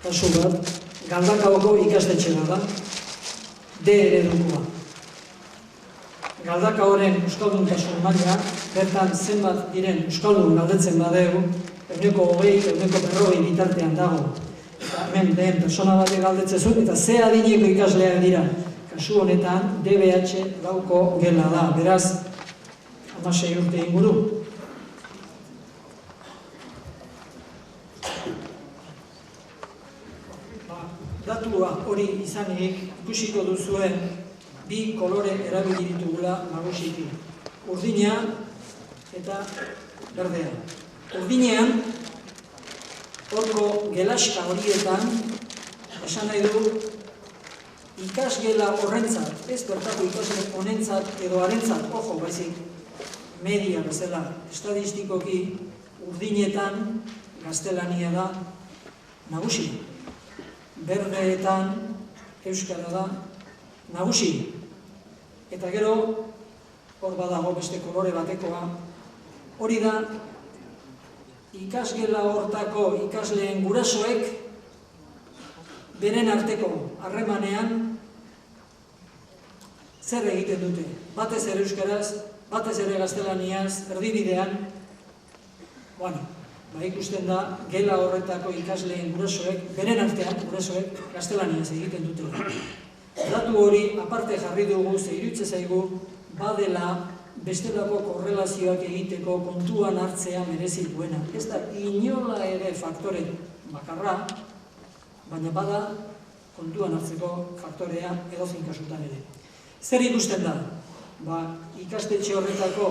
kasu bat, Galdakaoko ikastetxe da, D eredukoa. Galdakaoren euskalduntasun maila, bertan zenbat diren euskaldun galdetzen badegu, 20, 40 bitartean dago. Eta hemen den persona bat galdetzezu, eta ze adineko ikasleak dira. Kasu honetan, DBH lauko gela da, beraz, 16 urte inguru. Datua hori izanik, ikusiko duzuen, bi kolore erabili ditugula nagusiki. Urdina eta berdea. Urdinean, horko gelaska horietan, esan nahi du, ikasgela horrentzat, ez bertako ikasle honentzat edo harentzat, ojo, baizik, media bezala, estadistikoki urdinetan gaztelania da nagusi. Berdeetan euskara da nagusi. Eta gero, hor badago beste kolore batekoa, hori da, ikasgela hortako ikasleen gurasoek beren arteko harremanean zer egiten dute. Batez ere euskaraz, batez ere gaztelaniaz, erdibidean, ikusten da, gela horretako ikasleen gurasoek, beren artean gurasoek gaztelaniaz egiten dute. Datu hori aparte jarri dugu, iruditzen zaigu, badela bestelako korrelazioak egiteko kontuan hartzea merezi duena. Ez da inola ere faktore bakarra, baina bada kontuan hartzeko faktorea edozein kasutan ere. Zer ikusten da? ikastetxe horretako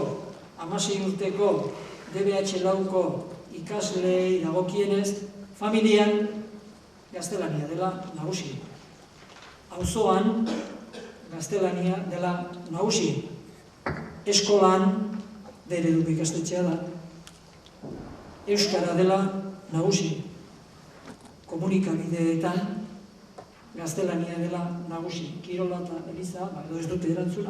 16 urteko DBH lauko ikasleei dagokienez, familian gaztelania dela nagusi. Auzoan gaztelania dela nagusi. Eskolan ereduko ikastetxea da. Euskara dela nagusi. Komunikabideetan gaztelania dela nagusi. Kirola eta Eliza, edo ez dute erantzun,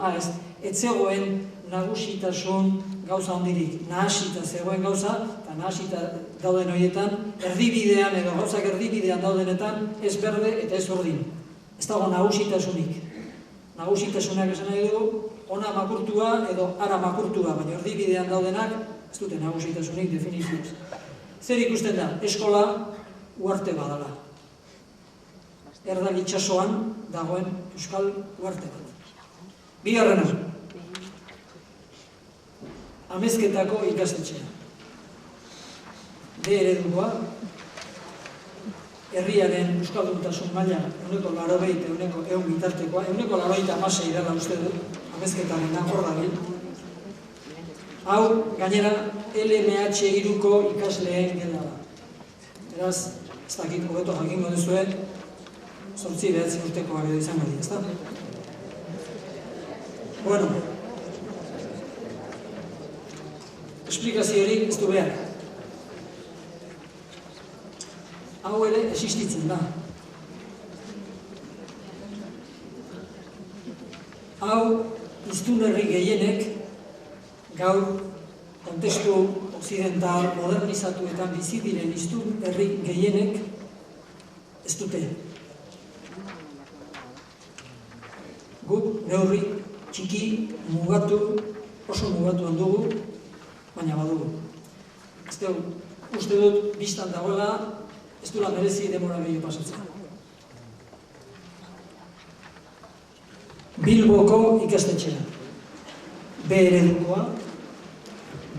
ez zegoen nagusitasun gauza hondirik. Nahasita zegoen gauza, eta nahasita dauden horietan, erdibidean edo gauzak erdibidean daudenetan, ez berde eta ez urdin. Ez dago nagusitasunik. Nagusitasunak esan nahi dugu, ona makurtua edo ara makurtua, baina erdibidean daudenak, ez dute nagusitasunik definizioz. Zer ikusten da? Eskola uarte badala. Erdal itsasoan dagoen euskal uarte bat. Bigarrena, Amezketako ikastetxea. D eredukoa, herriaren euskalduntasun maila 80 eta 100 bitartekoa, 186 dela uste dut, Amezketaren hor dabil. Hau, gainera, LMH3ko ikasleen gela da. Beraz, ez dakit hobeto jakingo duzue, 8-9 urtekoak edo izango dira, ezta? Bueno, esplikazio hori ez du behar. Hau ere existitzen da. Hau, hiztun herri gehienek, gaur, kontestu occidental, modernizatuetan bizi diren hiztun herri gehienek ez dute. Guk neurri txiki, mugatu, oso mugatuan dugu, baina badugu. Uste dut, biztan dagoela, ez duela merezi demora gehiago pasatzen. Bilboko ikastetxea. B eredukoa,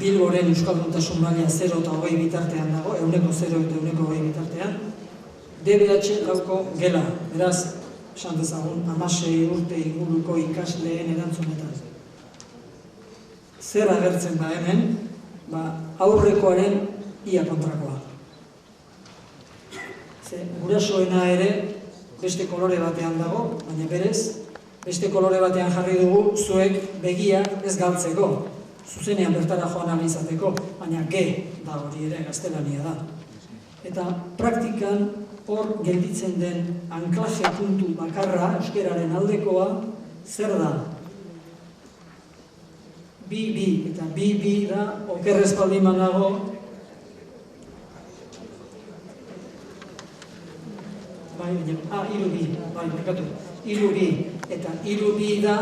Bilboren euskalduntasun maila 0 eta 20 bitartean dago, 0 eta 20 bitartean. DBH lauko gela, beraz, esan dezagun, 16 urte inguruko ikasleen erantzunetan. Zer agertzen da hemen? Aurrekoaren ia kontrakoa. Gurasoena ere beste kolore batean dago, baina berez, beste kolore batean jarri dugu zuek begiak ez galtzeko. Zuzenean bertara joan ahal izateko, baina G da hori ere, gaztelania da. Eta praktikan hor gelditzen den anklaje puntu bakarra, euskeraren aldekoa, zer da? Bi eta bi da, okerrez baldin banago, hiru bi eta hiru bi da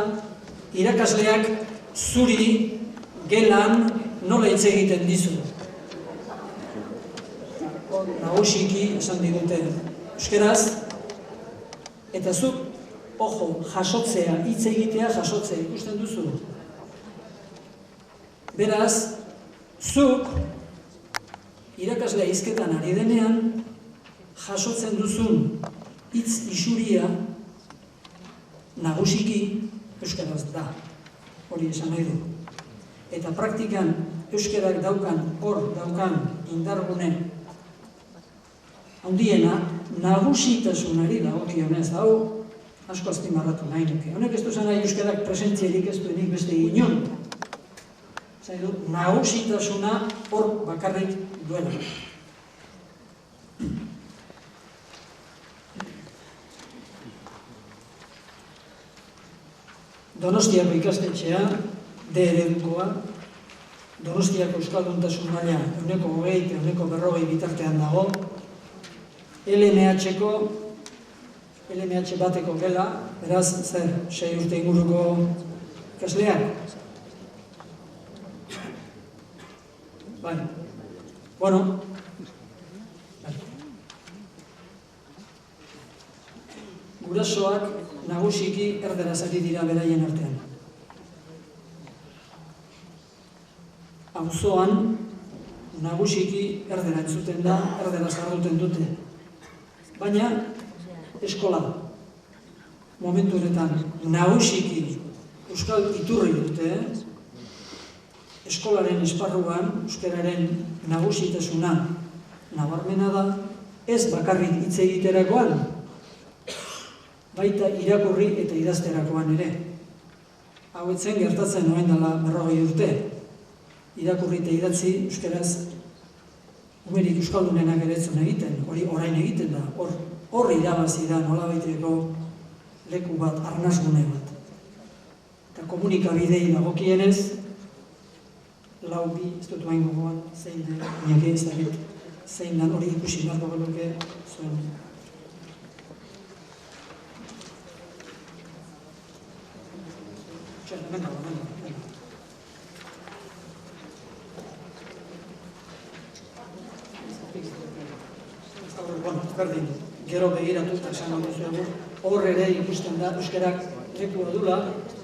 irakasleak zuri gelan nola hitz egiten dizu. Nagusiki esan digute euskeraz, eta zuk, ojo, jasotzea, hitz egitea jasotzea ikusten duzu. Beraz, zuk irakaslea hizketan ari denean, jasotzen duzun hitz isuria nagusiki euskaraz da. Hori esan nahi du. Eta praktikan euskarak daukan indargune handiena nagusitasunari dagokionez, hau asko azpimarratu nahi nuke. Honek ez du esan nahi euskarak presentziarik ez duenik beste inon. Nagusitasuna hor bakarrik duela. Donostiako ikastetxea, D eredukoa, Donostiako euskalduntasun maila 120 eta 140 bitartean dago, LMH bateko gela, beraz, zer, 6 urte inguruko ikasleak? Bueno, gurasoak nagusiki erderaz ari dira beraien artean. Auzoan nagusiki erdera entzuten da, erderaz jarduten dute. Baina eskola momentu honetan nagusiki euskal iturri dute, eskolaren esparruan euskararen nagusitasuna nabarmena da, ez bakarrik hitz egiterakoan, baita irakurri eta idazterakoan ere. Hau etzen gertatzen noen dela 40 urte. Irakurri eta idatzi euskaraz umerik euskaldunenak ere etzun egiten, hori orain egiten da, hor irabazi da nolabaiteko leku bat, arnasgune bat. Eta komunikabidei dagokienez, lau bi, ez dut hain gogoan, zein den, niake ez dakit, zein den hori ikusi beharko genuke zuen. Hemen dago. Berdin, gero begiratu eta esan duzuegu, hor ere ikusten da euskarak lekua dula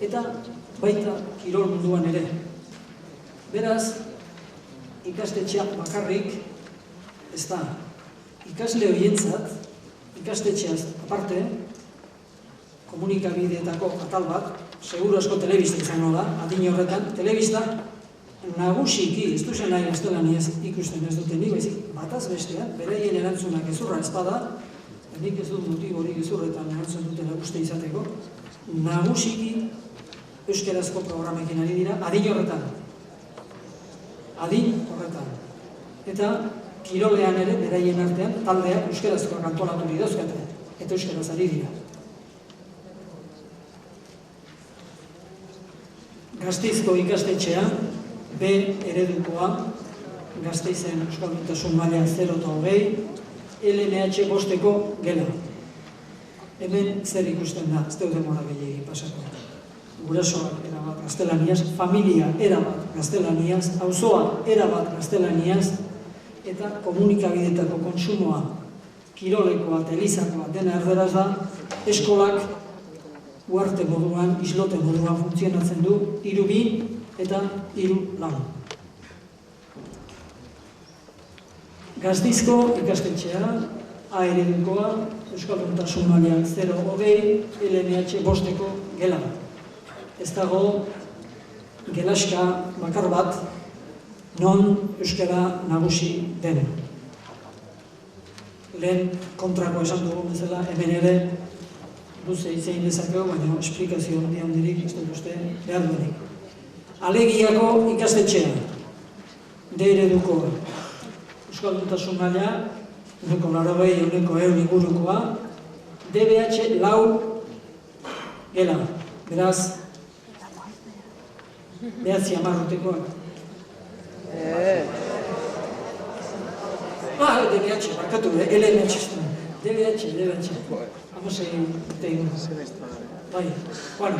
eta baita kirol munduan ere. Beraz, ikastetxea bakarrik ez da. Ikasle horientzat, ikastetxeaz aparte, komunikabideetako atal bat, seguru asko telebista izango da, adin horretan, telebista nagusiki, ez duzen nahi gaztelaniaz ikusten ez duten nik, baizik, bataz bestean, beraien erantzunak gezurra ez bada, nik ez dut motibo hori gezurretan erantzun duten uste izateko, nagusiki euskarazko programekin ari dira, adin horretan. Eta kirolean ere, beraien artean, taldeak euskarazkoak antolatu didazkate, eta euskaraz ari dira. Gasteizko ikastetxea, B eredukoa, Gasteizen euskalduntasun maila 0-20, LNH 5-eko gela. Hemen zer ikusten da, ez dut demora gehiagi pasako. Gurasoak erabat gaztelaniaz, familia erabat gaztelaniaz, auzoa erabat gaztelaniaz, eta komunikabidetako kontsumoa, kirolekoa, elizakoa dena erderaz da, eskolak uarte moduan, islote moduan funtzionatzen du, 3-2 eta 3-4. Gasteizko ikastetxea, A eredukoa, euskalduntasun maila 0-20, LNH 5-eko gela. Ez dago gelaska bakar bat, non euskara nagusi den. Lehen kontrako esan dugu bezala, hemen ere, luze itzein dezakeo, baina esplikazio handirik ez dut uste behar duenik. Alegiako ikastetxea, D eredukoa, euskalduntasun maila, 180, 100 ingurukoa, DBH 4 gela, beraz, 9 urtekoak. DBH, barkatu, LNH, DBH, 16 urte inguruko. Bai, bueno.